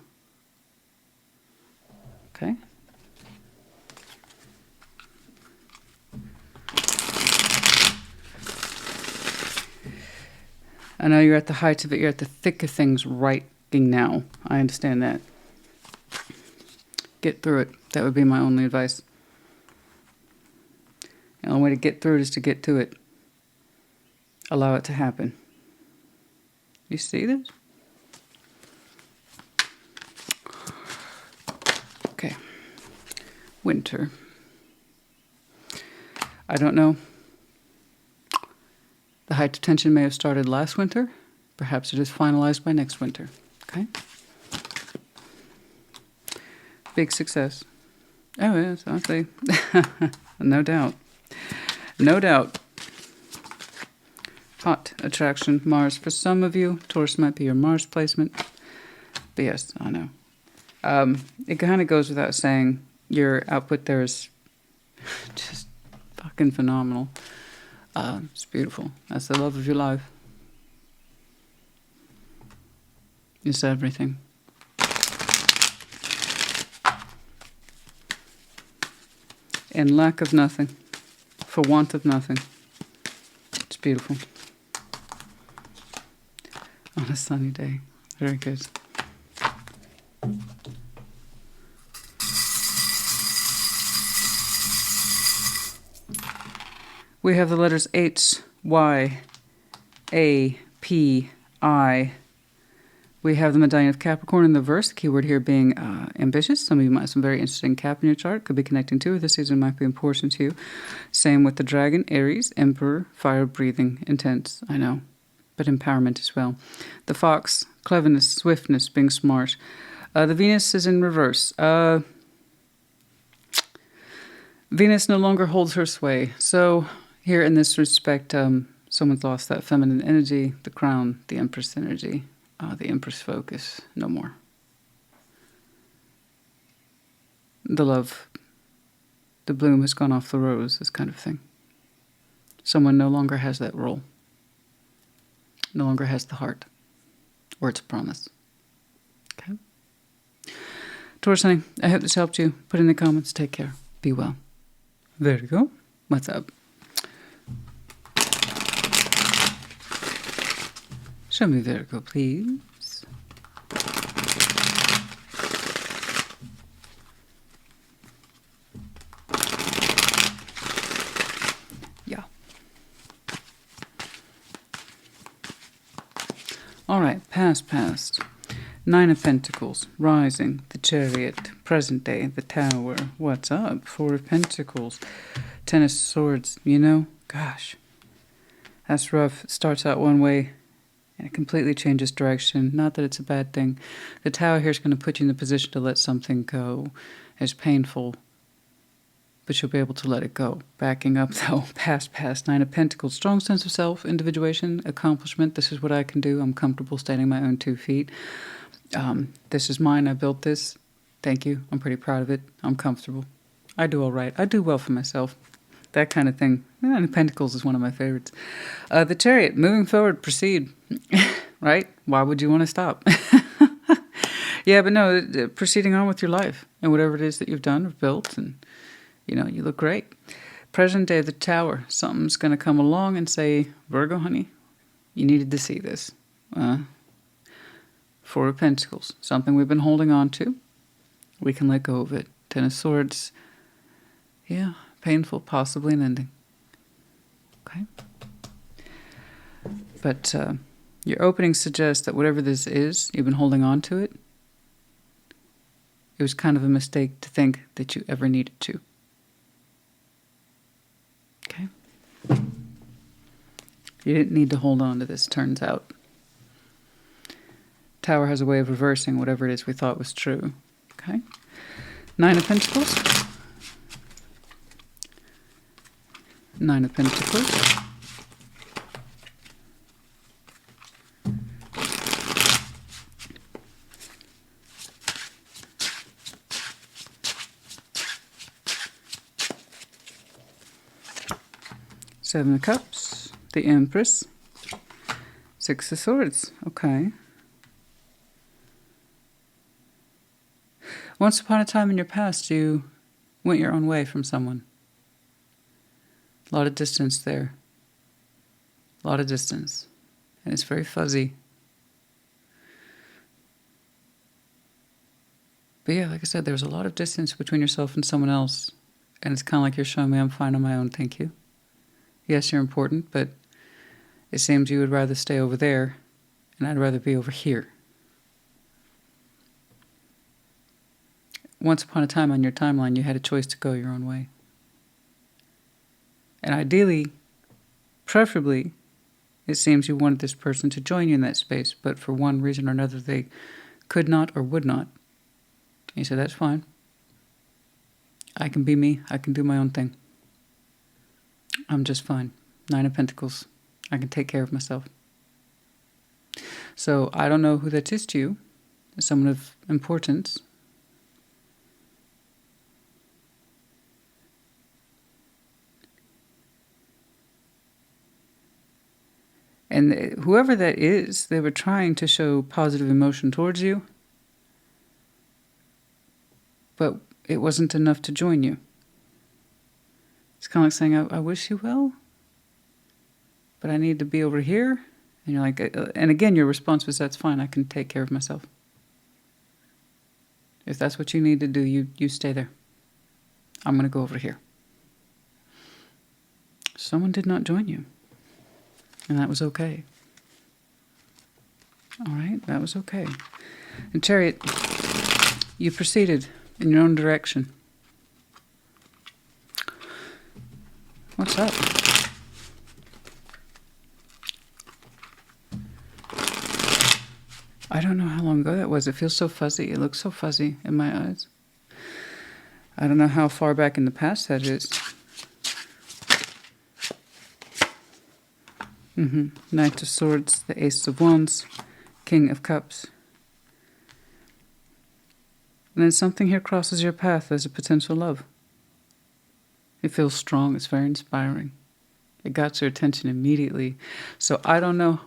Speaker 1: Okay? I know you're at the heights of it. You're at the thick of things right now. I understand that. Get through it. That would be my only advice. The only way to get through it is to get to it. Allow it to happen. You see this? Okay. Winter. I don't know. The height of tension may have started last winter. Perhaps it is finalized by next winter. Okay? Big success. Oh, yes, I'll say. No doubt. No doubt. Hot attraction, Mars. For some of you, Taurus might be your Mars placement. But yes, I know. It kind of goes without saying, your output there is just fucking phenomenal. It's beautiful. That's the love of your life. It's everything. In lack of nothing, for want of nothing. It's beautiful. On a sunny day. Very good. We have the letters H, Y, A, P, I, We have the medallion of Capricorn in the verse. The keyword here being ambitious. Some of you might have some very interesting Cap in your chart. Could be connecting to, or this season might be important to you. Same with the dragon, Aries, Emperor, fire breathing, intense. I know, but empowerment as well. The fox, cleverness, swiftness, being smart. The Venus is in reverse. Venus no longer holds her sway. So here in this respect, someone's lost that feminine energy, the crown, the Empress energy. The Empress focus, no more. The love, the bloom has gone off the rose, this kind of thing. Someone no longer has that role. No longer has the heart. Or its promise. Okay? Taurus, honey, I hope this helped you. Put in the comments. Take care. Be well. Virgo, what's up? Show me Virgo, please. Yeah. All right, past. Nine of Pentacles, rising, the Chariot, present day, the Tower. What's up? Four of Pentacles, Ten of Swords. You know, gosh, that's rough. It starts out one way and it completely changes direction. Not that it's a bad thing. The Tower here is going to put you in the position to let something go. It's painful, but you'll be able to let it go. Backing up, though, past. Nine of Pentacles, strong sense of self, individuation, accomplishment. This is what I can do. I'm comfortable standing on my own 2 feet. This is mine. I built this. Thank you. I'm pretty proud of it. I'm comfortable. I do all right. I do well for myself. That kind of thing. Nine of Pentacles is one of my favorites. The Chariot, moving forward, proceed. Right? Why would you want to stop? Yeah, but no, proceeding on with your life and whatever it is that you've done or built, and you know, you look great. Present day, the Tower. Something's going to come along and say, Virgo, honey, you needed to see this. Four of Pentacles, something we've been holding on to. We can let go of it. Ten of Swords. Yeah, painful, possibly an ending. Okay? But your opening suggests that whatever this is, you've been holding on to it. It was kind of a mistake to think that you ever needed to. Okay? You didn't need to hold on to this, turns out. Tower has a way of reversing whatever it is we thought was true. Okay? Nine of Pentacles. Nine of Pentacles. Seven of Cups. The Empress. Six of Swords. Okay. Once upon a time in your past, you went your own way from someone. A lot of distance there. A lot of distance. And it's very fuzzy. But yeah, like I said, there was a lot of distance between yourself and someone else. And it's kind of like you're showing me I'm fine on my own, thank you. Yes, you're important, but it seems you would rather stay over there, and I'd rather be over here. Once upon a time on your timeline, you had a choice to go your own way. And ideally, preferably, it seems you wanted this person to join you in that space, but for one reason or another, they could not or would not. And you said, that's fine. I can be me. I can do my own thing. I'm just fine. Nine of Pentacles. I can take care of myself. So I don't know who that is to you. Someone of importance. And whoever that is, they were trying to show positive emotion towards you, but it wasn't enough to join you. It's kind of like saying, I wish you well, but I need to be over here. And you're like, and again, your response was, that's fine, I can take care of myself. If that's what you need to do, you stay there. I'm going to go over here. Someone did not join you. And that was okay. All right, that was okay. And Chariot, you proceeded in your own direction. What's up? I don't know how long ago that was. It feels so fuzzy. It looks so fuzzy in my eyes. I don't know how far back in the past that is. Knight of Swords, the Ace of Wands, King of Cups. And then something here crosses your path as a potential love. It feels strong. It's very inspiring. It got your attention immediately. So I don't know.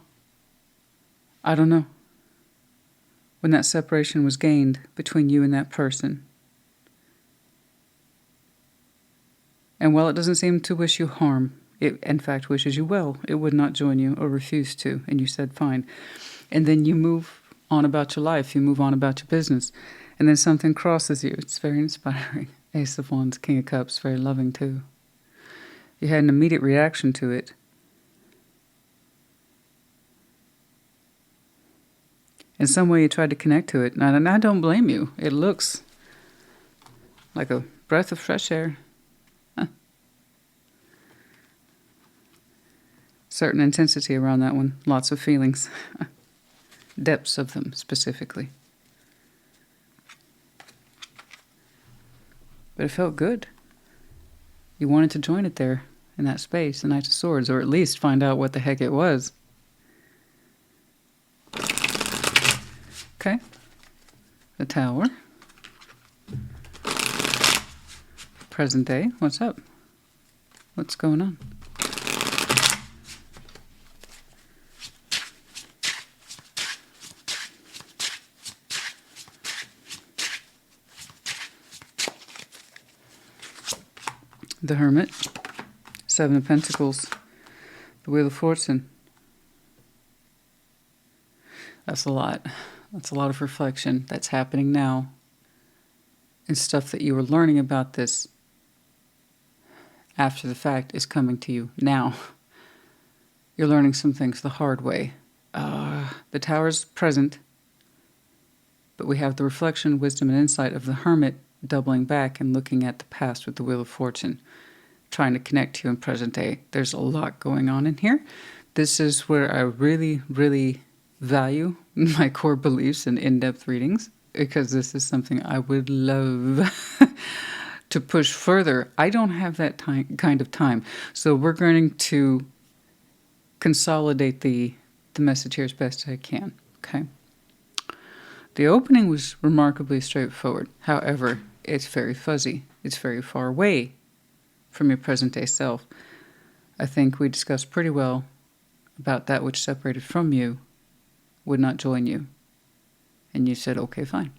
Speaker 1: When that separation was gained between you and that person. And while it doesn't seem to wish you harm, it in fact wishes you well. It would not join you or refuse to. And you said fine. And then you move on about your life. You move on about your business. And then something crosses you. It's very inspiring. Ace of Wands, King of Cups, very loving too. You had an immediate reaction to it. In some way you tried to connect to it. And I don't blame you. It looks like a breath of fresh air. Certain intensity around that one. Lots of feelings. Depths of them, specifically. But it felt good. You wanted to join it there, in that space, the Knight of Swords, or at least find out what the heck it was. Okay. The Tower. Present day. What's up? What's going on? The Hermit, Seven of Pentacles, the Wheel of Fortune. That's a lot. That's a lot of reflection that's happening now. And stuff that you were learning about this after the fact is coming to you now. You're learning some things the hard way. The Tower's present, but we have the reflection, wisdom, and insight of the Hermit doubling back and looking at the past with the Wheel of Fortune, trying to connect to you in present day. There's a lot going on in here. This is where I really, really value my core beliefs and in-depth readings, because this is something I would love to push further. I don't have that kind of time. So we're going to consolidate the message here as best I can, okay? The opening was remarkably straightforward. However, it's very fuzzy. It's very far away from your present-day self. I think we discussed pretty well about that which separated from you would not join you. And you said, okay, fine.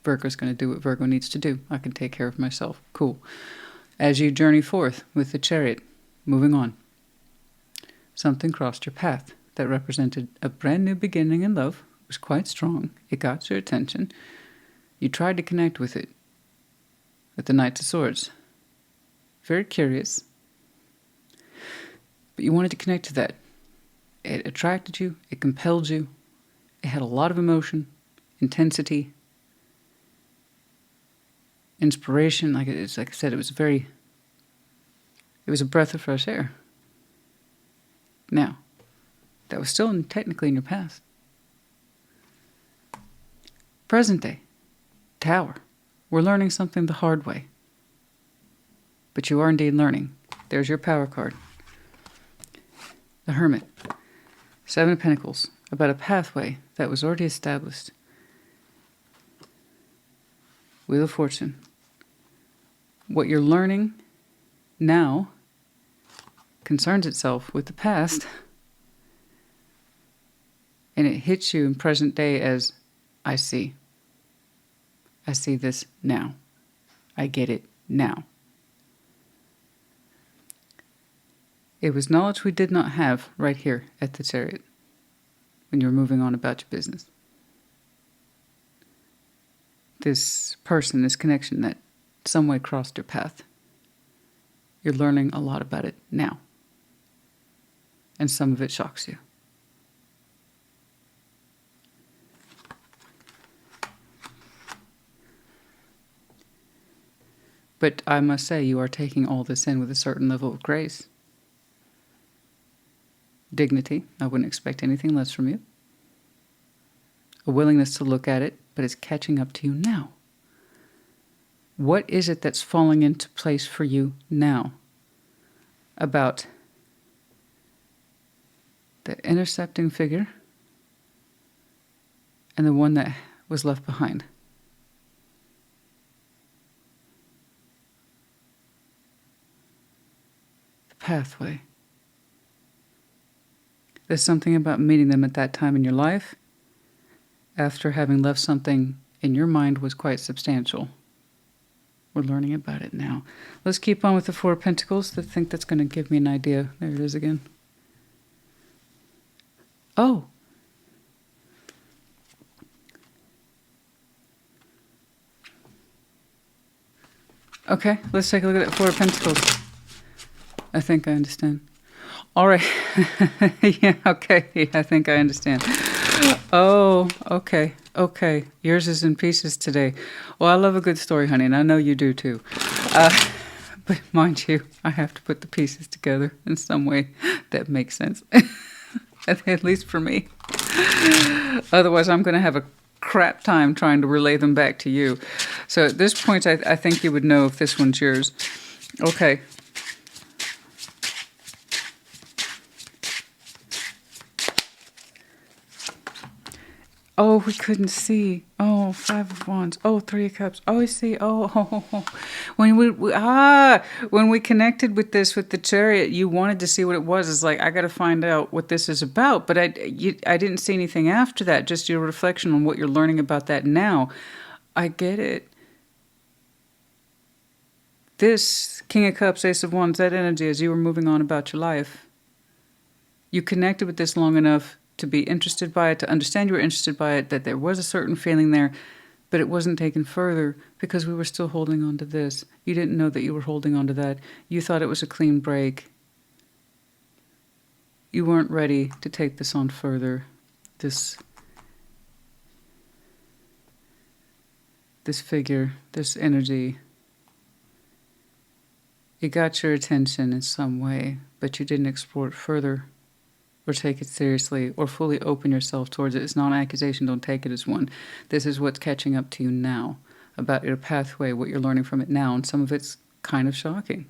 Speaker 1: Virgo's going to do what Virgo needs to do. I can take care of myself. Cool. As you journey forth with the Chariot, moving on, something crossed your path that represented a brand new beginning in love. It was quite strong. It got your attention. You tried to connect with it. With the Knight of Swords. Very curious. But you wanted to connect to that. It attracted you. It compelled you. It had a lot of emotion, intensity, inspiration. Like I said, it was a breath of fresh air. Now, that was still technically in your past. Present day, Tower. We're learning something the hard way. But you are indeed learning. There's your power card. The Hermit. Seven of Pentacles. About a pathway that was already established. Wheel of Fortune. What you're learning now concerns itself with the past. And it hits you in present day as, I see. I see this now. I get it now. It was knowledge we did not have right here at the Chariot when you were moving on about your business. This person, this connection that some way crossed your path. You're learning a lot about it now. And some of it shocks you. But I must say, you are taking all this in with a certain level of grace. Dignity. I wouldn't expect anything less from you. A willingness to look at it, but it's catching up to you now. What is it that's falling into place for you now about the intercepting figure and the one that was left behind? The pathway. There's something about meeting them at that time in your life after having left something in your mind was quite substantial. We're learning about it now. Let's keep on with the Four of Pentacles. I think that's going to give me an idea. There it is again. Oh. Okay, let's take a look at that Four of Pentacles. I think I understand. All right. Yeah, okay. Yeah, I think I understand. Oh, okay. Okay. Yours is in pieces today. Well, I love a good story, honey, and I know you do too. But mind you, I have to put the pieces together in some way that makes sense. At least for me. Otherwise, I'm going to have a crap time trying to relay them back to you. So at this point, I think you would know if this one's yours. Okay. Oh, we couldn't see. Oh, Five of Wands. Oh, Three of Cups. Oh, I see. Oh. When when we connected with this, with the Chariot, you wanted to see what it was. It's like, I got to find out what this is about. But I didn't see anything after that. Just your reflection on what you're learning about that now. I get it. This King of Cups, Ace of Wands, that energy as you were moving on about your life. You connected with this long enough to be interested by it, to understand you were interested by it, that there was a certain feeling there, but it wasn't taken further because we were still holding on to this. You didn't know that you were holding on to that. You thought it was a clean break. You weren't ready to take this on further. This figure, this energy, it got your attention in some way, but you didn't explore it further. Or take it seriously, or fully open yourself towards it. It's not an accusation, don't take it as one. This is what's catching up to you now, about your pathway, what you're learning from it now, and some of it's kind of shocking.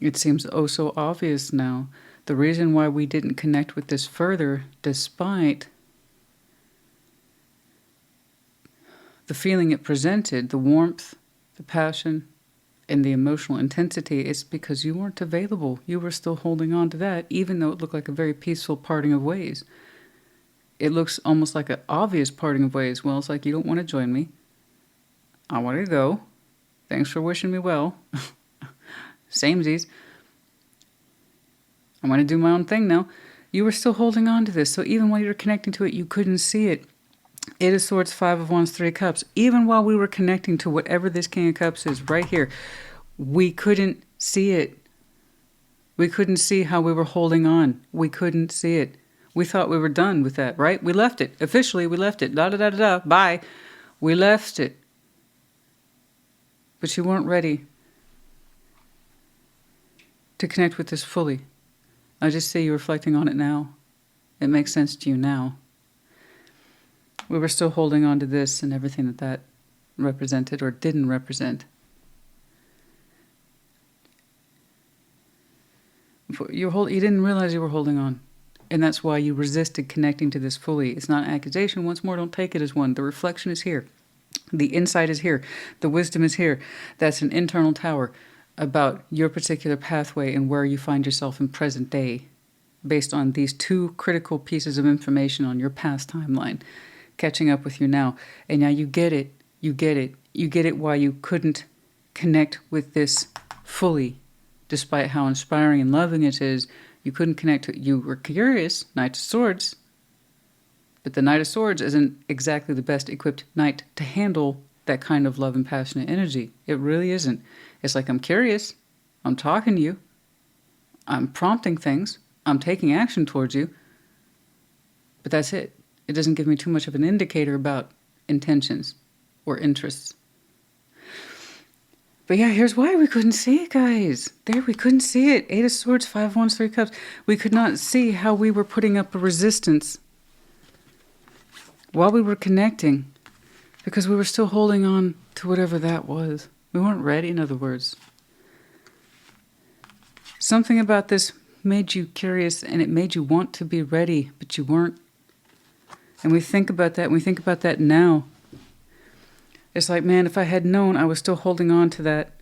Speaker 1: It seems oh so obvious now. The reason why we didn't connect with this further, despite the feeling it presented, the warmth, the passion, and the emotional intensity, is because you weren't available. You were still holding on to that, even though it looked like a very peaceful parting of ways. It looks almost like an obvious parting of ways. Well, it's like, you don't want to join me. I want to go. Thanks for wishing me well. Samesies. I'm going to do my own thing now. You were still holding on to this. So even while you were connecting to it, you couldn't see it. Eight of Swords, Five of Wands, Three of Cups. Even while we were connecting to whatever this King of Cups is right here, we couldn't see it. We couldn't see how we were holding on. We couldn't see it. We thought we were done with that, right? We left it. Officially, we left it. Da-da-da-da-da. Bye. We left it. But you weren't ready to connect with this fully. I just see you reflecting on it now. It makes sense to you now. We were still holding on to this and everything that represented or didn't represent. You didn't realize you were holding on. And that's why you resisted connecting to this fully. It's not an accusation. Once more, don't take it as one. The reflection is here. The insight is here. The wisdom is here. That's an internal tower about your particular pathway and where you find yourself in present day based on these two critical pieces of information on your past timeline. Catching up with you now. And now you get it. You get it. You get it why you couldn't connect with this fully. Despite how inspiring and loving it is, you couldn't connect to it. You were curious, Knight of Swords. But the Knight of Swords isn't exactly the best equipped knight to handle that kind of love and passionate energy. It really isn't. It's like, I'm curious. I'm talking to you. I'm prompting things. I'm taking action towards you. But that's it. It doesn't give me too much of an indicator about intentions or interests. But yeah, here's why we couldn't see it, guys. There, we couldn't see it. 8 of Swords, 5 of Wands, 3 of Cups. We could not see how we were putting up a resistance while we were connecting, because we were still holding on to whatever that was. We weren't ready, in other words. Something about this made you curious, and it made you want to be ready, but you weren't. And we think about that, and we think about that now. It's like, man, if I had known I was still holding on to that,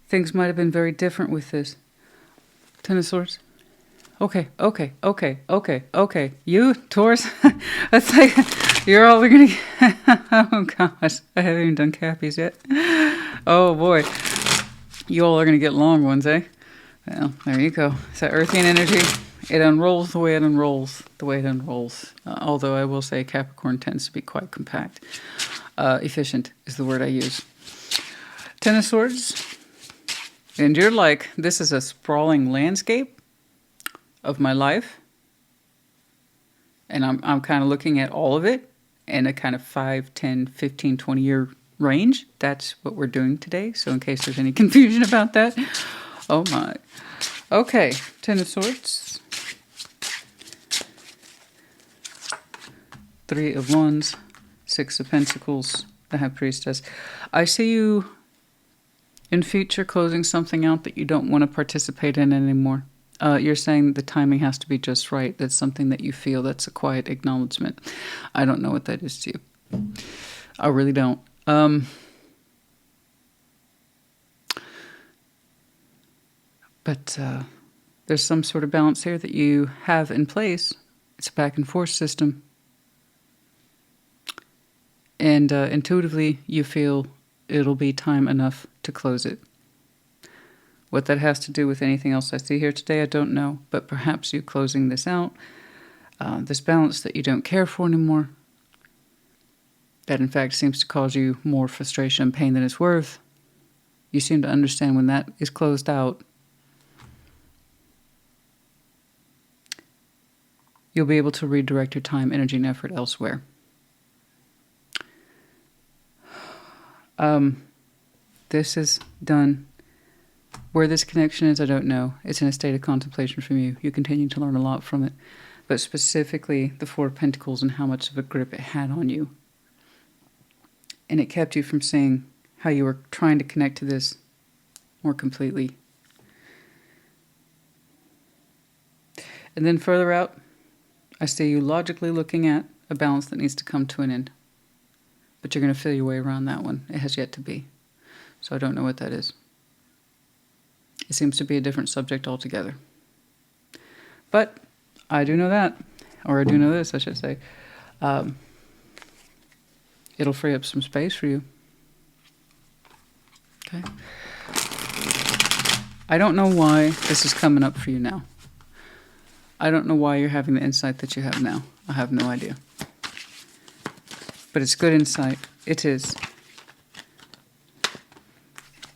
Speaker 1: things might have been very different with this. 10 of Swords. Okay. You, Taurus, that's like, you're all gonna get, oh gosh, I haven't even done Cappies yet. Oh boy. You all are gonna get long ones, eh? Well, there you go. It's that Earthian energy. It unrolls the way it unrolls, although I will say Capricorn tends to be quite compact. Efficient is the word I use. 10 of Swords. And you're like, this is a sprawling landscape of my life. And I'm kind of looking at all of it in a kind of 5, 10, 15, 20 year range. That's what we're doing today. So in case there's any confusion about that. Oh my. Okay. 10 of Swords. 3 of Wands. 6 of Pentacles, the High Priestess. I see you in future closing something out that you don't want to participate in anymore. You're saying the timing has to be just right. That's something that you feel. That's a quiet acknowledgement. I don't know what that is to you. I really don't. But there's some sort of balance here that you have in place. It's a back and forth system. And intuitively, you feel it'll be time enough to close it. What that has to do with anything else I see here today, I don't know. But perhaps you closing this out, this balance that you don't care for anymore, that in fact seems to cause you more frustration and pain than it's worth. You seem to understand when that is closed out, you'll be able to redirect your time, energy, and effort elsewhere. This is done. Where this connection is, I don't know. It's in a state of contemplation from you. You continue to learn a lot from it. But specifically, the 4 of Pentacles and how much of a grip it had on you. And it kept you from seeing how you were trying to connect to this more completely. And then further out, I see you logically looking at a balance that needs to come to an end. But you're going to feel your way around that one. It has yet to be. So I don't know what that is. It seems to be a different subject altogether. But I do know that. Or I do know this, I should say. It'll free up some space for you. Okay. I don't know why this is coming up for you now. I don't know why you're having the insight that you have now. I have no idea. But it's good insight. It is.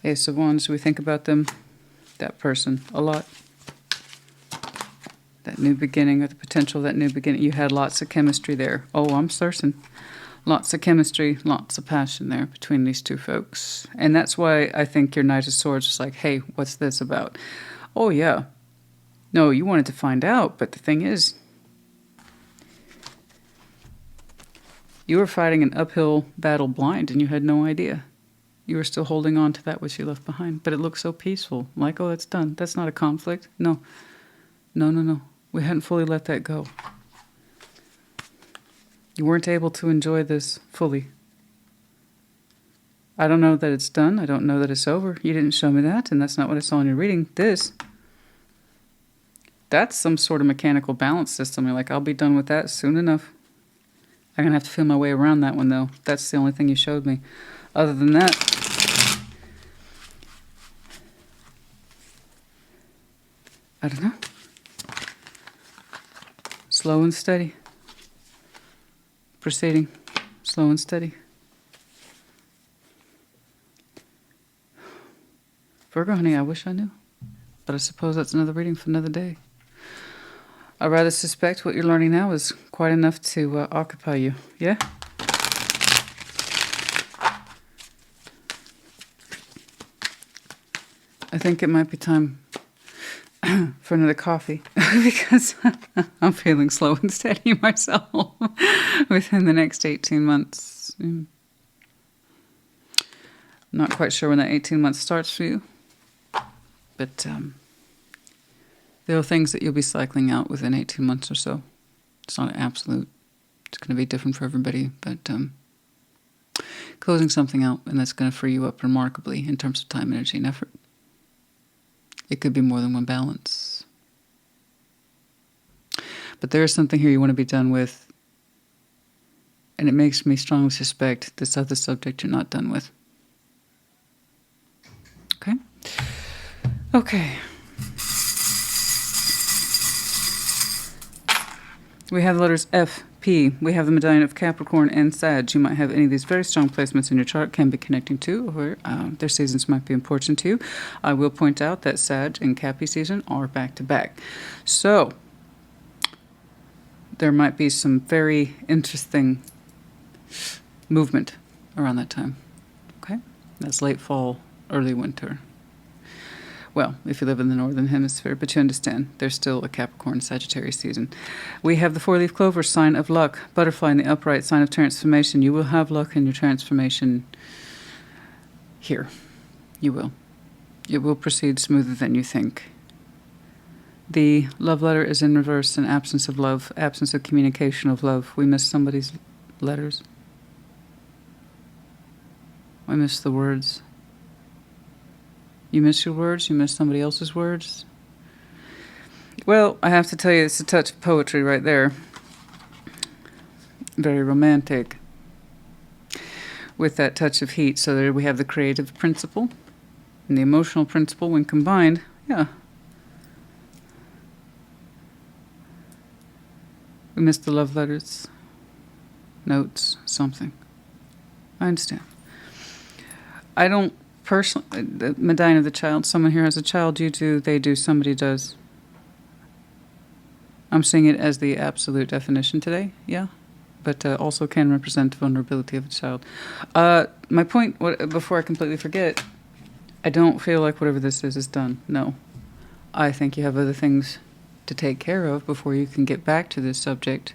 Speaker 1: Ace of Wands, we think about them, that person, a lot. That new beginning, or the potential of that new beginning. You had lots of chemistry there. Oh, I'm certain. Lots of chemistry, lots of passion there between these two folks. And that's why I think your Knight of Swords is like, hey, what's this about? Oh, yeah. No, you wanted to find out, but the thing is, you were fighting an uphill battle blind and you had no idea. You were still holding on to that which you left behind. But it looked so peaceful. Like, oh, that's done. That's not a conflict. No. No. We hadn't fully let that go. You weren't able to enjoy this fully. I don't know that it's done. I don't know that it's over. You didn't show me that, and that's not what I saw in your reading. That's some sort of mechanical balance system. You're like, I'll be done with that soon enough. I'm going to have to feel my way around that one, though. That's the only thing you showed me. Other than that, I don't know. Slow and steady. Proceeding. Slow and steady. Virgo, honey, I wish I knew. But I suppose that's another reading for another day. I rather suspect what you're learning now is quite enough to occupy you. Yeah? I think it might be time for another coffee because I'm feeling slow and steady myself within the next 18 months. I'm not quite sure when that 18 months starts for you, but there are things that you'll be cycling out within 18 months or so. It's not an absolute. It's going to be different for everybody, but closing something out, and that's going to free you up remarkably in terms of time, energy, and effort. It could be more than one balance. But there is something here you want to be done with, and it makes me strongly suspect this other subject you're not done with. Okay? Okay. We have the letters F, P. We have the medallion of Capricorn and Sag. You might have any of these very strong placements in your chart, can be connecting to, or their seasons might be important to you. I will point out that Sag and Cappy season are back-to-back. So, there might be some very interesting movement around that time. Okay? That's late fall, early winter. Well, if you live in the northern hemisphere, but you understand, there's still a Capricorn Sagittarius season. We have the four-leaf clover, sign of luck. Butterfly in the upright, sign of transformation. You will have luck in your transformation here. You will. It will proceed smoother than you think. The love letter is in reverse, an absence of love, absence of communication of love. We miss somebody's letters. We miss the words. You miss your words? You miss somebody else's words? Well, I have to tell you, it's a touch of poetry right there. Very romantic. With that touch of heat. So there we have the creative principle and the emotional principle when combined. Yeah. We miss the love letters, notes, something. I understand. I don't personally, the medallion of the child, someone here has a child, you do, they do, somebody does. I'm seeing it as the absolute definition today, yeah, but also can represent the vulnerability of a child. My point, before I completely forget, I don't feel like whatever this is done, no. I think you have other things to take care of before you can get back to this subject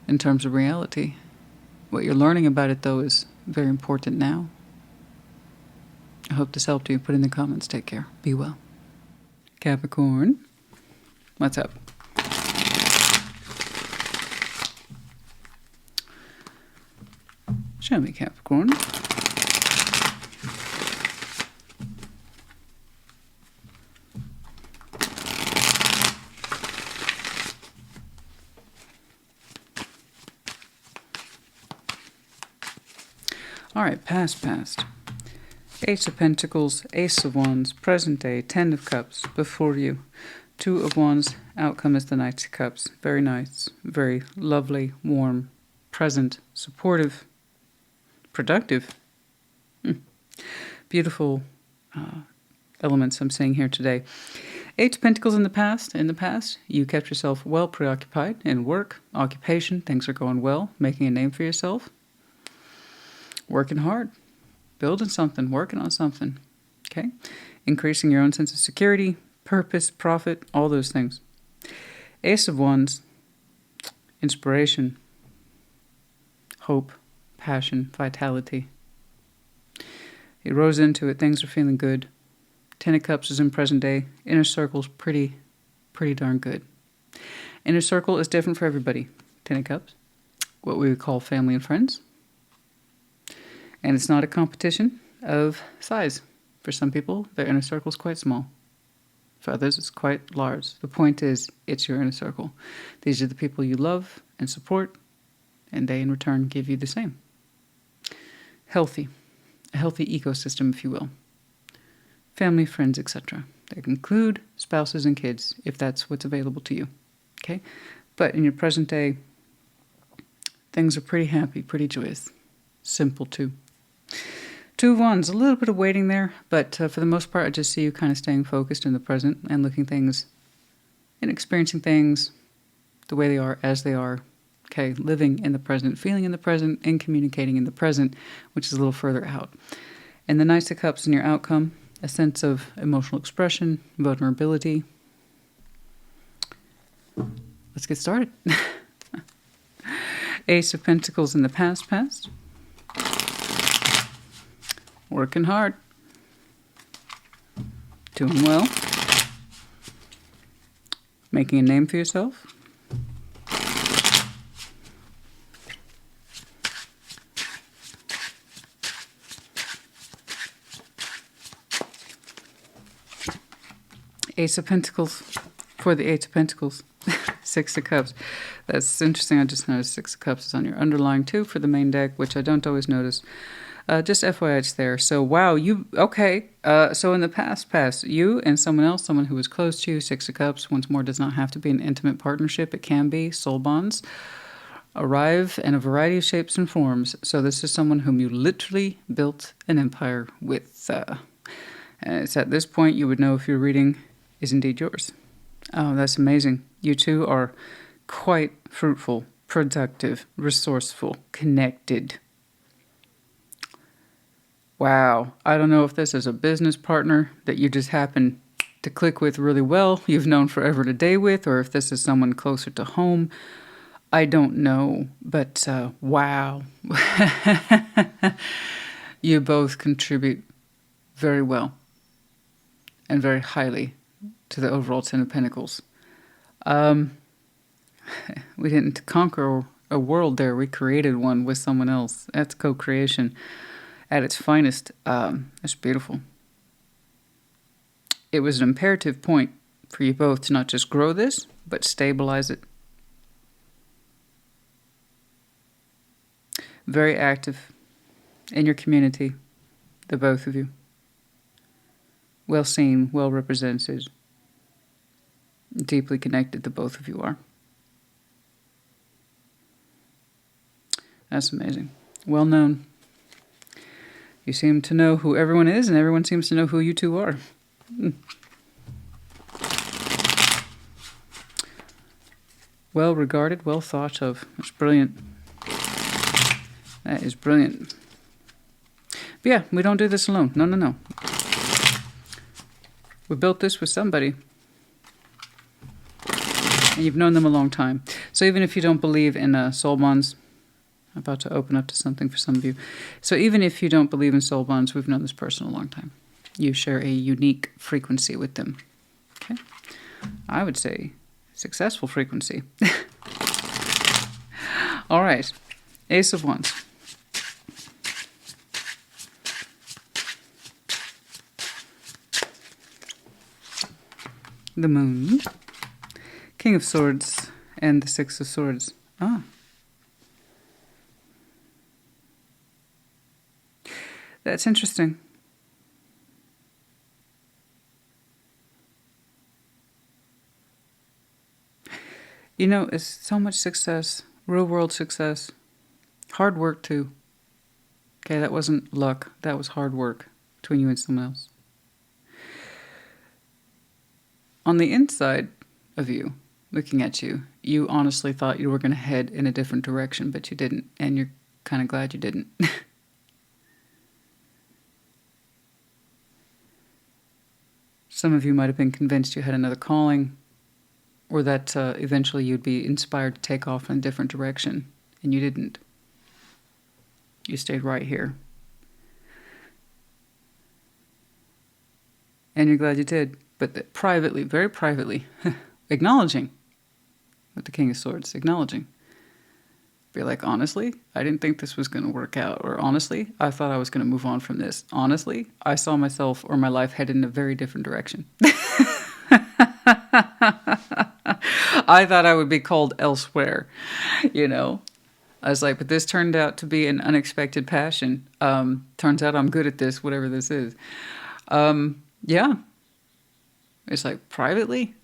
Speaker 1: in terms of reality. What you're learning about it, though, is very important now. I hope this helped you. Put in the comments. Take care. Be well. Capricorn, what's up? Show me, Capricorn. All right, past. Ace of Pentacles, Ace of Wands, present day, Ten of Cups, before you. Two of Wands, outcome is the Knight of Cups. Very nice, very lovely, warm, present, supportive, productive. Beautiful elements I'm seeing here today. Eight of Pentacles in the past. In the past, you kept yourself well preoccupied in work, occupation. Things are going well, making a name for yourself. Working hard. Building something, working on something, okay? Increasing your own sense of security, purpose, profit, all those things. Ace of Wands, inspiration, hope, passion, vitality. You rose into it, things are feeling good. Ten of Cups is in present day. Inner circle's pretty darn good. Inner circle is different for everybody. Ten of Cups, what we would call family and friends. And it's not a competition of size. For some people, their inner circle is quite small. For others, it's quite large. The point is, it's your inner circle. These are the people you love and support, and they in return give you the same. Healthy. A healthy ecosystem, if you will. Family, friends, etc. They include spouses and kids, if that's what's available to you. Okay? But in your present day, things are pretty happy, pretty joyous. Simple, too. Two of Wands, a little bit of waiting there, but for the most part, I just see you kind of staying focused in the present and looking things and experiencing things the way they are, as they are. Okay, living in the present, feeling in the present, and communicating in the present, which is a little further out. And the Knight of Cups in your outcome, a sense of emotional expression, vulnerability. Let's get started. Ace of Pentacles in the past. Working hard. Doing well. Making a name for yourself. Ace of Pentacles for the Eight of Pentacles. Six of Cups. That's interesting. I just noticed Six of Cups is on your underlying too for the main deck, which I don't always notice. Just FYI, it's there. So, wow, okay. So in the past, you and someone else, someone who was close to you, Six of Cups, once more, does not have to be an intimate partnership. It can be soul bonds. Arrive in a variety of shapes and forms. So this is someone whom you literally built an empire with. And it's at this point you would know if your reading is indeed yours. Oh, that's amazing. You two are quite fruitful, productive, resourceful, connected. Wow. I don't know if this is a business partner that you just happen to click with really well, you've known forever and a day with, or if this is someone closer to home. I don't know, but wow. You both contribute very well and very highly to the overall Ten of Pentacles. We didn't conquer a world there. We created one with someone else. That's co-creation at its finest. That's beautiful. It was an imperative point for you both to not just grow this, but stabilize it. Very active in your community, the both of you. Well seen, well represented. Deeply connected, the both of you are. That's amazing. Well known. You seem to know who everyone is, and everyone seems to know who you two are. Well regarded, well thought of. That's brilliant. That is brilliant. But yeah, we don't do this alone. No, no, no. We built this with somebody. And you've known them a long time. So even if you don't believe in soul bonds, I'm about to open up to something for some of you. So even if you don't believe in soul bonds, we've known this person a long time. You share a unique frequency with them. Okay? I would say successful frequency. All right. Ace of Wands. The Moon. King of Swords and the Six of Swords. Ah. That's interesting. You know, it's so much success, real world success, hard work too. Okay, that wasn't luck, that was hard work between you and someone else. On the inside of you, looking at you, you honestly thought you were going to head in a different direction, but you didn't, and you're kind of glad you didn't. Some of you might have been convinced you had another calling, or that eventually you'd be inspired to take off in a different direction, and you didn't. You stayed right here. And you're glad you did, but privately, very privately, acknowledging, with the King of Swords, acknowledging. Be like, honestly, I didn't think this was going to work out. Or honestly, I thought I was going to move on from this. Honestly, I saw myself or my life headed in a very different direction. I thought I would be called elsewhere, you know. I was like, but this turned out to be an unexpected passion. Turns out I'm good at this, whatever this is. Yeah. It's like, privately,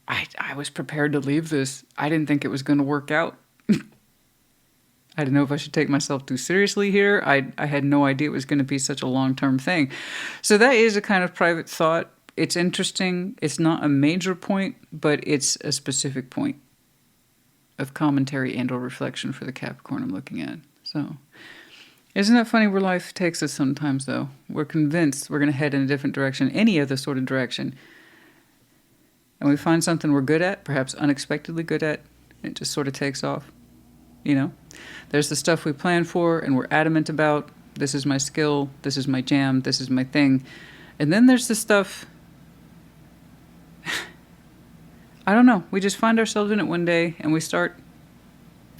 Speaker 1: I was prepared to leave this. I didn't think it was going to work out. I didn't know if I should take myself too seriously here. I had no idea it was going to be such a long-term thing. So that is a kind of private thought. It's interesting. It's not a major point, but it's a specific point of commentary and or reflection for the Capricorn I'm looking at. So Isn't it funny where life takes us sometimes, though? We're convinced we're going to head in a different direction, any other sort of direction. And we find something we're good at, perhaps unexpectedly good at, and it just sort of takes off. You know? There's the stuff we plan for and we're adamant about. This is my skill. This is my jam. This is my thing. And then there's the stuff... I don't know. We just find ourselves in it one day and we start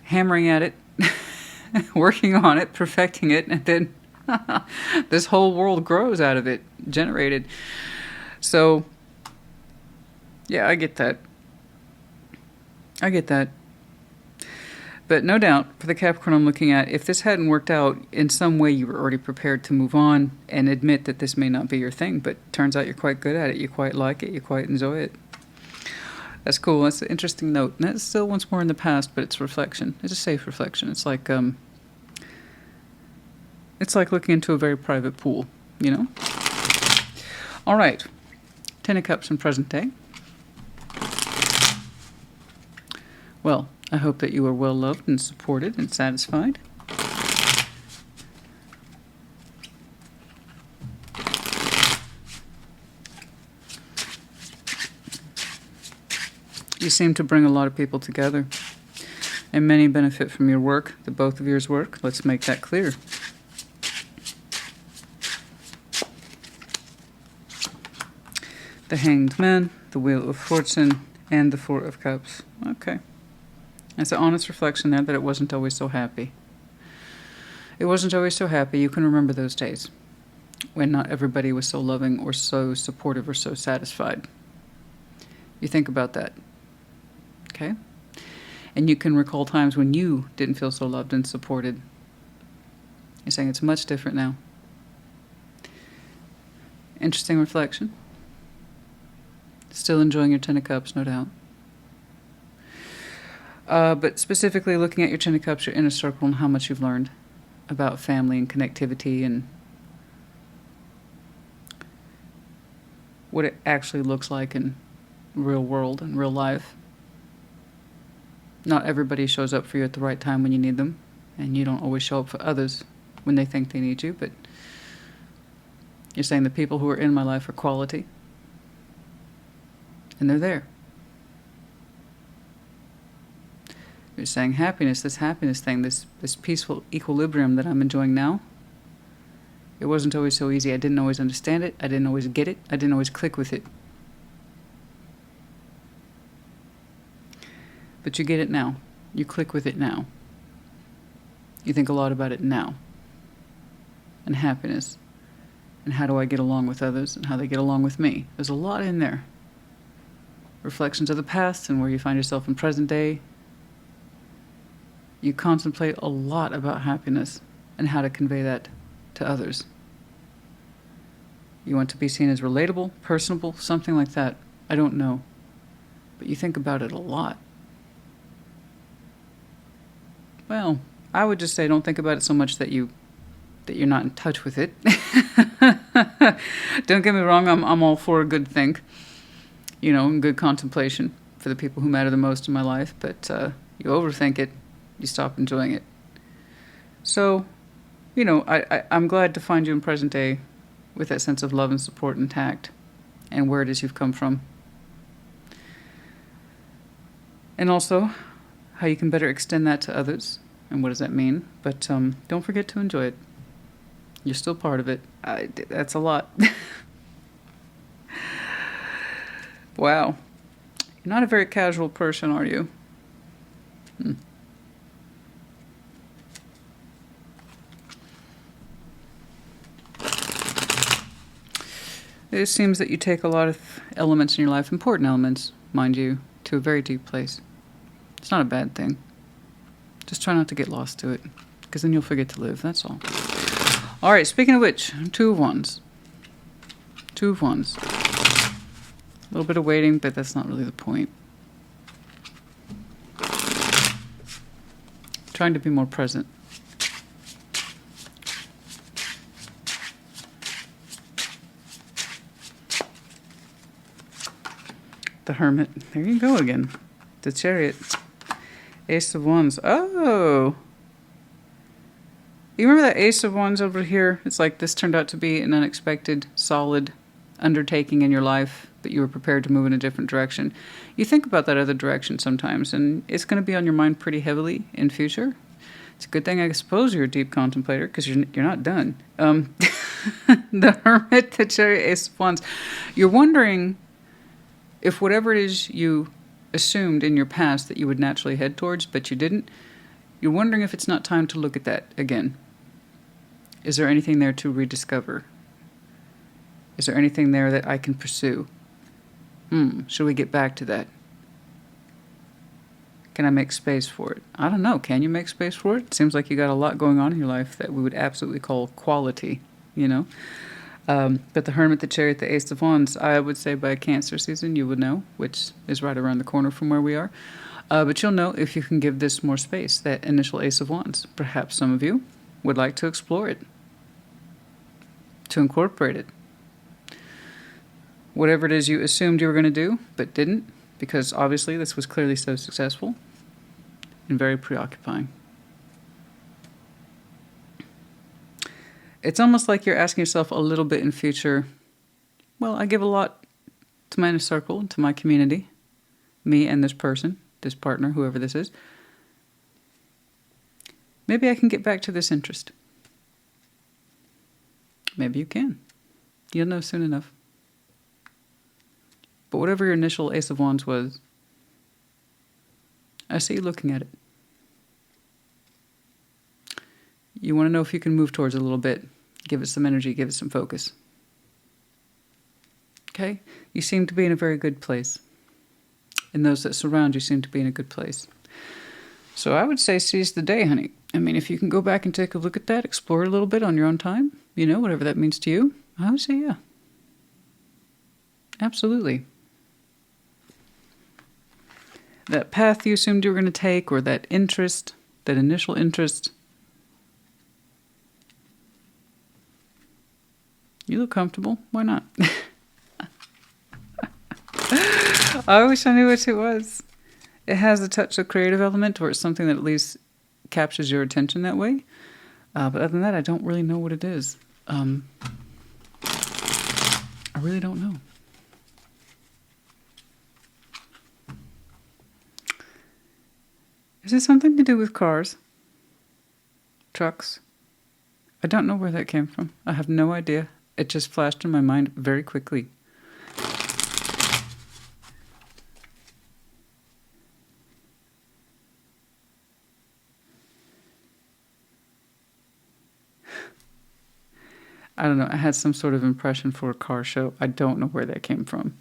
Speaker 1: hammering at it. Working on it, perfecting it, and then this whole world grows out of it, generated. So, yeah, I get that. I get that. But no doubt, for the Capricorn I'm looking at, if this hadn't worked out, in some way you were already prepared to move on and admit that this may not be your thing, but turns out you're quite good at it, you quite like it, you quite enjoy it. That's cool. That's an interesting note. And that's still once more in the past, but it's reflection. It's a safe reflection. It's like looking into a very private pool, you know? All right. Ten of Cups in present day. Well, I hope that you are well loved and supported and satisfied. You seem to bring a lot of people together, and many benefit from your work, the both of yours work. Let's make that clear. The Hanged Man, the Wheel of Fortune, and the Four of Cups. Okay. That's an honest reflection there that it wasn't always so happy. It wasn't always so happy. You can remember those days when not everybody was so loving or so supportive or so satisfied. You think about that. Okay? And you can recall times when you didn't feel so loved and supported. You're saying it's much different now. Interesting reflection. Still enjoying your Ten of Cups, no doubt. But specifically looking at your Ten of Cups, your inner circle, and how much you've learned about family and connectivity and what it actually looks like in real world and real life. Not everybody shows up for you at the right time when you need them, and you don't always show up for others when they think they need you, but you're saying the people who are in my life are quality, and they're there. You're saying happiness, this happiness thing, this peaceful equilibrium that I'm enjoying now, it wasn't always so easy. I didn't always understand it. I didn't always get it. I didn't always click with it. But you get it now. You click with it now. You think a lot about it now. And happiness. And how do I get along with others and how they get along with me. There's a lot in there. Reflections of the past and where you find yourself in present day. You contemplate a lot about happiness and how to convey that to others. You want to be seen as relatable, personable, something like that. I don't know. But you think about it a lot. Well, I would just say don't think about it so much that you're not in touch with it. Don't get me wrong, I'm all for a good think, you know, and good contemplation for the people who matter the most in my life, but you overthink it, you stop enjoying it. So, you know, I'm glad to find you in present day with that sense of love and support and tact and where it is you've come from. And also how you can better extend that to others, and what does that mean? But don't forget to enjoy it. You're still part of it. That's a lot. Wow. You're not a very casual person, are you? It seems that you take a lot of elements in your life, important elements, mind you, to a very deep place. It's not a bad thing. Just try not to get lost to it, because then you'll forget to live, that's all. All right, speaking of which, Two of Wands. Two of Wands. A little bit of waiting, but that's not really the point. Trying to be more present. The Hermit. There you go again. The Chariot. Ace of Wands. Oh! You remember that Ace of Wands over here? It's like this turned out to be an unexpected, solid undertaking in your life, but you were prepared to move in a different direction. You think about that other direction sometimes, and it's going to be on your mind pretty heavily in future. It's a good thing, I suppose, you're a deep contemplator, because you're not done. The Hermit, the Chariot, Ace of Wands. You're wondering if whatever it is you assumed in your past that you would naturally head towards, but you didn't, you're wondering if it's not time to look at that again. Is there anything there to rediscover? Is there anything there that I can pursue? Should we get back to that? Can I make space for it? I don't know. Can you make space for it? Seems like you got a lot going on in your life that we would absolutely call quality, you know? But the Hermit, the Chariot, the Ace of Wands, I would say by Cancer season you would know, which is right around the corner from where we are. But you'll know if you can give this more space, that initial Ace of Wands. Perhaps some of you would like to explore it, to incorporate it. Whatever it is you assumed you were going to do, but didn't, because obviously this was clearly so successful and very preoccupying. It's almost like you're asking yourself a little bit in future, well, I give a lot to my inner circle, to my community, me and this person, this partner, whoever this is. Maybe I can get back to this interest. Maybe you can. You'll know soon enough. But whatever your initial Ace of Wands was, I see you looking at it. You want to know if you can move towards it a little bit. Give it some energy, give it some focus. Okay? You seem to be in a very good place. And those that surround you seem to be in a good place. So I would say seize the day, honey. I mean, if you can go back and take a look at that, explore it a little bit on your own time, you know, whatever that means to you, I would say yeah. Absolutely. That path you assumed you were going to take, or that interest, that initial interest, you look comfortable. Why not? I wish I knew what it was. It has a touch of creative element, or it's something that at least captures your attention that way. But other than that, I don't really know what it is. I really don't know. Is it something to do with cars? Trucks? I don't know where that came from. I have no idea. It just flashed in my mind very quickly. I don't know. I had some sort of impression for a car show. I don't know where that came from.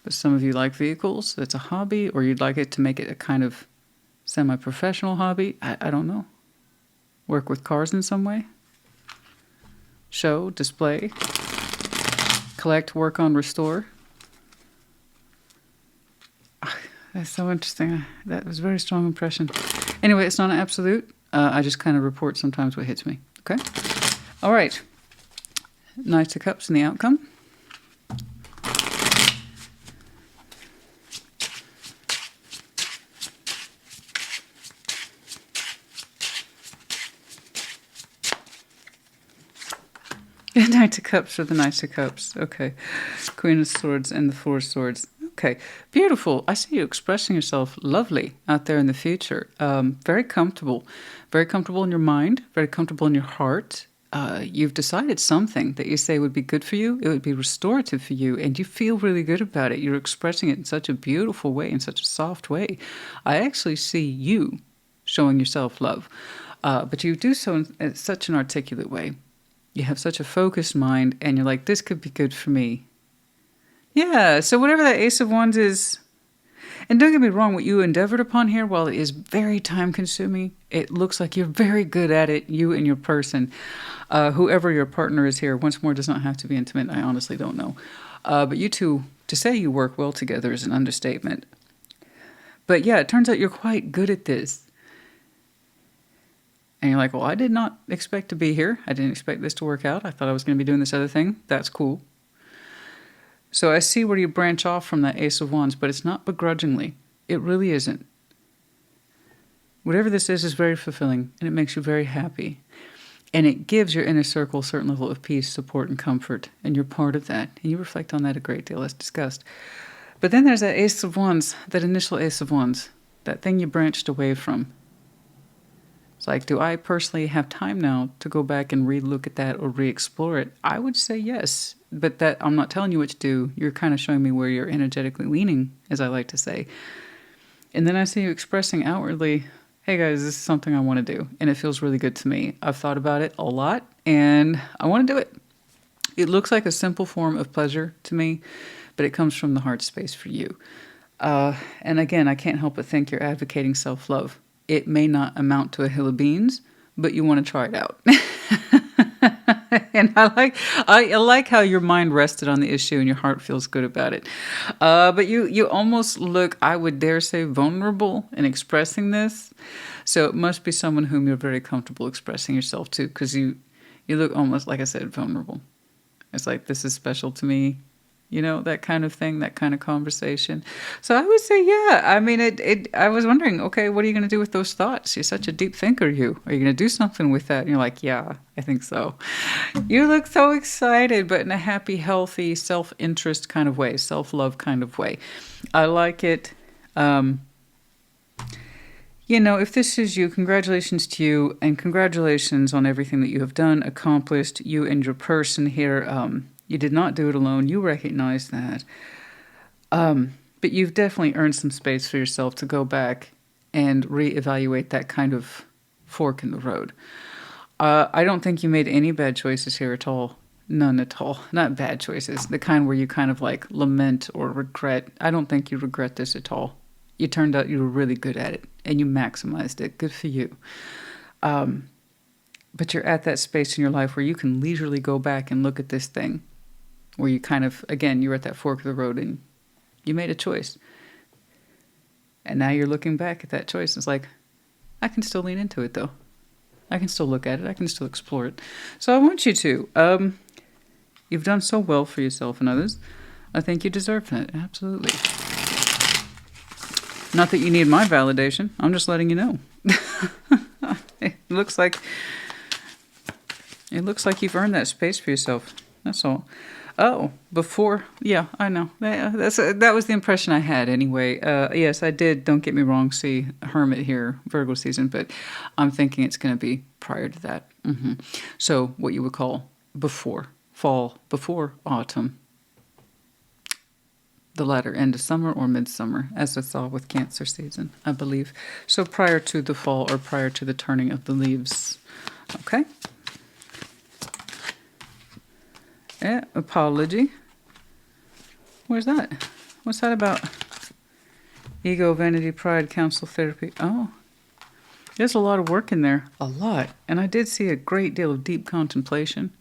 Speaker 1: But some of you like vehicles. It's a hobby, or you'd like it to make it a kind of semi-professional hobby. I don't know. Work with cars in some way. Show, display, collect, work on, restore. That's so interesting. That was a very strong impression. Anyway, it's not an absolute. I just kind of report sometimes what hits me. Okay? All right. Knight of Cups and the outcome. Knight of Cups or the Knight of Cups. Okay. Queen of Swords and the Four of Swords. Okay. Beautiful. I see you expressing yourself lovely out there in the future. Very comfortable. Very comfortable in your mind. Very comfortable in your heart. You've decided something that you say would be good for you. It would be restorative for you. And you feel really good about it. You're expressing it in such a beautiful way, in such a soft way. I actually see you showing yourself love. But you do so in such an articulate way. You have such a focused mind, and you're like, this could be good for me. Yeah, so whatever that Ace of Wands is, and don't get me wrong, what you endeavored upon here, while it is very time-consuming, it looks like you're very good at it, you and your person. Whoever your partner is here, once more, does not have to be intimate. I honestly don't know. But you two, to say you work well together is an understatement. But yeah, it turns out you're quite good at this. And you're like, well, I did not expect to be here. I didn't expect this to work out. I thought I was going to be doing this other thing. That's cool. So I see where you branch off from that Ace of Wands, but it's not begrudgingly. It really isn't. Whatever this is very fulfilling, and it makes you very happy. And it gives your inner circle a certain level of peace, support, and comfort. And you're part of that. And you reflect on that a great deal, as discussed. But then there's that Ace of Wands, that initial Ace of Wands, that thing you branched away from. It's like, do I personally have time now to go back and re-look at that or re-explore it? I would say yes. But that I'm not telling you what to do. You're kind of showing me where you're energetically leaning, as I like to say. And then I see you expressing outwardly, hey guys, this is something I want to do. And it feels really good to me. I've thought about it a lot and I want to do it. It looks like a simple form of pleasure to me, but it comes from the heart space for you. And again, I can't help but think you're advocating self-love. It may not amount to a hill of beans, but you want to try it out. And I like how your mind rested on the issue and your heart feels good about it. But you almost look, I would dare say, vulnerable in expressing this. So it must be someone whom you're very comfortable expressing yourself to, because you look almost, like I said, vulnerable. It's like, this is special to me. You know, that kind of thing, that kind of conversation. So I would say, yeah. I mean, I was wondering, okay, what are you going to do with those thoughts? You're such a deep thinker, you. Are you going to do something with that? And you're like, yeah, I think so. You look so excited, but in a happy, healthy, self-interest kind of way, self-love kind of way. I like it. You know, if this is you, congratulations to you, and congratulations on everything that you have done, accomplished, you and your person here. You did not do it alone. You recognize that. But you've definitely earned some space for yourself to go back and reevaluate that kind of fork in the road. I don't think you made any bad choices here at all. None at all. Not bad choices. The kind where you kind of like lament or regret. I don't think you regret this at all. You turned out you were really good at it and you maximized it. Good for you. But you're at that space in your life where you can leisurely go back and look at this thing. Where you kind of, again, you're at that fork of the road and you made a choice. And now you're looking back at that choice. It's like, I can still lean into it, though. I can still look at it. I can still explore it. So I want you to. You've done so well for yourself and others. I think you deserve that. Absolutely. Not that you need my validation. I'm just letting you know. It looks like you've earned that space for yourself. That's all. Oh, before, yeah, I know. That was the impression I had anyway. Yes, I did, don't get me wrong, see Hermit here, Virgo season, but I'm thinking it's going to be prior to that. So what you would call before fall, before autumn, the latter end of summer or midsummer, as I saw with Cancer season, I believe. So prior to the fall or prior to the turning of the leaves. Okay. Yeah, apology. Where's that? What's that about? Ego, vanity, pride, counsel, therapy. Oh, there's a lot of work in there. A lot. And I did see a great deal of deep contemplation.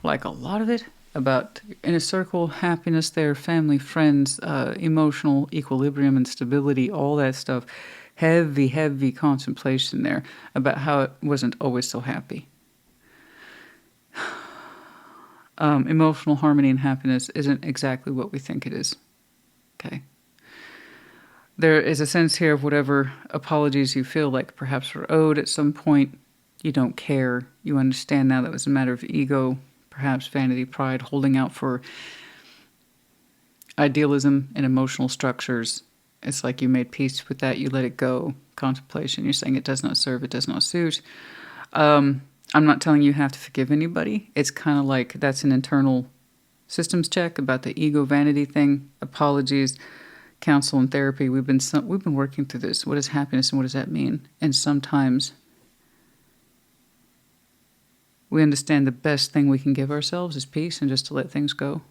Speaker 1: Like a lot of it about inner circle, happiness there, family, friends, emotional equilibrium and stability, all that stuff. Heavy, heavy contemplation there about how it wasn't always so happy. Emotional harmony and happiness isn't exactly what we think it is. Okay. There is a sense here of whatever apologies you feel like perhaps were owed at some point. You don't care. You understand now that was a matter of ego, perhaps vanity, pride, holding out for idealism and emotional structures. It's like you made peace with that. You let it go. Contemplation. You're saying it does not serve. It does not suit. I'm not telling you have to forgive anybody. It's kind of like that's an internal systems check about the ego vanity thing. Apologies, counsel, and therapy. We've been working through this. What is happiness and what does that mean? And sometimes we understand the best thing we can give ourselves is peace and just to let things go.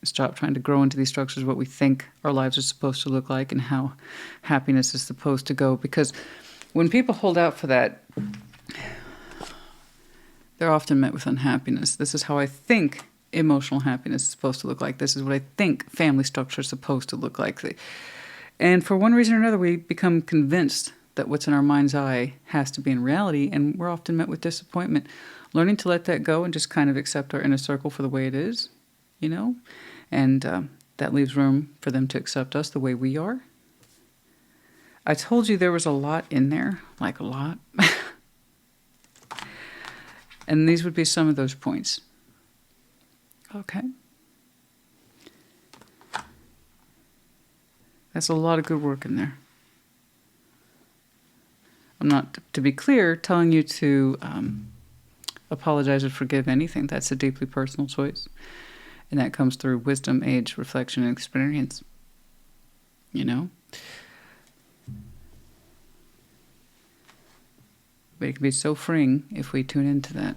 Speaker 1: Stop trying to grow into these structures what we think our lives are supposed to look like and how happiness is supposed to go. Because when people hold out for that, they're often met with unhappiness. This is how I think emotional happiness is supposed to look like. This is what I think family structure is supposed to look like. And for one reason or another, we become convinced that what's in our mind's eye has to be in reality, and we're often met with disappointment. Learning to let that go and just kind of accept our inner circle for the way it is, you know? And that leaves room for them to accept us the way we are. I told you there was a lot in there, like a lot. And these would be some of those points. Okay. That's a lot of good work in there. I'm not, to be clear, telling you to apologize or forgive anything. That's a deeply personal choice. And that comes through wisdom, age, reflection, and experience. You know? But it can be so freeing if we tune into that.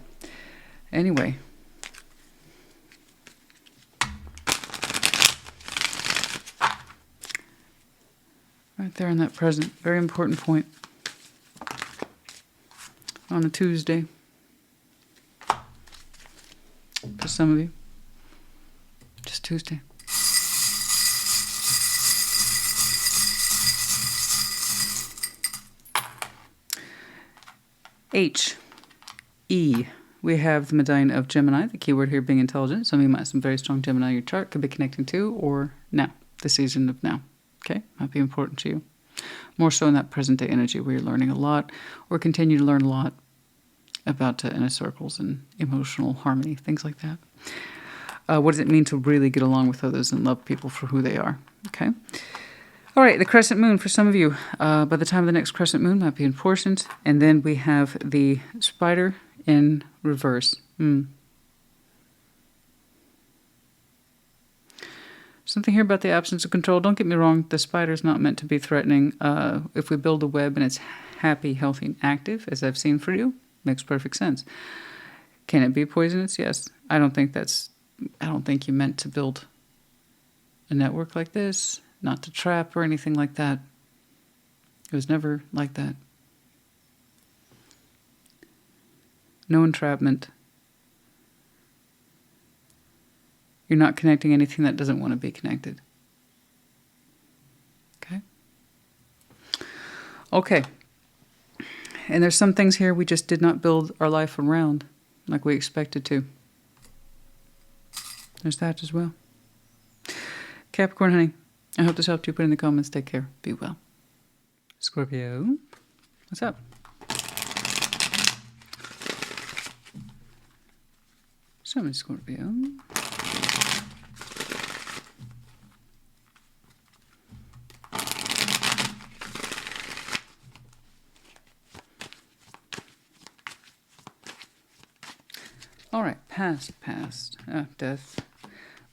Speaker 1: Anyway. Right there in that present. Very important point. On a Tuesday. For some of you. Just Tuesday. H. E. We have the medallion of Gemini, the keyword here being intelligent. Some of you might have some very strong Gemini in your chart. Could be connecting to or now. The season of now. Okay? Might be important to you. More so in that present day energy where you're learning a lot or continue to learn a lot about inner circles and emotional harmony, things like that. What does it mean to really get along with others and love people for who they are? Okay. All right, the crescent moon for some of you. By the time of the next crescent moon might be important. And then we have the spider in reverse. Something here about the absence of control. Don't get me wrong, the spider is not meant to be threatening. If we build a web and it's happy, healthy, and active, as I've seen for you, makes perfect sense. Can it be poisonous? Yes. I don't think you meant to build a network like this, not to trap or anything like that. It was never like that. No entrapment. You're not connecting anything that doesn't want to be connected. Okay? Okay. And there's some things here we just did not build our life around like we expected to. There's that as well. Capricorn, honey, I hope this helped you. Put in the comments. Take care. Be well. Scorpio, what's up? Show me, Scorpio. All right, past. Death.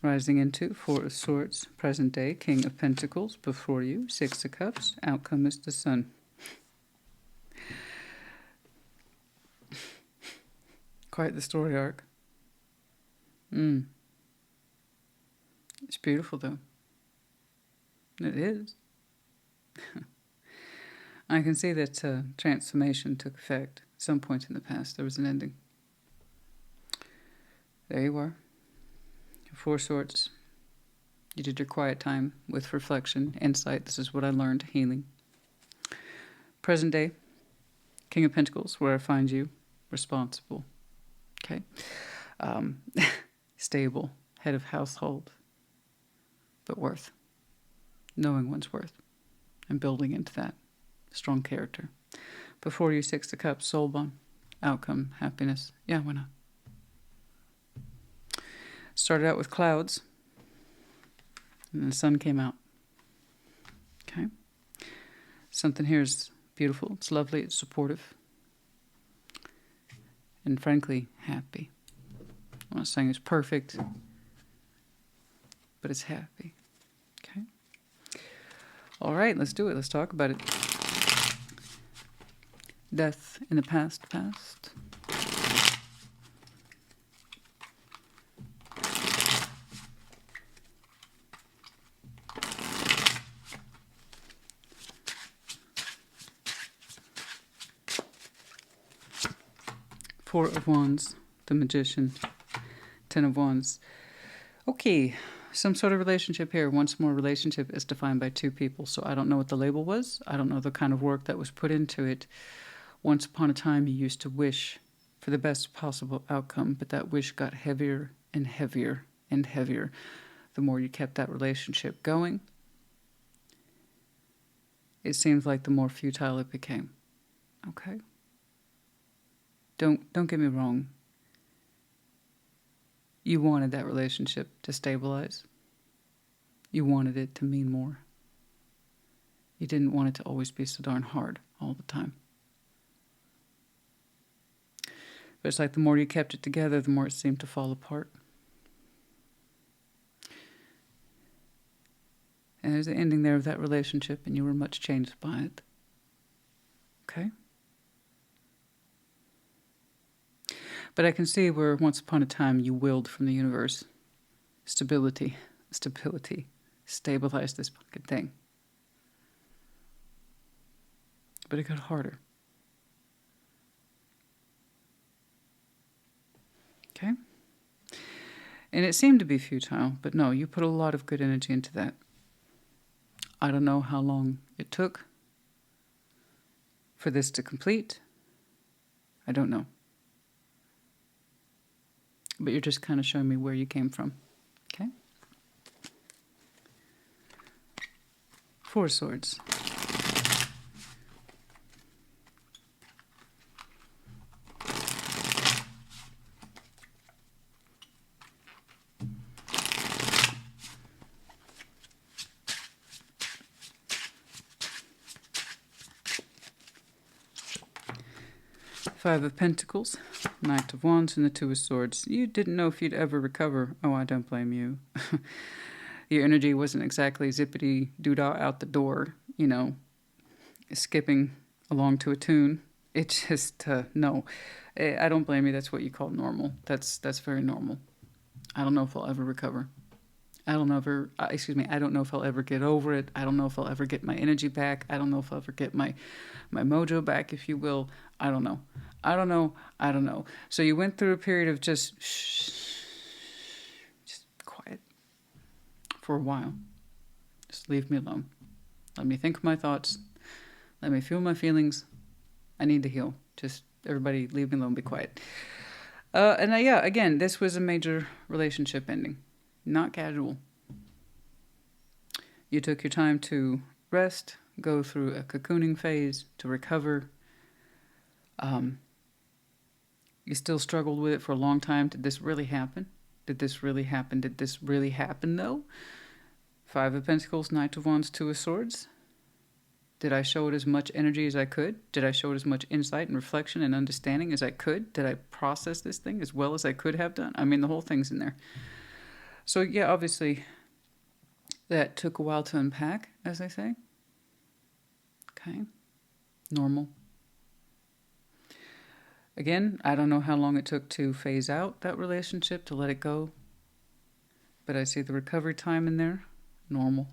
Speaker 1: Rising into Four of Swords. Present day, King of Pentacles. Before you, Six of Cups. Outcome is the Sun. Quite the story arc. It's beautiful, though. It is. I can see that transformation took effect at some point in the past. There was an ending. There you are. Four Swords. You did your quiet time with reflection, insight. This is what I learned, healing. Present day, King of Pentacles, where I find you, responsible. Okay. Stable, head of household, but worth. Knowing one's worth and building into that. Strong character. Before you, Six of Cups, soul bond, outcome, happiness. Yeah, why not? Started out with clouds, and the sun came out. Okay. Something here is beautiful. It's lovely. It's supportive. And frankly, happy. I'm not saying it's perfect, but it's happy. Okay. All right, let's do it. Let's talk about it. Death in the past. Four of Wands, the Magician, Ten of Wands. Okay, some sort of relationship here. Once more, relationship is defined by two people. So I don't know what the label was. I don't know the kind of work that was put into it. Once upon a time, you used to wish for the best possible outcome, but that wish got heavier and heavier and heavier the more you kept that relationship going. it seems like the more futile it became. Okay? Don't get me wrong. You wanted that relationship to stabilize. You wanted it to mean more. You didn't want it to always be so darn hard all the time. But it's like the more you kept it together, the more it seemed to fall apart. And there's the ending there of that relationship, and you were much changed by it. Okay? But I can see where once upon a time you willed from the universe stability, stabilize this fucking thing. But it got harder. Okay? And it seemed to be futile, but no, you put a lot of good energy into that. I don't know how long it took for this to complete. I don't know. But you're just kind of showing me where you came from. Okay? Four of Swords. Five of Pentacles, Knight of Wands, and the Two of Swords. You didn't know if you'd ever recover. Oh, I don't blame you. Your energy wasn't exactly zippity-doo-dah out the door, you know, skipping along to a tune. It just, no. I don't blame you. That's what you call normal. That's very normal. I don't know if I'll ever recover. I don't know if I'll ever get over it. I don't know if I'll ever get my energy back. I don't know if I'll ever get my mojo back, if you will. I don't know. So you went through a period of just quiet for a while. Just leave me alone. Let me think of my thoughts. Let me feel my feelings. I need to heal. Just everybody leave me alone, be quiet. Again, this was a major relationship ending. Not casual. You took your time to rest, go through a cocooning phase, to recover. You still struggled with it for a long time. Did this really happen? Did this really happen, though? Five of Pentacles, Knight of Wands, Two of Swords. Did I show it as much energy as I could? Did I show it as much insight and reflection and understanding as I could? Did I process this thing as well as I could have done? I mean, the whole thing's in there. So, yeah, obviously, that took a while to unpack, as I say. Okay. Normal. Again, I don't know how long it took to phase out that relationship, to let it go. But I see the recovery time in there. Normal.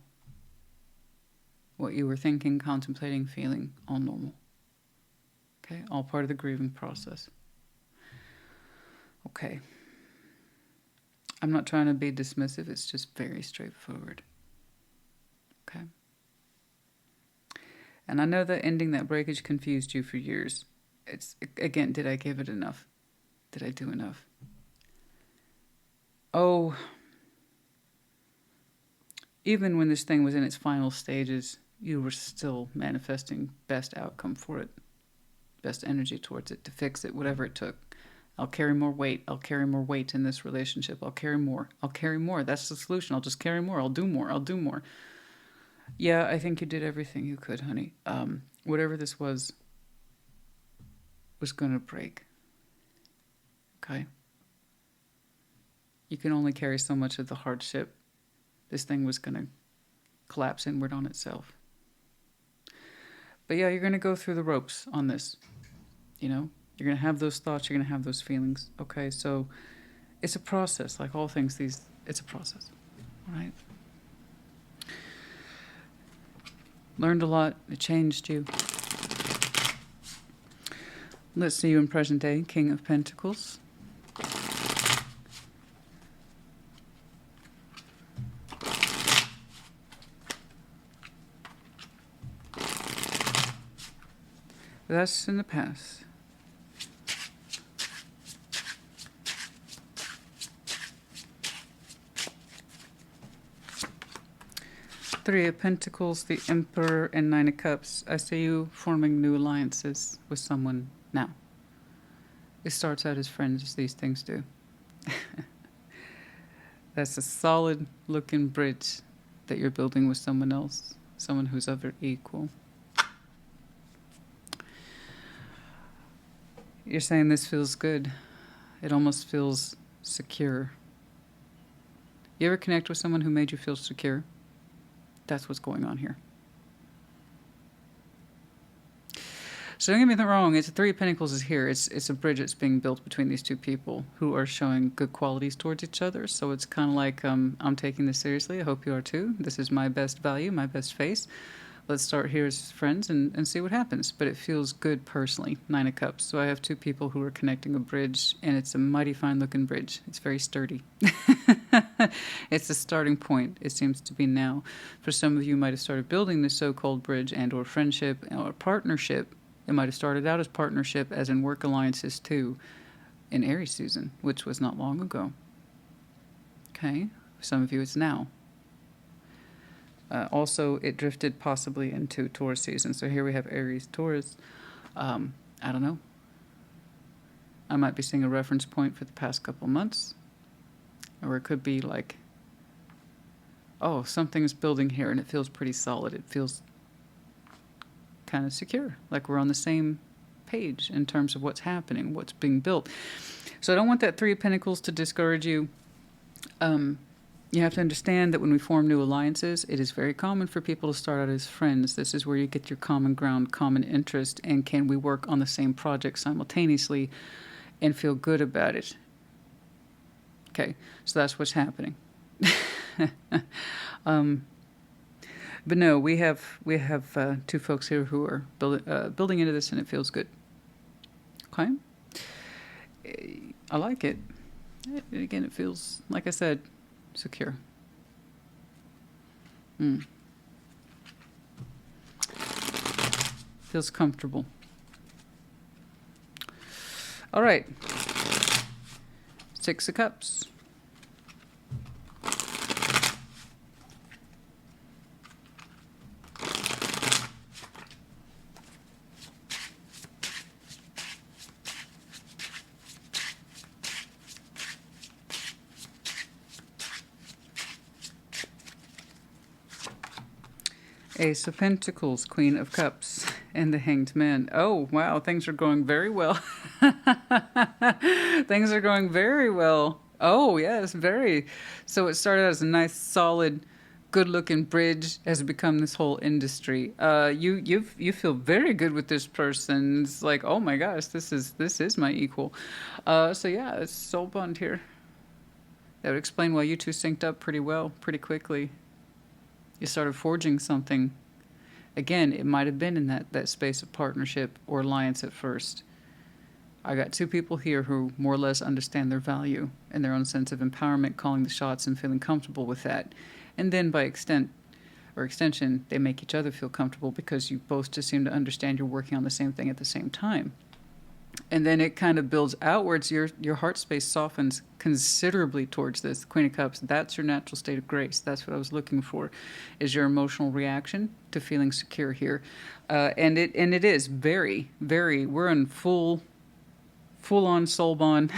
Speaker 1: What you were thinking, contemplating, feeling, all normal. Okay, all part of the grieving process. Okay. I'm not trying to be dismissive, it's just very straightforward. Okay? And I know that ending that breakage confused you for years. Again, did I give it enough? Did I do enough? Oh, even when this thing was in its final stages, you were still manifesting best outcome for it, best energy towards it, to fix it, whatever it took. I'll carry more weight. I'll carry more weight in this relationship. I'll carry more. That's the solution. I'll just carry more. I'll do more. Yeah, I think you did everything you could, honey. Whatever this was going to break. Okay? You can only carry so much of the hardship. This thing was going to collapse inward on itself. But yeah, you're going to go through the ropes on this. You know? You're going to have those thoughts. You're going to have those feelings. Okay? So it's a process. Like all things, it's a process. All right? Learned a lot. It changed you. Let's see you in present day. King of Pentacles. That's in the past. Three of Pentacles, the Emperor, and Nine of Cups. I see you forming new alliances with someone now. It starts out as friends, as these things do. That's a solid looking bridge that you're building with someone else, someone who's of your equal. You're saying this feels good. It almost feels secure. You ever connect with someone who made you feel secure? That's what's going on here. So don't get me wrong, it's Three of Pentacles is here. It's a bridge that's being built between these two people who are showing good qualities towards each other. So it's kind of like, I'm taking this seriously. I hope you are too. This is my best value, my best face. Let's start here as friends and see what happens. But it feels good personally. Nine of Cups. So I have two people who are connecting a bridge, and it's a mighty fine looking bridge. It's very sturdy. It's a starting point, it seems to be now. For some of you might have started building this so-called bridge and or friendship or partnership. It might have started out as partnership, as in work alliances too, in Aries season, which was not long ago. Okay, for some of you it's now. Also, it drifted possibly into Taurus season. So here we have Aries, Taurus. I don't know. I might be seeing a reference point for the past couple months. Or it could be like, oh, something's building here and it feels pretty solid. It feels kind of secure, like we're on the same page in terms of what's happening, what's being built. So I don't want that Three of Pentacles to discourage you. You have to understand that when we form new alliances, it is very common for people to start out as friends. This is where you get your common ground, common interest, and can we work on the same project simultaneously and feel good about it. Okay, so that's what's happening. But no, we have two folks here who are building into this, and it feels good. Okay, I like it. Again, it feels, like I said, secure. Feels comfortable. All right. Six of Cups. Ace of Pentacles, Queen of Cups, and the Hanged Man. Oh, wow, things are going very well. Things are going very well. Oh, yes, very. So it started out as a nice, solid, good-looking bridge, has become this whole industry. You feel very good with this person. It's like, oh my gosh, this is my equal. So yeah, it's soul bond here. That would explain why you two synced up pretty well, pretty quickly. You started forging something. Again, it might have been in that space of partnership or alliance at first. I got two people here who more or less understand their value and their own sense of empowerment, calling the shots and feeling comfortable with that. And then by extension, they make each other feel comfortable because you both just seem to understand you're working on the same thing at the same time. And then it kind of builds outwards. Your heart space softens considerably towards this. Queen of Cups, that's your natural state of grace. That's what I was looking for, is your emotional reaction to feeling secure here. And it is very, very, we're in full-on soul bond.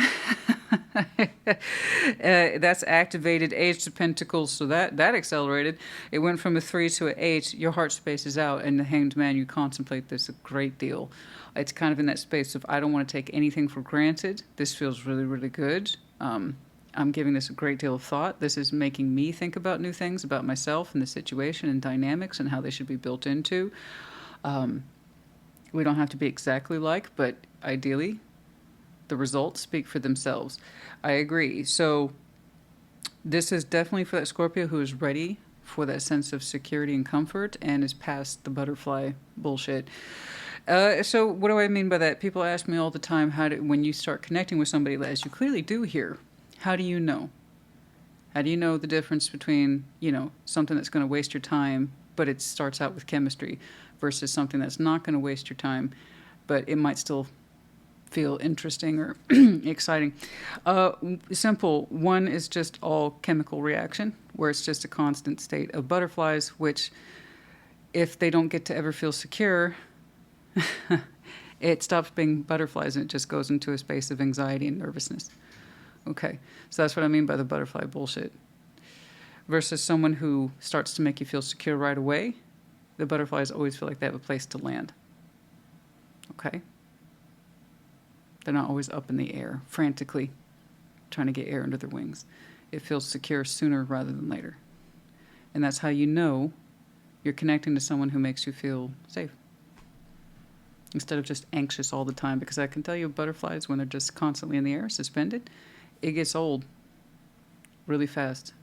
Speaker 1: That's activated. Ace of Pentacles, so that accelerated. It went from a 3 to an 8. Your heart space is out, and the Hanged Man, you contemplate this a great deal. It's kind of in that space of I don't want to take anything for granted. This feels really, really good. I'm giving this a great deal of thought. This is making me think about new things about myself and the situation and dynamics and how they should be built into. We don't have to be exactly like, but ideally, the results speak for themselves. I agree. So this is definitely for that Scorpio who is ready for that sense of security and comfort and is past the butterfly bullshit. So what do I mean by that? People ask me all the time, when you start connecting with somebody, as you clearly do here, how do you know? How do you know the difference between, something that's going to waste your time, but it starts out with chemistry, versus something that's not going to waste your time, but it might still feel interesting or exciting. Simple. One is just all chemical reaction, where it's just a constant state of butterflies, which if they don't get to ever feel secure, it stops being butterflies and it just goes into a space of anxiety and nervousness. Okay, so that's what I mean by the butterfly bullshit. Versus someone who starts to make you feel secure right away, the butterflies always feel like they have a place to land. Okay? They're not always up in the air, frantically trying to get air under their wings. It feels secure sooner rather than later. And that's how you know you're connecting to someone who makes you feel safe. Instead of just anxious all the time. Because I can tell you, butterflies, when they're just constantly in the air, suspended, it gets old really fast.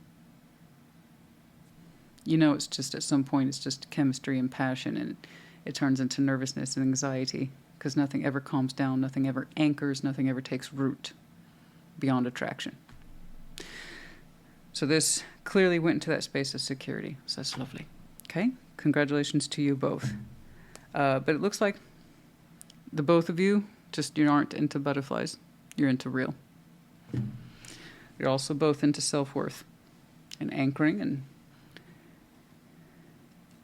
Speaker 1: You know, it's just at some point, it's just chemistry and passion, and it turns into nervousness and anxiety because nothing ever calms down, nothing ever anchors, nothing ever takes root beyond attraction. So this clearly went into that space of security. So that's lovely. Okay, congratulations to you both. But it looks like the both of you, just you aren't into butterflies. You're into real. You're also both into self-worth and anchoring and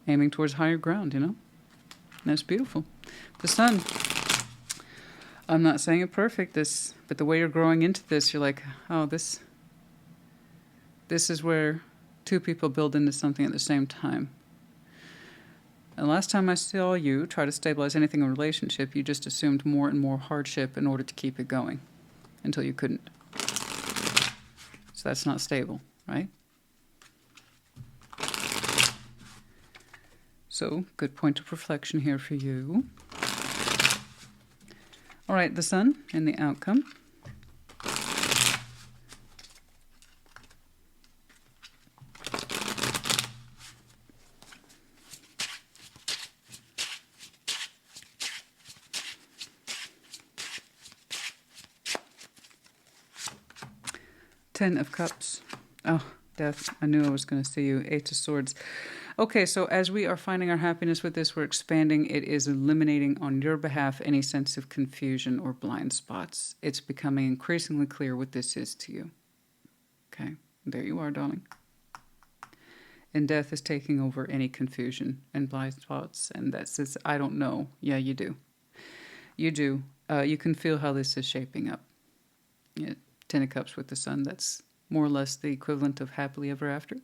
Speaker 1: aiming towards higher ground, you know? And that's beautiful. The sun. I'm not saying it perfect, but the way you're growing into this, you're like, oh, this is where two people build into something at the same time. And last time I saw you try to stabilize anything in a relationship, you just assumed more and more hardship in order to keep it going until you couldn't. So that's not stable, right? So, good point of reflection here for you. All right, the sun and the outcome. Ten of Cups. Oh, death. I knew I was going to see you. Eight of Swords. Okay, so as we are finding our happiness with this, we're expanding. It is eliminating on your behalf any sense of confusion or blind spots. It's becoming increasingly clear what this is to you. Okay, there you are, darling. And death is taking over any confusion and blind spots. And that says, I don't know. Yeah, you do. You do. You can feel how this is shaping up. Yeah, Ten of Cups with the sun. That's more or less the equivalent of happily ever after.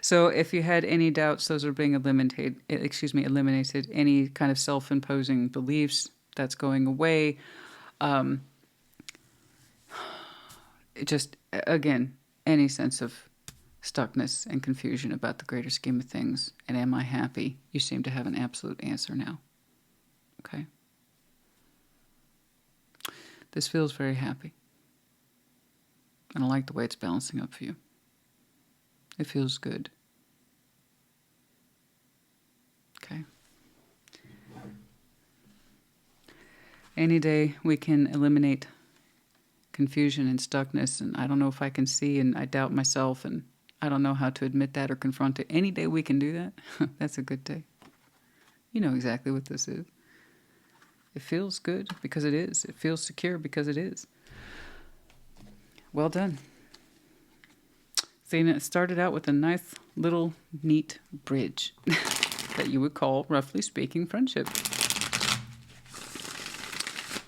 Speaker 1: So if you had any doubts, those are being eliminated. Any kind of self-imposing beliefs, that's going away. Just, again, any sense of stuckness and confusion about the greater scheme of things. And am I happy? You seem to have an absolute answer now. Okay? This feels very happy. And I like the way it's balancing up for you. It feels good. Okay. Any day we can eliminate confusion and stuckness, and I don't know if I can see, and I doubt myself, and I don't know how to admit that or confront it. Any day we can do that, that's a good day. You know exactly what this is. It feels good because it is. It feels secure because it is. Well done. See, and it started out with a nice little neat bridge that you would call, roughly speaking, friendship.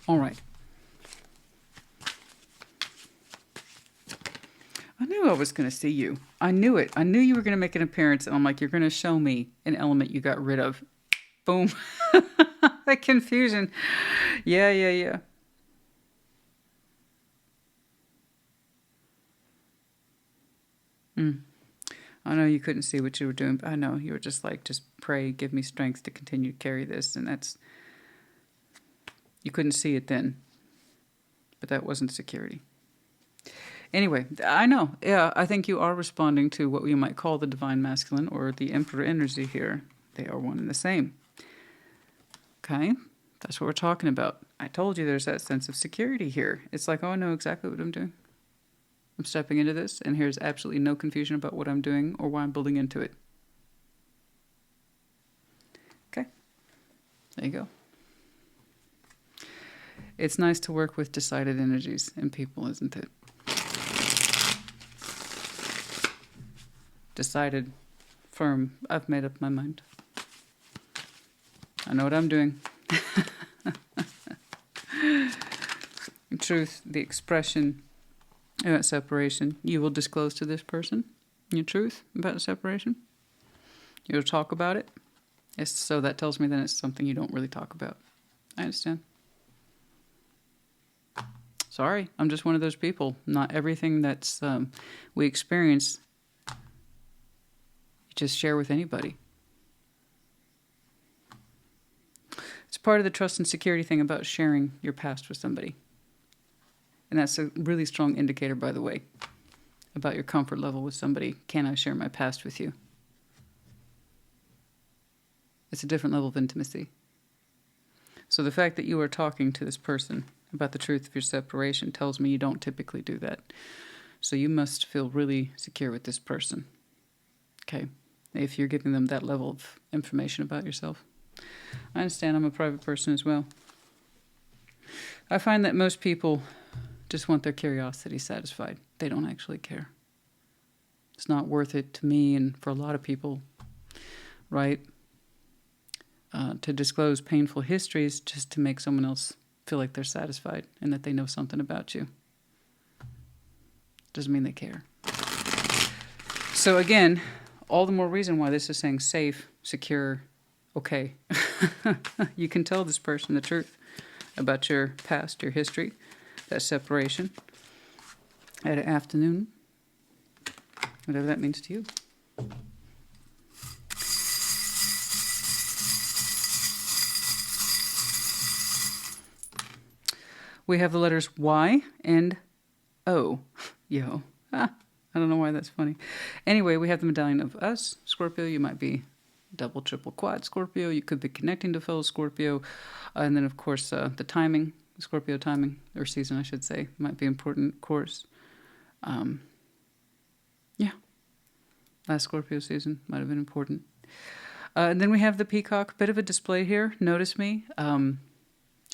Speaker 1: All right. I knew I was going to see you. I knew it. I knew you were going to make an appearance, and I'm like, you're going to show me an element you got rid of. Boom. That confusion. Yeah. I know you couldn't see what you were doing, but I know you were just like, just pray, give me strength to continue to carry this. And that's, you couldn't see it then, but that wasn't security. Anyway, I know. Yeah, I think you are responding to what we might call the divine masculine or the emperor energy here. They are one and the same. Okay, that's what we're talking about. I told you there's that sense of security here. It's like, oh, I know exactly what I'm doing. I'm stepping into this, and here's absolutely no confusion about what I'm doing or why I'm building into it. Okay. There you go. It's nice to work with decided energies in people, isn't it? Decided, firm. I've made up my mind. I know what I'm doing. Truth, the expression about separation. You will disclose to this person your truth about the separation. You'll talk about it. So that tells me then it's something you don't really talk about. I understand. Sorry, I'm just one of those people. Not everything that's we experience, you just share with anybody. It's part of the trust and security thing about sharing your past with somebody. And that's a really strong indicator, by the way, about your comfort level with somebody. Can I share my past with you? It's a different level of intimacy. So the fact that you are talking to this person about the truth of your separation tells me you don't typically do that. So you must feel really secure with this person. Okay? If you're giving them that level of information about yourself. I understand I'm a private person as well. I find that most people just want their curiosity satisfied. They don't actually care. It's not worth it to me and for a lot of people, right? To disclose painful histories just to make someone else feel like they're satisfied and that they know something about you. Doesn't mean they care. So again, all the more reason why this is saying safe, secure, okay. You can tell this person the truth about your past, your history, that separation at an afternoon, whatever that means to you. We have the letters Y and O. Yo. I don't know why that's funny. Anyway, we have the medallion of us. Scorpio, you might be double, triple, quad Scorpio. You could be connecting to fellow Scorpio. And then, of course, the timing, Scorpio timing, or season, I should say, might be important, of course. Yeah. Last Scorpio season might have been important. And then we have the peacock. Bit of a display here. Notice me.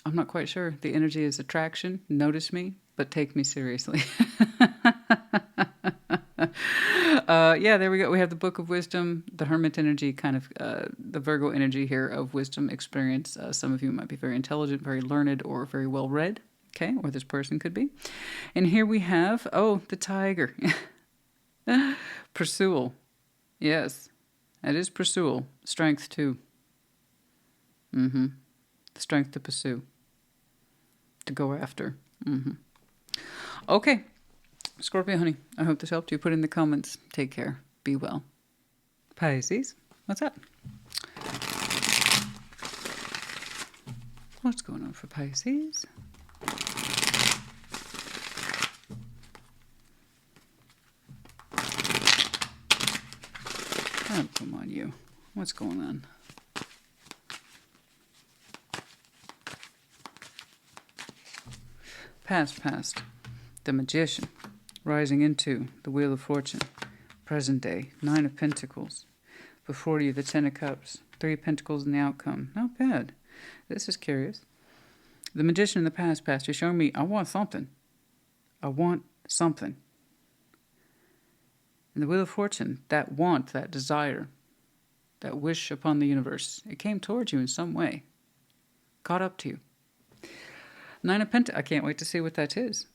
Speaker 1: I'm not quite sure. The energy is attraction. Notice me, but take me seriously. Yeah, there we go. We have the Book of Wisdom, the Hermit energy, kind of the Virgo energy here of wisdom experience. Some of you might be very intelligent, very learned, or very well read. Okay, or this person could be. And here we have, the tiger. Pursual. Yes, that is pursual. Strength, too. The strength to pursue. To go after. Okay. Scorpio, honey, I hope this helped you. Put in the comments. Take care. Be well. Pisces, what's up? What's going on for Pisces? Oh, come on, you. What's going on? Past. The Magician. Rising into the Wheel of Fortune. Present day. 9 of Pentacles. Before you, the 10 of Cups. 3 of Pentacles in the outcome. Not bad. This is curious. The Magician in the past. You're showing me, I want something. I want something. In the Wheel of Fortune, that want, that desire, that wish upon the universe, it came towards you in some way. Caught up to you. 9 of Pentacles. I can't wait to see what that is.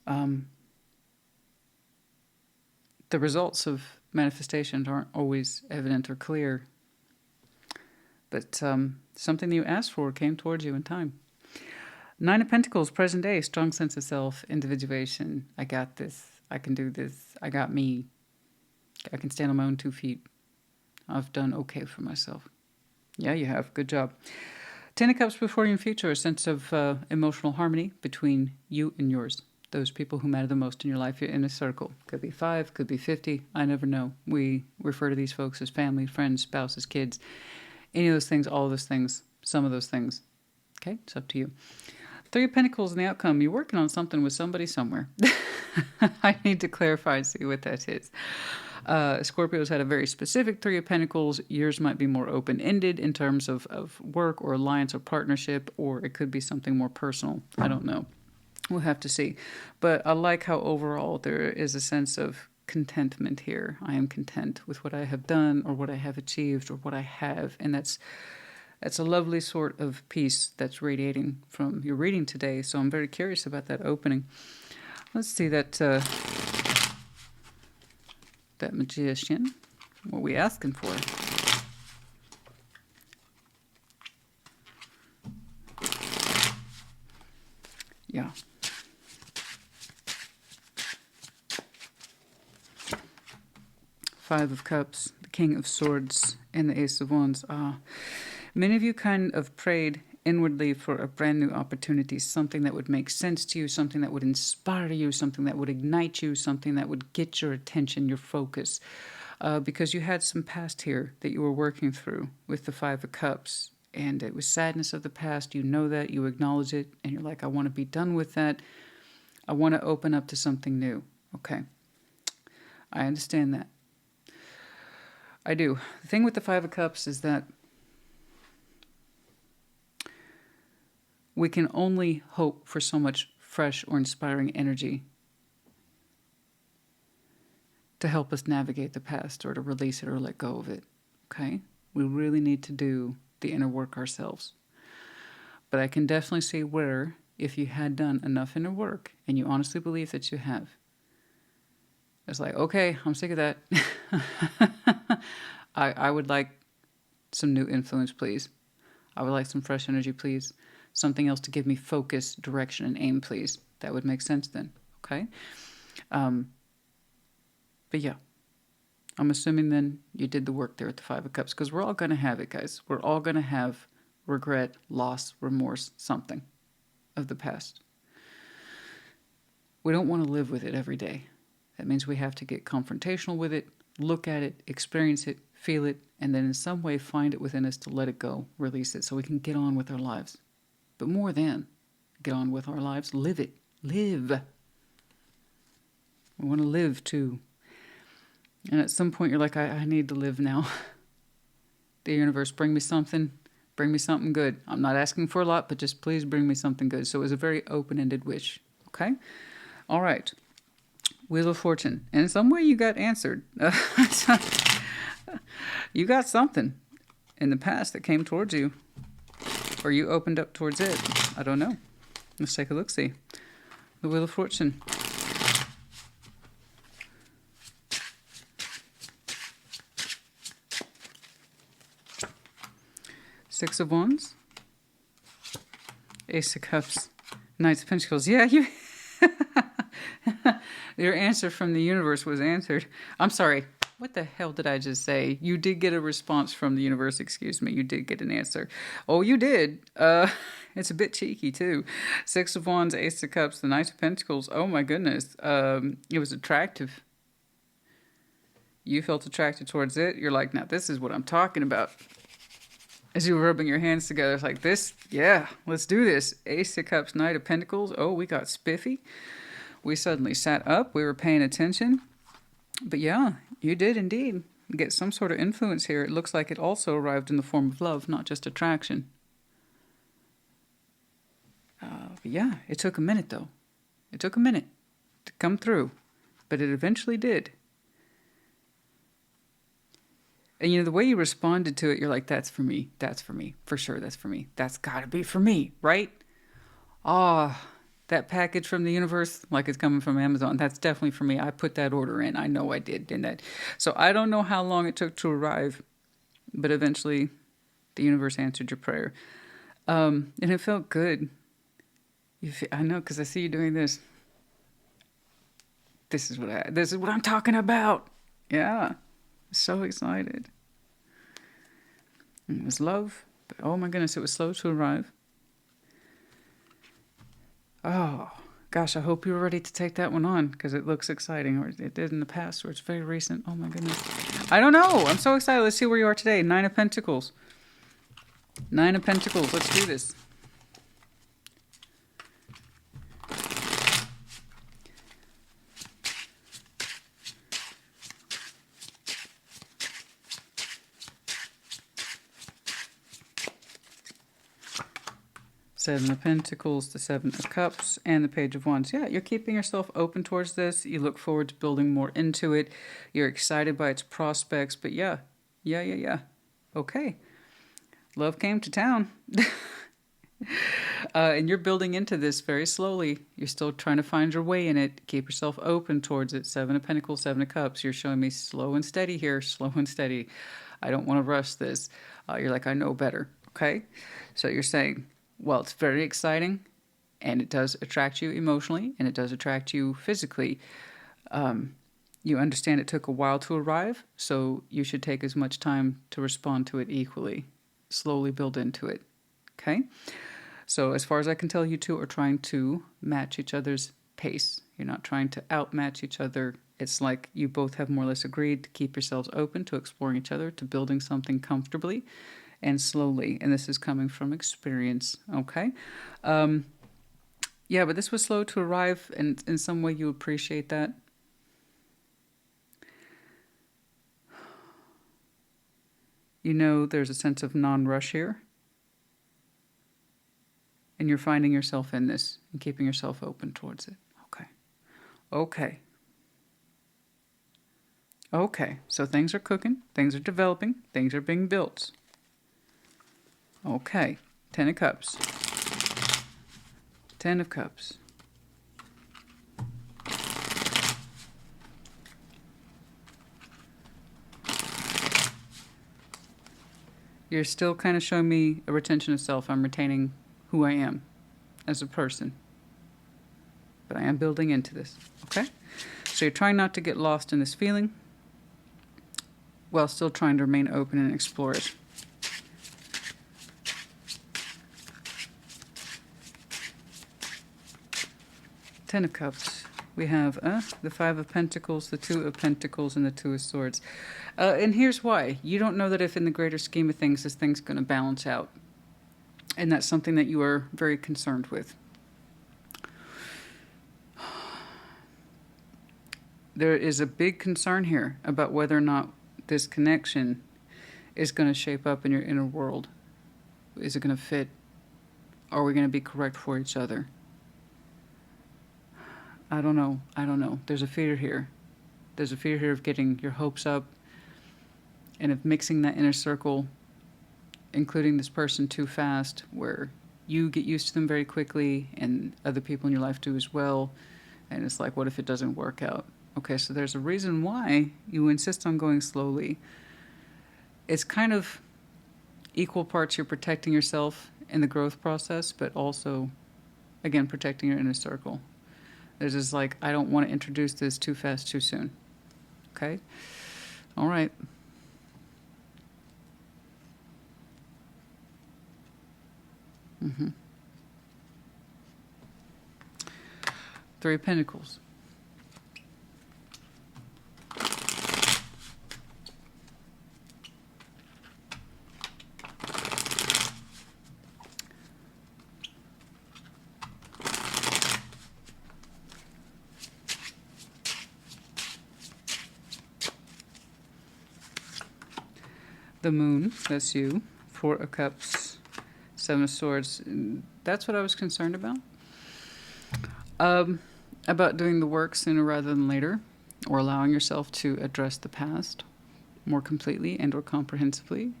Speaker 1: The results of manifestations aren't always evident or clear. But something that you asked for came towards you in time. 9 of Pentacles, present day, strong sense of self, individuation. I got this. I can do this. I got me. I can stand on my own 2 feet. I've done okay for myself. Yeah, you have. Good job. 10 of Cups before you in future, a sense of emotional harmony between you and yours. Those people who matter the most in your life, you're in a circle. Could be 5, could be 50. I never know. We refer to these folks as family, friends, spouses, kids. Any of those things, all of those things, some of those things. Okay, it's up to you. 3 of Pentacles in the outcome. You're working on something with somebody somewhere. I need to clarify and see what that is. Scorpio's had a very specific 3 of Pentacles. Yours might be more open-ended in terms of work or alliance or partnership, or it could be something more personal. I don't know. We'll have to see. But I like how overall there is a sense of contentment here. I am content with what I have done or what I have achieved or what I have. And that's a lovely sort of peace that's radiating from your reading today. So I'm very curious about that opening. Let's see that magician. What are we asking for? Yeah. Five of Cups, the King of Swords, and the Ace of Wands. Many of you kind of prayed inwardly for a brand new opportunity, something that would make sense to you, something that would inspire you, something that would ignite you, something that would get your attention, your focus. Because you had some past here that you were working through with the Five of Cups. And it was sadness of the past. You know that, you acknowledge it, and you're like, I want to be done with that. I want to open up to something new. Okay. I understand that. I do. The thing with the Five of Cups is that we can only hope for so much fresh or inspiring energy to help us navigate the past or to release it or let go of it. Okay? We really need to do the inner work ourselves. But I can definitely see where, if you had done enough inner work, and you honestly believe that you have, it's like, okay, I'm sick of that. I would like some new influence, please. I would like some fresh energy, please. Something else to give me focus, direction, and aim, please. That would make sense then, okay? But yeah, I'm assuming then you did the work there at the Five of Cups, because we're all going to have it, guys. We're all going to have regret, loss, remorse, something of the past. We don't want to live with it every day. That means we have to get confrontational with it, look at it, experience it, feel it, and then in some way find it within us to let it go, release it, so we can get on with our lives. But more than get on with our lives, live it. Live. We want to live too. And at some point you're like, I need to live now. The universe, bring me something good. I'm not asking for a lot, but just please bring me something good. So it was a very open-ended wish. Okay? All right. Wheel of Fortune. And in some way you got answered. You got something in the past that came towards you. Or you opened up towards it. I don't know. Let's take a look-see. The Wheel of Fortune. Six of Wands. Ace of Cups. Knights of Pentacles. Yeah, you... Your answer from the universe was answered. I'm sorry. What the hell did I just say? You did get a response from the universe. Excuse me. You did get an answer. Oh, you did. It's a bit cheeky, too. Six of Wands, Ace of Cups, the Knight of Pentacles. Oh, my goodness. It was attractive. You felt attracted towards it. You're like, now, this is what I'm talking about. As you were rubbing your hands together, it's like, this, yeah, let's do this. Ace of Cups, Knight of Pentacles. Oh, we got spiffy. We suddenly sat up. We were paying attention. But yeah, you did indeed get some sort of influence here. It looks like it also arrived in the form of love, not just attraction. But yeah, it took a minute, though. It took a minute to come through. But it eventually did. And, you know, the way you responded to it, you're like, that's for me. That's for me. For sure, that's for me. That's got to be for me, right? That package from the universe, like it's coming from Amazon, that's definitely for me. I put that order in. I know I did, didn't I? So I don't know how long it took to arrive, but eventually the universe answered your prayer. And it felt good. I know, because I see you doing this. This is what I'm talking about. Yeah. So excited. And it was love, but oh my goodness, it was slow to arrive. Oh, gosh, I hope you were ready to take that one on, because it looks exciting, or it did in the past, or it's very recent. Oh, my goodness. I don't know. I'm so excited. Let's see where you are today. Nine of Pentacles. Nine of Pentacles. Let's do this. Seven of Pentacles, the Seven of Cups, and the Page of Wands. Yeah, you're keeping yourself open towards this. You look forward to building more into it. You're excited by its prospects. But yeah. Okay. Love came to town. And you're building into this very slowly. You're still trying to find your way in it. Keep yourself open towards it. Seven of Pentacles, Seven of Cups. You're showing me slow and steady here. Slow and steady. I don't want to rush this. You're like, I know better. Okay? So you're saying, well, it's very exciting, and it does attract you emotionally, and it does attract you physically. You understand it took a while to arrive, so you should take as much time to respond to it equally. Slowly build into it. Okay? So as far as I can tell, you two are trying to match each other's pace. You're not trying to outmatch each other. It's like you both have more or less agreed to keep yourselves open to exploring each other, to building something comfortably and slowly. And this is coming from experience, okay? Yeah, but this was slow to arrive, and in some way you appreciate that. You know there's a sense of non-rush here. And you're finding yourself in this and keeping yourself open towards it. Okay, so things are cooking, things are developing, things are being built. Okay, Ten of Cups. Ten of Cups. You're still kind of showing me a retention of self. I'm retaining who I am as a person. But I am building into this, okay? So you're trying not to get lost in this feeling while still trying to remain open and explore it. Ten of Cups. We have the Five of Pentacles, the Two of Pentacles, and the Two of Swords. And here's why. You don't know that if in the greater scheme of things, this thing's going to balance out. And that's something that you are very concerned with. There is a big concern here about whether or not this connection is going to shape up in your inner world. Is it going to fit? Are we going to be correct for each other? I don't know. There's a fear here. There's a fear here of getting your hopes up and of mixing that inner circle, including this person, too fast, where you get used to them very quickly and other people in your life do as well. And it's like, what if it doesn't work out? Okay, so there's a reason why you insist on going slowly. It's kind of equal parts you're protecting yourself in the growth process, but also, again, protecting your inner circle. There's just like, I don't want to introduce this too fast, too soon. Okay? All right. Three of Pentacles. The Moon, that's you. Four of Cups, Seven of Swords. That's what I was concerned about. About doing the work sooner rather than later, or allowing yourself to address the past more completely and or comprehensively.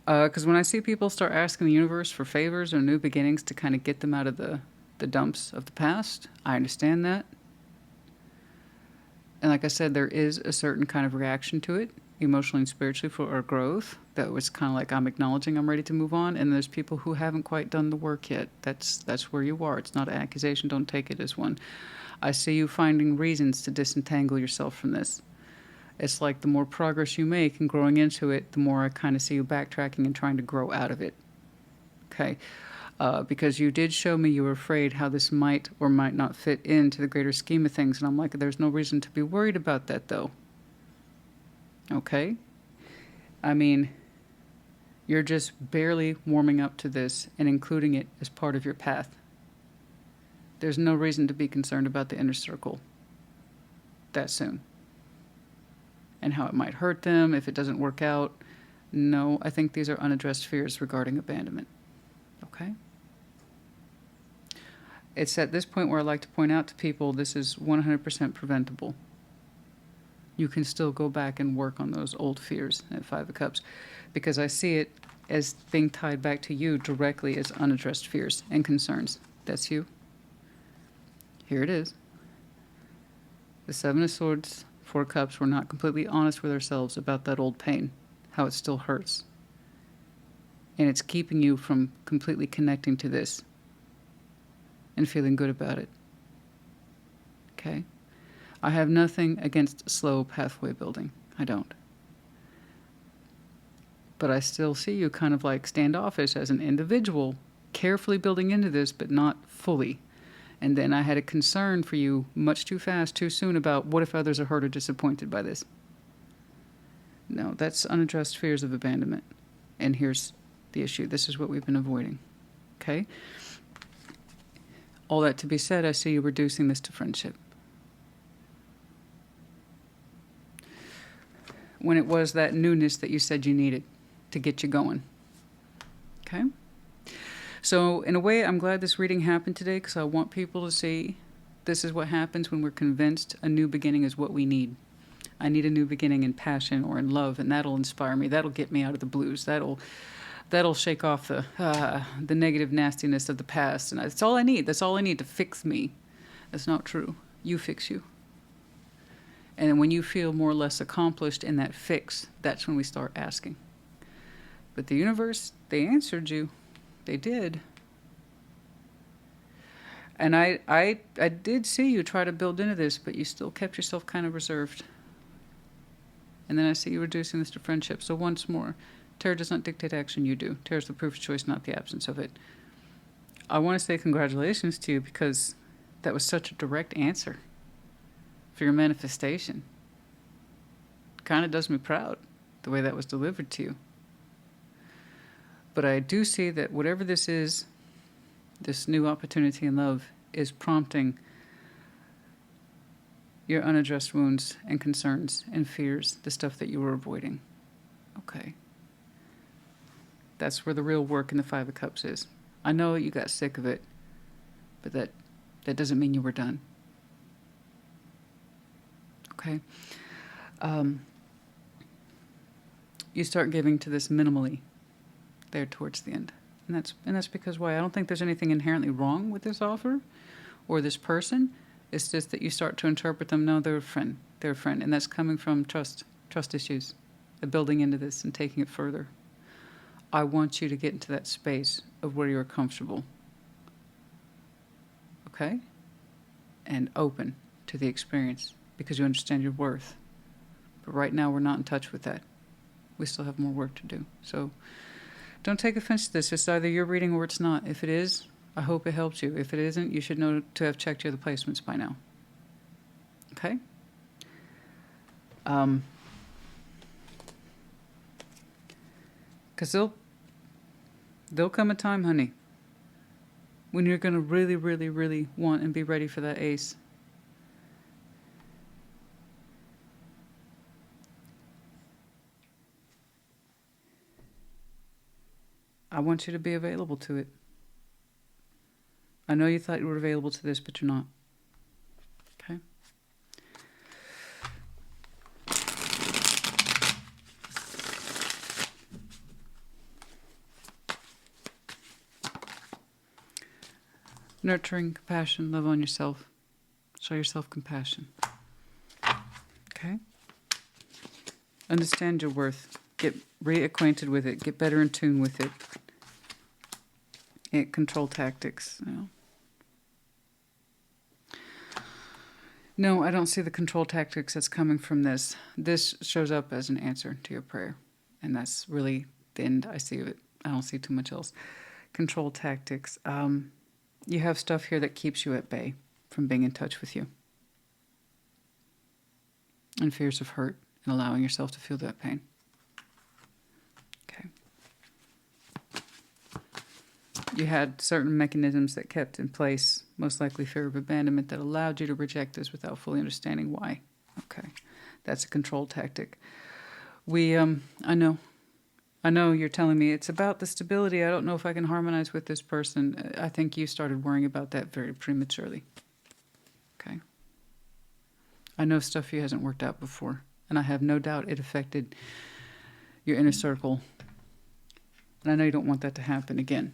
Speaker 1: Because when I see people start asking the universe for favors or new beginnings to kind of get them out of the dumps of the past, I understand that. And like I said, there is a certain kind of reaction to it, emotionally and spiritually, for our growth. That was kind of like, I'm acknowledging I'm ready to move on. And there's people who haven't quite done the work yet. That's where you are. It's not an accusation. Don't take it as one. I see you finding reasons to disentangle yourself from this. It's like the more progress you make and growing into it, the more I kind of see you backtracking and trying to grow out of it. Okay? Because you did show me you were afraid how this might or might not fit into the greater scheme of things. And I'm like, there's no reason to be worried about that, though. Okay? I mean, you're just barely warming up to this and including it as part of your path. There's no reason to be concerned about the inner circle that soon. And how it might hurt them if it doesn't work out. No, I think these are unaddressed fears regarding abandonment. Okay? It's at this point where I like to point out to people this is 100% preventable. You can still go back and work on those old fears at Five of Cups, because I see it as being tied back to you directly as unaddressed fears and concerns. That's you. Here it is. The Seven of Swords, Four of Cups. We're not completely honest with ourselves about that old pain, how it still hurts. And it's keeping you from completely connecting to this and feeling good about it. Okay? I have nothing against slow pathway building. I don't. But I still see you kind of like standoffish as an individual, carefully building into this, but not fully. And then I had a concern for you much too fast, too soon about what if others are hurt or disappointed by this. No, that's unaddressed fears of abandonment. And here's the issue. This is what we've been avoiding. Okay? All that to be said, I see you reducing this to friendship. When it was that newness that you said you needed to get you going. Okay? So, in a way, I'm glad this reading happened today, because I want people to see this is what happens when we're convinced a new beginning is what we need. I need a new beginning in passion or in love, and that'll inspire me. That'll get me out of the blues. That'll shake off the negative nastiness of the past. And that's all I need. That's all I need to fix me. That's not true. You fix you. And then when you feel more or less accomplished in that fix, that's when we start asking. But the universe, they answered you. They did. And I did see you try to build into this, but you still kept yourself kind of reserved. And then I see you reducing this to friendship. So once more, tarot does not dictate action, you do. Tarot is the proof of choice, not the absence of it. I want to say congratulations to you, because that was such a direct answer for your manifestation. Kind of does me proud, the way that was delivered to you. But I do see that whatever this is, this new opportunity in love, is prompting your unaddressed wounds and concerns and fears, the stuff that you were avoiding. Okay. That's where the real work in the Five of Cups is. I know you got sick of it, but that doesn't mean you were done. Okay? You start giving to this minimally there towards the end. And that's because why? I don't think there's anything inherently wrong with this offer or this person. It's just that you start to interpret them, no, they're a friend. They're a friend. And that's coming from trust issues, building into this and taking it further. I want you to get into that space of where you're comfortable. Okay? And open to the experience, because you understand your worth. But right now, we're not in touch with that. We still have more work to do. So don't take offense to this. It's either your reading or it's not. If it is, I hope it helped you. If it isn't, you should know to have checked your other placements by now. Okay? Because there'll come a time, honey, when you're going to really, really, really want and be ready for that ace. I want you to be available to it. I know you thought you were available to this, but you're not. Okay? Nurturing, compassion, love on yourself. Show yourself compassion. Okay? Understand your worth. Get reacquainted with it. Get better in tune with it. Control tactics. No, I don't see the control tactics that's coming from this. This shows up as an answer to your prayer. And that's really the end I see of it. I don't see too much else. Control tactics. You have stuff here that keeps you at bay from being in touch with you. And fears of hurt and allowing yourself to feel that pain. Okay. You had certain mechanisms that kept in place, most likely fear of abandonment, that allowed you to reject this without fully understanding why. Okay. That's a control tactic. I know I know you're telling me it's about the stability. I don't know if I can harmonize with this person. I think you started worrying about that very prematurely. Okay. I know stuff for you hasn't worked out before, and I have no doubt it affected your inner circle. And I know you don't want that to happen again.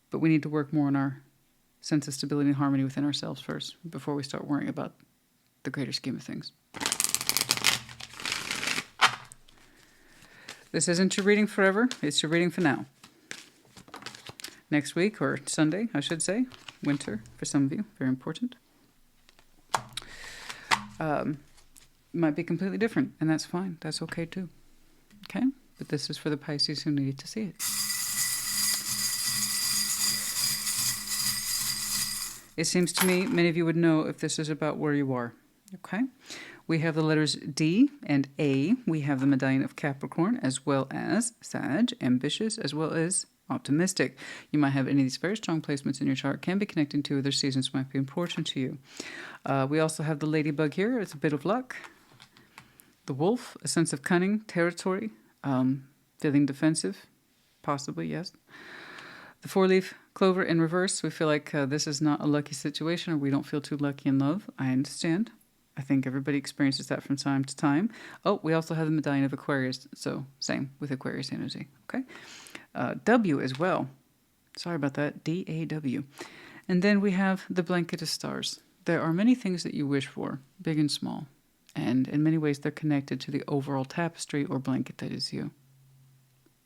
Speaker 1: But we need to work more on our sense of stability and harmony within ourselves first before we start worrying about the greater scheme of things. This isn't your reading forever. It's your reading for now. Next week, or Sunday, I should say, winter for some of you, very important. Might be completely different, and that's fine. That's okay too. Okay? But this is for the Pisces who needed to see it. It seems to me many of you would know if this is about where you are. Okay? We have the letters D and A. We have the medallion of Capricorn, as well as Sag, ambitious, as well as optimistic. You might have any of these very strong placements in your chart, can be connecting to other seasons, might be important to you. We also have the ladybug here. It's a bit of luck. The wolf, a sense of cunning, territory, feeling defensive, possibly, yes. The four-leaf clover in reverse. We feel like this is not a lucky situation, or we don't feel too lucky in love. I understand. I think everybody experiences that from time to time. Oh, we also have the medallion of Aquarius, so same with Aquarius energy. Okay, W as well. Sorry about that. D-A-W. And then we have the blanket of stars. There are many things that you wish for, big and small. And in many ways, they're connected to the overall tapestry or blanket that is you.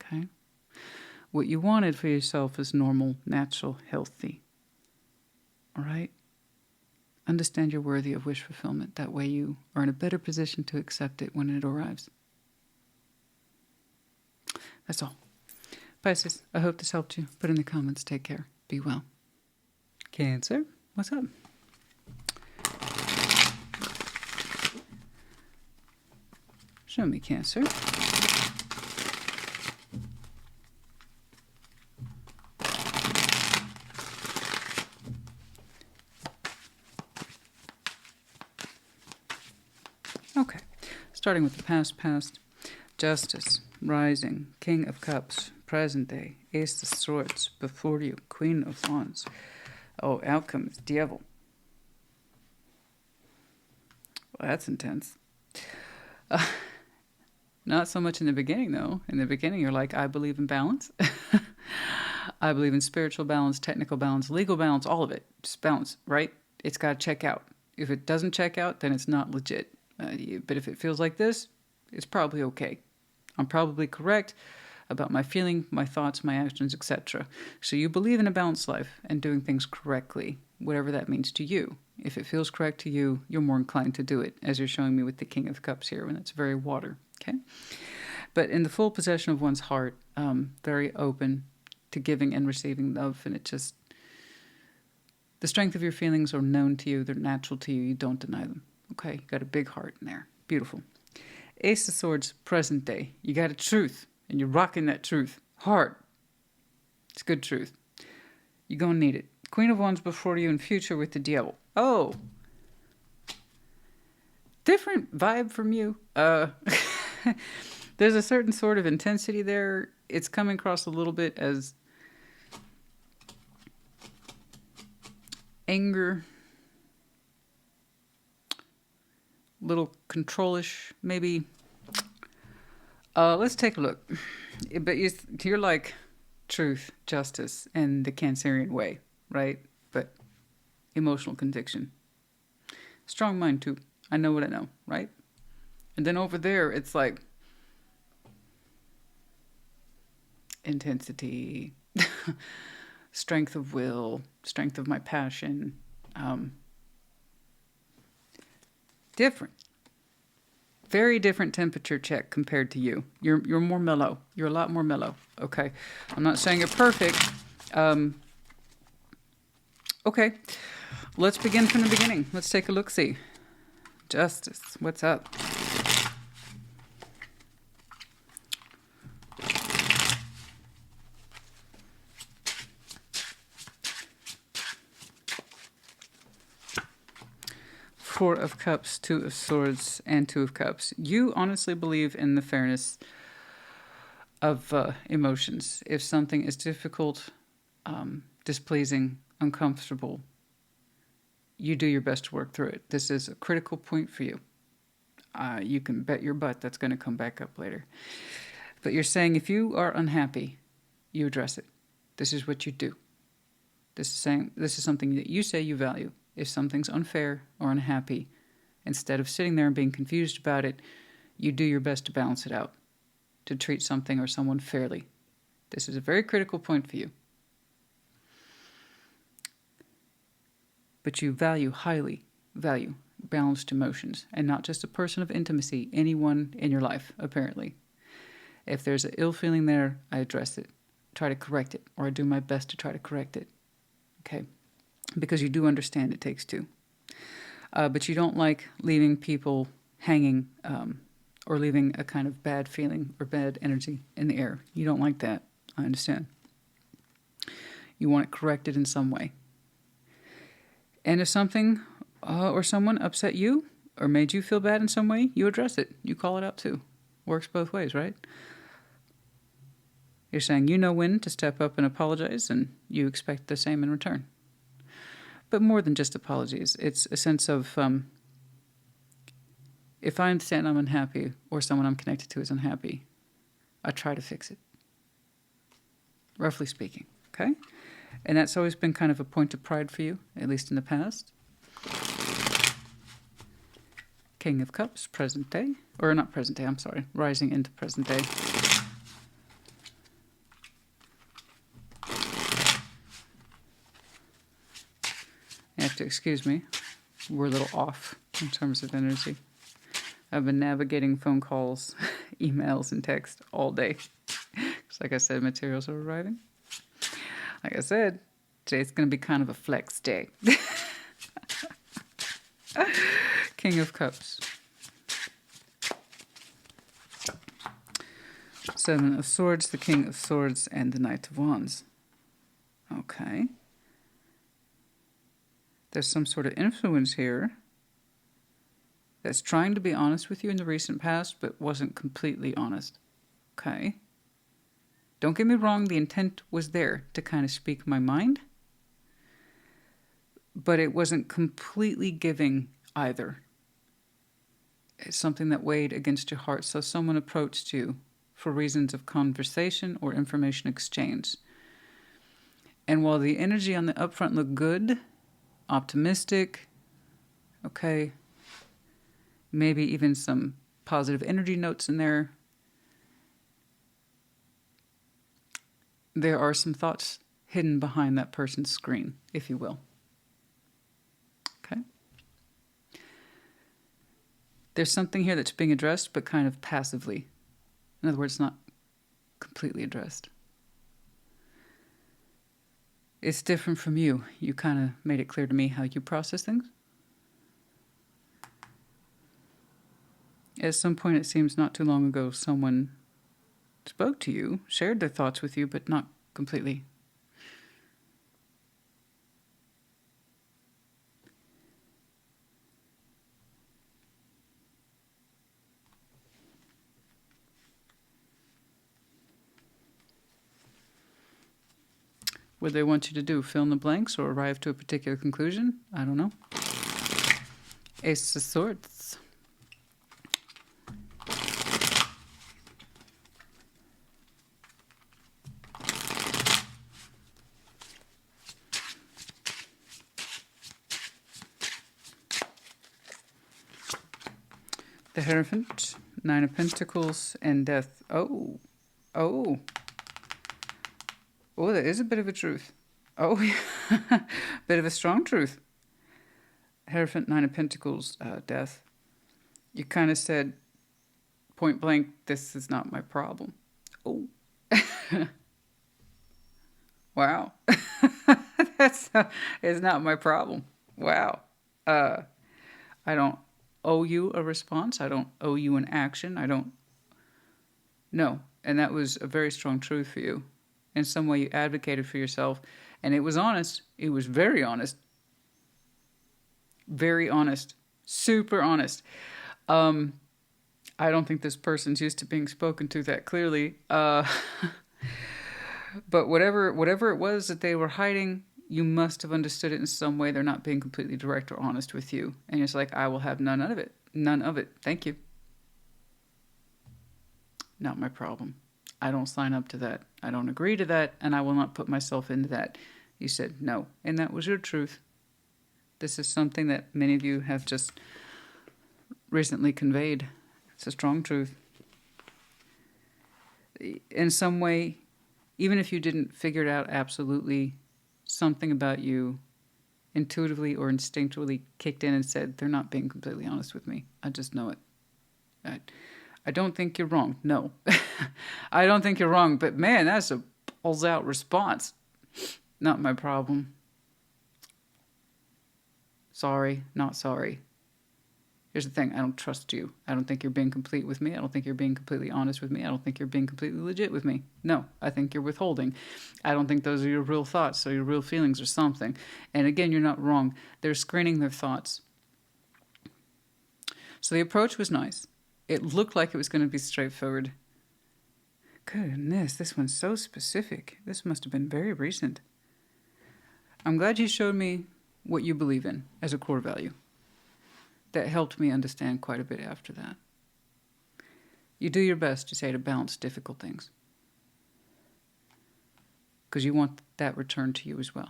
Speaker 1: Okay? What you wanted for yourself is normal, natural, healthy. All right? Understand you're worthy of wish fulfillment. That way you are in a better position to accept it when it arrives. That's all. Pisces, I hope this helped you. Put in the comments. Take care. Be well. Cancer, what's up? Show me Cancer. Okay, starting with the past, Justice, Rising, King of Cups, present day, Ace of Swords, before you, Queen of Wands. Oh, outcome is Devil. Well, that's intense. Not so much in the beginning, though. In the beginning, you're like, I believe in balance. I believe in spiritual balance, technical balance, legal balance, all of it. Just balance, right? It's got to check out. If it doesn't check out, then it's not legit. But if it feels like this, it's probably okay. I'm probably correct about my feeling, my thoughts, my actions, etc. So you believe in a balanced life and doing things correctly, whatever that means to you. If it feels correct to you, you're more inclined to do it, as you're showing me with the King of Cups here, when it's very water. Okay, but in the full possession of one's heart, very open to giving and receiving love, and it just, the strength of your feelings are known to you, they're natural to you, you don't deny them. Okay, you got a big heart in there. Beautiful. Ace of Swords, present day. You got a truth, and you're rocking that truth hard. It's good truth. You're going to need it. Queen of Wands before you in future with the Devil. Oh, different vibe from you. There's a certain sort of intensity there. It's coming across a little bit as anger, little controlish, maybe. Let's take a look. But you're like truth, justice, and the Cancerian way, right? But emotional conviction. Strong mind, too. I know what I know, right? And then over there, it's like intensity, strength of will, strength of my passion. Different. Very different temperature check compared to you. You're more mellow. You're a lot more mellow. Okay. I'm not saying you're perfect. Okay. Let's begin from the beginning. Let's take a look-see. Justice. What's up? Four of Cups, Two of Swords, and Two of Cups. You honestly believe in the fairness of emotions. If something is difficult, displeasing, uncomfortable, you do your best to work through it. This is a critical point for you. You can bet your butt that's going to come back up later. But you're saying if you are unhappy, you address it. This is what you do. This is something that you say you value. If something's unfair or unhappy, instead of sitting there and being confused about it, you do your best to balance it out, to treat something or someone fairly. This is a very critical point for you. But you highly value balanced emotions, and not just a person of intimacy, anyone in your life, apparently. If there's an ill feeling there, I address it, try to correct it, or I do my best to try to correct it. Okay? Because you do understand it takes two. But you don't like leaving people hanging or leaving a kind of bad feeling or bad energy in the air. You don't like that. I understand. You want it corrected in some way. And if something or someone upset you or made you feel bad in some way, you address it. You call it out too. Works both ways, right? You're saying you know when to step up and apologize, and you expect the same in return. But more than just apologies, it's a sense of if I understand I'm unhappy or someone I'm connected to is unhappy, I try to fix it. Roughly speaking, okay? And that's always been kind of a point of pride for you, at least in the past. King of Cups, present day. Or not present day, I'm sorry. Rising into present day. You have to excuse me. We're a little off in terms of energy. I've been navigating phone calls, emails, and text all day. Because like I said, materials are arriving. Like I said, today's going to be kind of a flex day. King of Cups. Seven of Swords, the King of Swords, and the Knight of Wands. Okay. There's some sort of influence here that's trying to be honest with you in the recent past, but wasn't completely honest. Okay. Don't get me wrong, the intent was there to kind of speak my mind, but it wasn't completely giving either. It's something that weighed against your heart. So someone approached you for reasons of conversation or information exchange. And while the energy on the upfront looked good, optimistic, okay, maybe even some positive energy notes in there, there are some thoughts hidden behind that person's screen, if you will. Okay? There's something here that's being addressed, but kind of passively. In other words, not completely addressed. It's different from you. You kind of made it clear to me how you process things. At some point, it seems not too long ago, someone spoke to you, shared their thoughts with you, but not completely. What they want you to do, fill in the blanks or arrive to a particular conclusion? I don't know. Ace of Swords. The Hierophant, Nine of Pentacles, and Death. Oh. Oh, that is a bit of a truth. Oh, yeah. Bit of a strong truth. Hierophant, Nine of Pentacles, Death. You kind of said, point blank, this is not my problem. Oh. Wow. It's not my problem. Wow. I don't owe you a response. I don't owe you an action. I don't. No. And that was a very strong truth for you. In some way, you advocated for yourself. And it was honest. It was very honest. Very honest. Super honest. I don't think this person's used to being spoken to that clearly. But whatever it was that they were hiding, you must have understood it in some way. They're not being completely direct or honest with you. And it's like, I will have none of it. None of it. Thank you. Not my problem. I don't sign up to that. I don't agree to that, and I will not put myself into that. You said no, and that was your truth. This is something that many of you have just recently conveyed. It's a strong truth. In some way, even if you didn't figure it out absolutely, something about you intuitively or instinctively kicked in and said, they're not being completely honest with me. I just know it. I don't think you're wrong. No. I don't think you're wrong. But man, that's a balls out response. Not my problem. Sorry, not sorry. Here's the thing. I don't trust you. I don't think you're being complete with me. I don't think you're being completely honest with me. I don't think you're being completely legit with me. No, I think you're withholding. I don't think those are your real thoughts or your real feelings or something. And again, you're not wrong. They're screening their thoughts. So the approach was nice. It looked like it was going to be straightforward. Goodness, this one's so specific. This must have been very recent. I'm glad you showed me what you believe in as a core value. That helped me understand quite a bit after that. You do your best, you say, to balance difficult things. Because you want that return to you as well.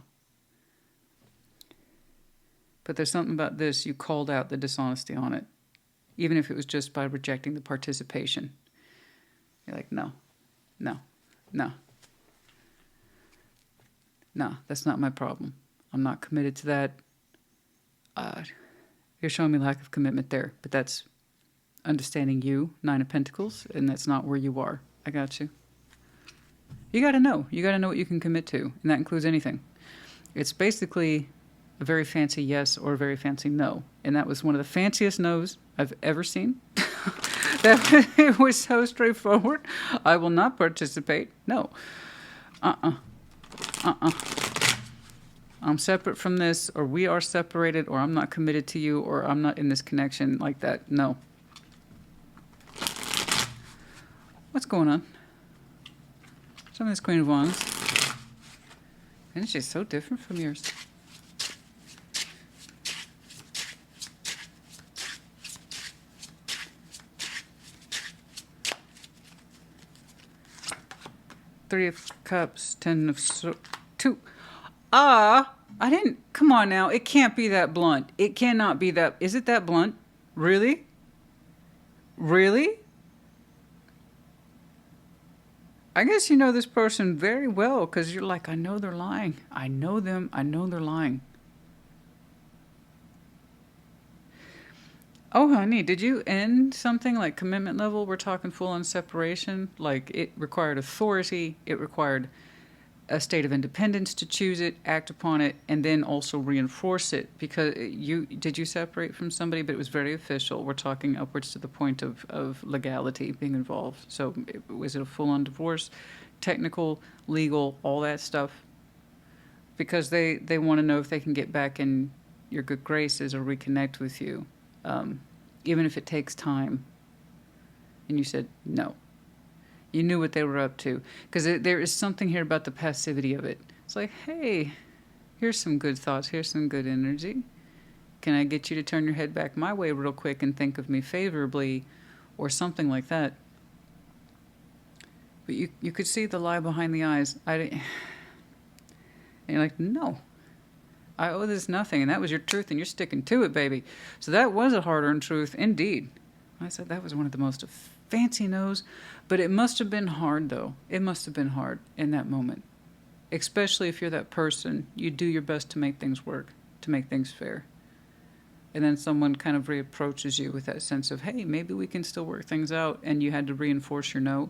Speaker 1: But there's something about this, you called out the dishonesty on it. Even if it was just by rejecting the participation. You're like, no, no, no. No, that's not my problem. I'm not committed to that. You're showing me lack of commitment there. But that's understanding you, Nine of Pentacles, and that's not where you are. I got you. You got to know. You got to know what you can commit to, and that includes anything. It's basically a very fancy yes or a very fancy no. And that was one of the fanciest no's I've ever seen. It was so straightforward. I will not participate. No. I'm separate from this, or we are separated, or I'm not committed to you, or I'm not in this connection like that. No. What's going on? Some of this Queen of Wands. And it's just so different from yours. Three of Cups, Ten of Two. I didn't. Come on now. It can't be that blunt. It cannot be that. Is it that blunt? Really? Really? I guess you know this person very well because you're like, I know they're lying. I know them. I know they're lying. Oh, honey, did you end something like commitment level? We're talking full on separation. Like it required authority. It required a state of independence to choose it, act upon it, and then also reinforce it. Because did you separate from somebody, but it was very official. We're talking upwards to the point of legality being involved. So was it a full-on divorce, technical, legal, all that stuff? Because they want to know if they can get back in your good graces or reconnect with you, even if it takes time. And you said no. You knew what they were up to. Because there is something here about the passivity of it. It's like, hey, here's some good thoughts. Here's some good energy. Can I get you to turn your head back my way real quick and think of me favorably or something like that? But you could see the lie behind the eyes. And you're like, no. I owe this nothing. And that was your truth, and you're sticking to it, baby. So that was a hard-earned truth, indeed. I said that was one of the most fancy no's. But it must have been hard, though. It must have been hard in that moment. Especially if you're that person. You do your best to make things work, to make things fair. And then someone kind of reapproaches you with that sense of, hey, maybe we can still work things out, and you had to reinforce your no.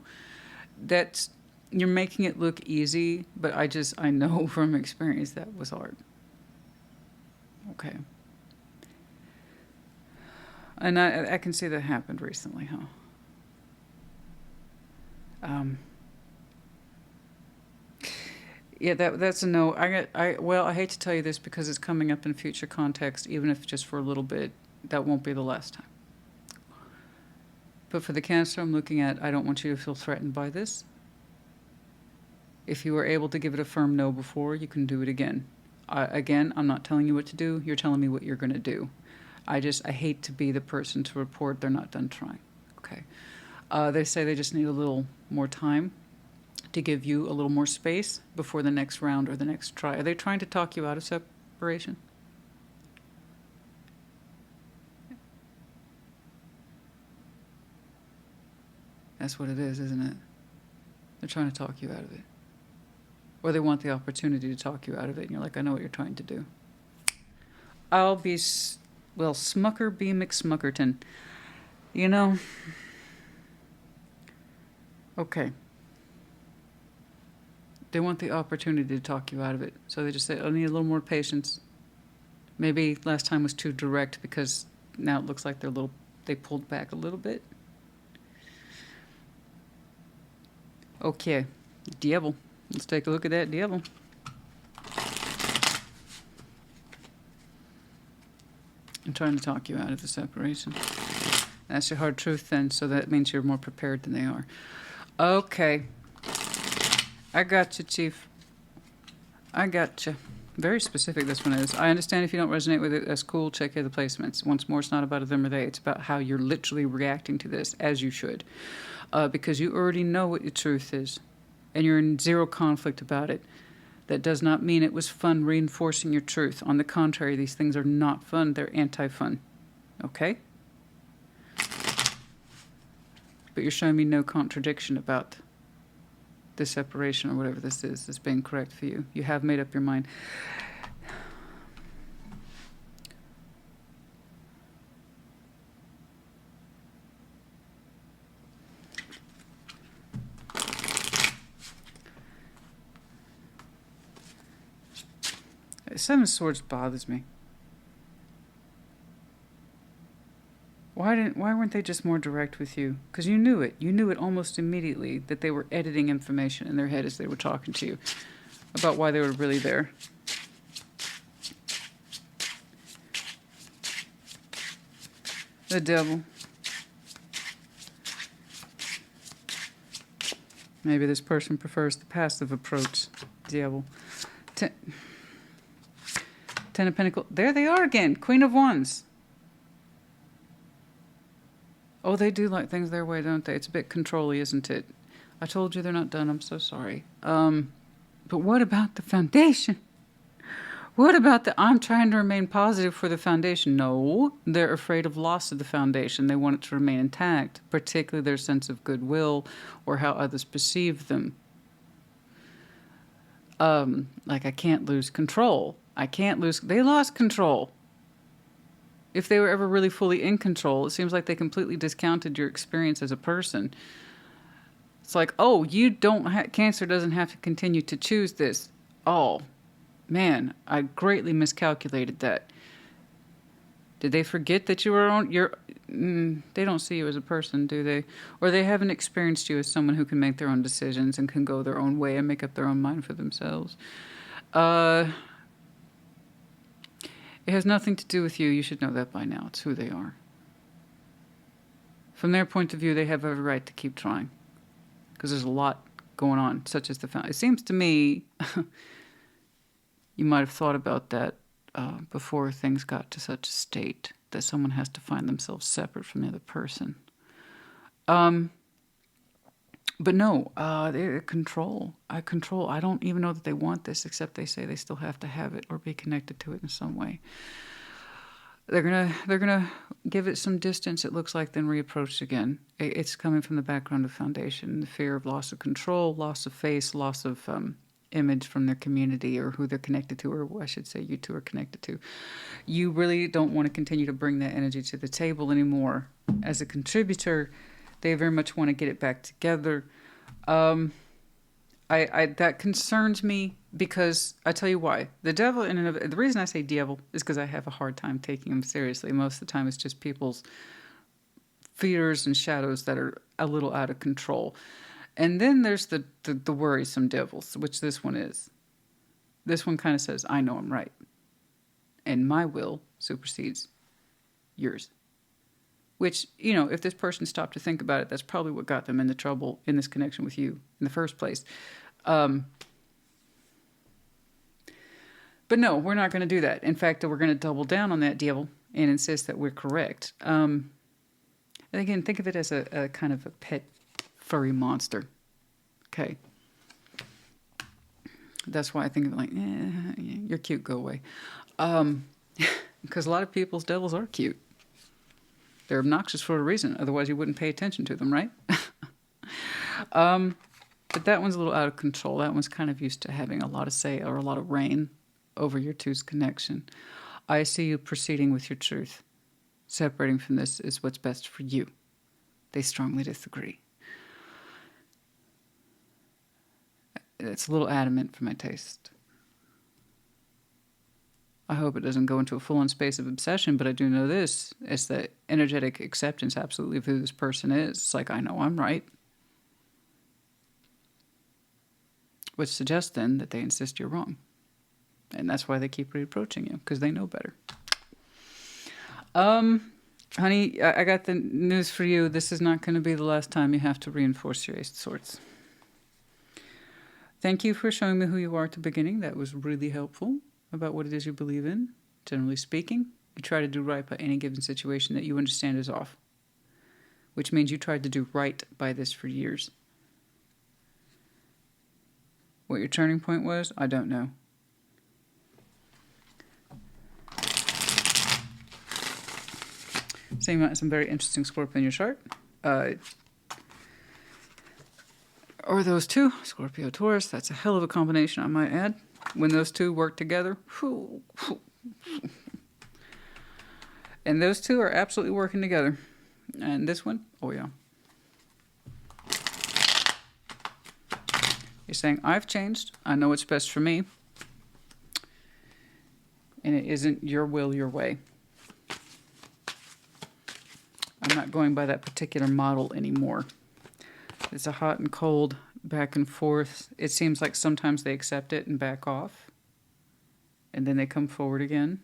Speaker 1: You're making it look easy, but I know from experience that was hard. Okay. And I can see that happened recently, huh? Yeah, that's a no. I hate to tell you this because it's coming up in future context, even if just for a little bit. that won't be the last time. But for the Cancer, I'm looking at, I don't want you to feel threatened by this. If you were able to give it a firm no before, you can do it again. Again, I'm not telling you what to do. You're telling me what you're going to do. I hate to be the person to report they're not done trying. Okay. They say they just need a little more time to give you a little more space before the next round or the next try. Are they trying to talk you out of separation? That's what it is, isn't it? They're trying to talk you out of it. Or they want the opportunity to talk you out of it, and you're like, I know what you're trying to do. I'll be, well, Smucker be McSmuckerton. You know? Okay. They want the opportunity to talk you out of it. So they just say, I need a little more patience. Maybe last time was too direct because now it looks like they pulled back a little bit. Okay. Devil. Let's take a look at that devil. I'm trying to talk you out of the separation. That's your hard truth then, so that means you're more prepared than they are. Okay. I got you, Chief. I got you. Very specific this one is. I understand if you don't resonate with it, that's cool. Check here the placements. Once more, it's not about a them or they. It's about how you're literally reacting to this, as you should. Because you already know what your truth is. And you're in zero conflict about it. That does not mean it was fun reinforcing your truth. On the contrary, these things are not fun. They're anti-fun. Okay? But you're showing me no contradiction about this separation or whatever this is as being correct for you. You have made up your mind. Seven of Swords bothers me. Why weren't they just more direct with you? Because you knew it. You knew it almost immediately that they were editing information in their head as they were talking to you about why they were really there. The Devil. Maybe this person prefers the passive approach. Devil. Ten of Pentacles. There they are again. Queen of Wands. Oh, they do like things their way, don't they? It's a bit controlly, isn't it? I told you they're not done. I'm so sorry. But what about the foundation? What about the I'm trying to remain positive for the foundation? No, they're afraid of loss of the foundation. They want it to remain intact, particularly their sense of goodwill or how others perceive them. Like I can't lose control. They lost control. If they were ever really fully in control, it seems like they completely discounted your experience as a person. It's like, oh, Cancer doesn't have to continue to choose this. Oh, man, I greatly miscalculated that. Did they forget that you were they don't see you as a person, do they? Or they haven't experienced you as someone who can make their own decisions and can go their own way and make up their own mind for themselves. It has nothing to do with you. You should know that by now. It's who they are. From their point of view, they have every right to keep trying. Because there's a lot going on, such as the foundation. It seems to me you might have thought about that before things got to such a state that someone has to find themselves separate from the other person. But no, they control. I don't even know that they want this, except they say they still have to have it or be connected to it in some way. They're gonna give it some distance, it looks like, then reapproach again. It's coming from the background of foundation, the fear of loss of control, loss of face, loss of image from their community or who they're connected to, or I should say you two are connected to. You really don't want to continue to bring that energy to the table anymore. As a contributor, they very much want to get it back together. That concerns me because I tell you why. The devil, the reason I say devil is because I have a hard time taking him seriously. Most of the time it's just people's fears and shadows that are a little out of control. And then there's the worrisome devils, which this one is. This one kind of says, I know I'm right. And my will supersedes yours. Which, you know, if this person stopped to think about it, that's probably what got them into trouble in this connection with you in the first place. But no, we're not going to do that. In fact, we're going to double down on that deal and insist that we're correct. And again, think of it as a kind of a pet furry monster. Okay. That's why I think of it like, you're cute, go away. Because a lot of people's devils are cute. They're obnoxious for a reason. Otherwise, you wouldn't pay attention to them, right? But that one's a little out of control. That one's kind of used to having a lot of say or a lot of reign over your two's connection. I see you proceeding with your truth. Separating from this is what's best for you. They strongly disagree. It's a little adamant for my taste. I hope it doesn't go into a full-on space of obsession, but I do know this. It's the energetic acceptance absolutely of who this person is. It's like, I know I'm right. Which suggests then that they insist you're wrong. And that's why they keep reapproaching you, because they know better. Honey, I got the news for you. This is not going to be the last time you have to reinforce your Ace of Swords. Thank you for showing me who you are at the beginning. That was really helpful about what it is you believe in. Generally speaking, you try to do right by any given situation that you understand is off, which means you tried to do right by this for years. What your turning point was, I don't know. So you might have some very interesting Scorpio in your chart. Or those two, Scorpio, Taurus, that's a hell of a combination, I might add. When those two work together, and those two are absolutely working together. And this one, oh yeah. You're saying, I've changed. I know what's best for me. And it isn't your will, your way. I'm not going by that particular model anymore. It's a hot and cold, back and forth. It seems like sometimes they accept it and back off. And then they come forward again.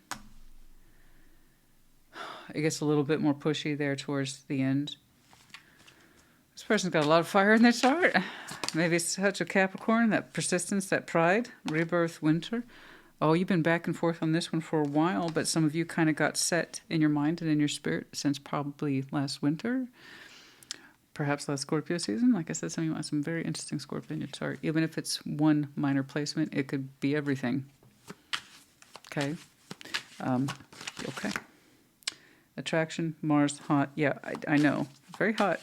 Speaker 1: It gets a little bit more pushy there towards the end. This person's got a lot of fire in their chart. Maybe it's such a Capricorn, that persistence, that pride, rebirth, winter. Oh, you've been back and forth on this one for a while, but some of you kind of got set in your mind and in your spirit since probably last winter. Perhaps last Scorpio season. Like I said, some of you have some very interesting Scorpio in your chart. Even if it's one minor placement, it could be everything. Okay? Okay. Attraction, Mars, hot. Yeah, I know. Very hot.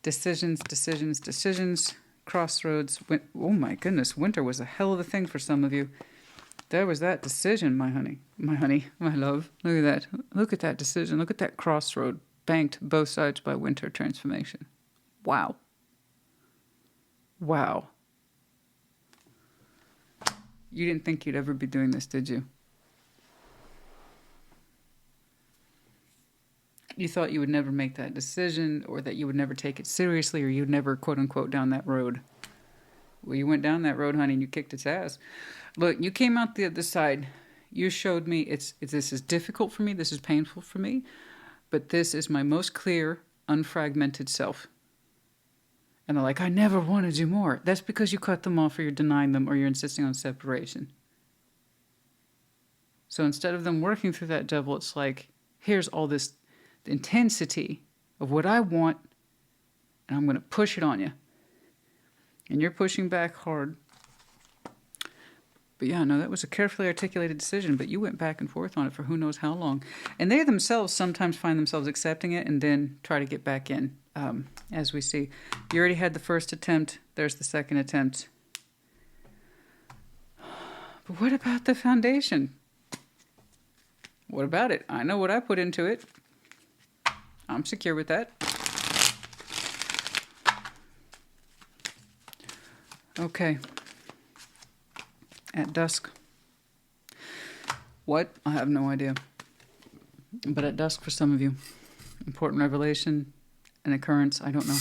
Speaker 1: Decisions, decisions, decisions. Crossroads. Oh my goodness, winter was a hell of a thing for some of you. There was that decision, my honey, my love. Look at that. Look at that decision. Look at that crossroad. Banked both sides by winter transformation. Wow. Wow. You didn't think you'd ever be doing this, did you? You thought you would never make that decision, or that you would never take it seriously, or you'd never, quote unquote, down that road. Well, you went down that road, honey, and you kicked its ass. Look, you came out the other side. You showed me this is difficult for me, this is painful for me, but this is my most clear, unfragmented self. And they're like, I never want to do more. That's because you cut them off, or you're denying them, or you're insisting on separation. So instead of them working through that devil, it's like, here's all this intensity of what I want, and I'm going to push it on you. And you're pushing back hard. But yeah, no, that was a carefully articulated decision, but you went back and forth on it for who knows how long. And they themselves sometimes find themselves accepting it and then try to get back in, as we see. You already had the first attempt. There's the second attempt. But what about the foundation? What about it? I know what I put into it. I'm secure with that. Okay. At dusk. What? I have no idea. But at dusk for some of you. Important revelation, an occurrence, I don't know.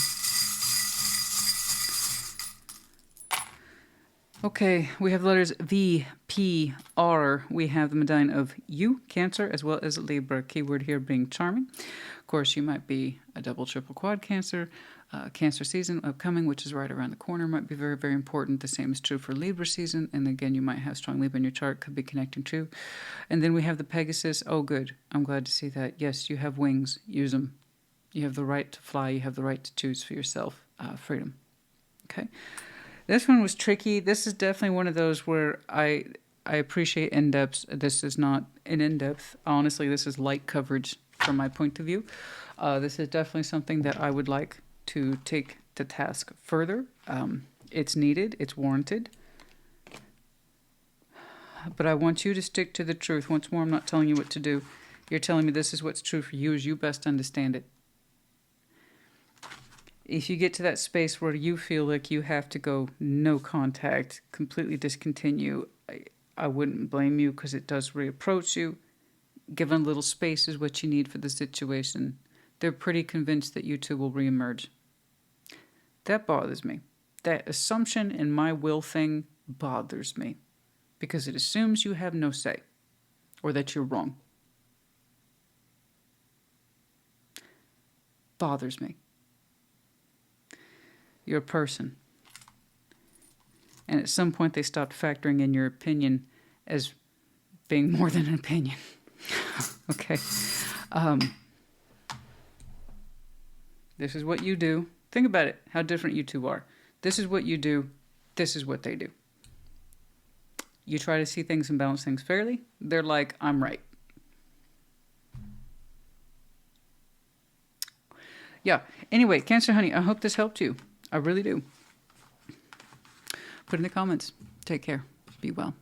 Speaker 1: Okay, we have letters V, PR, we have the medallion of you, Cancer, as well as Libra. Keyword here being charming. Of course, you might be a double, triple, quad Cancer. Cancer season upcoming, which is right around the corner, might be very, very important. The same is true for Libra season. And again, you might have strong Libra in your chart, could be connecting too. And then we have the Pegasus. Oh, good. I'm glad to see that. Yes, you have wings. Use them. You have the right to fly. You have the right to choose for yourself. Freedom. Okay. This one was tricky. This is definitely one of those where I appreciate in-depth. This is not an in-depth. Honestly, this is light coverage from my point of view. This is definitely something that I would like to take to task further. It's needed. It's warranted. But I want you to stick to the truth. Once more, I'm not telling you what to do. You're telling me this is what's true for you as you best understand it. If you get to that space where you feel like you have to go no contact, completely discontinue, I wouldn't blame you because it does reapproach you. Given a little space is what you need for the situation. They're pretty convinced that you two will reemerge. That bothers me. That assumption in my will thing bothers me because it assumes you have no say or that you're wrong. Bothers me. You're a person. And at some point they stopped factoring in your opinion as being more than an opinion. Okay. This is what you do. Think about it, how different you two are. This is what you do. This is what they do. You try to see things and balance things fairly. They're like, I'm right. Yeah. Anyway, Cancer honey, I hope this helped you. I really do. Put in the comments. Take care. Be well.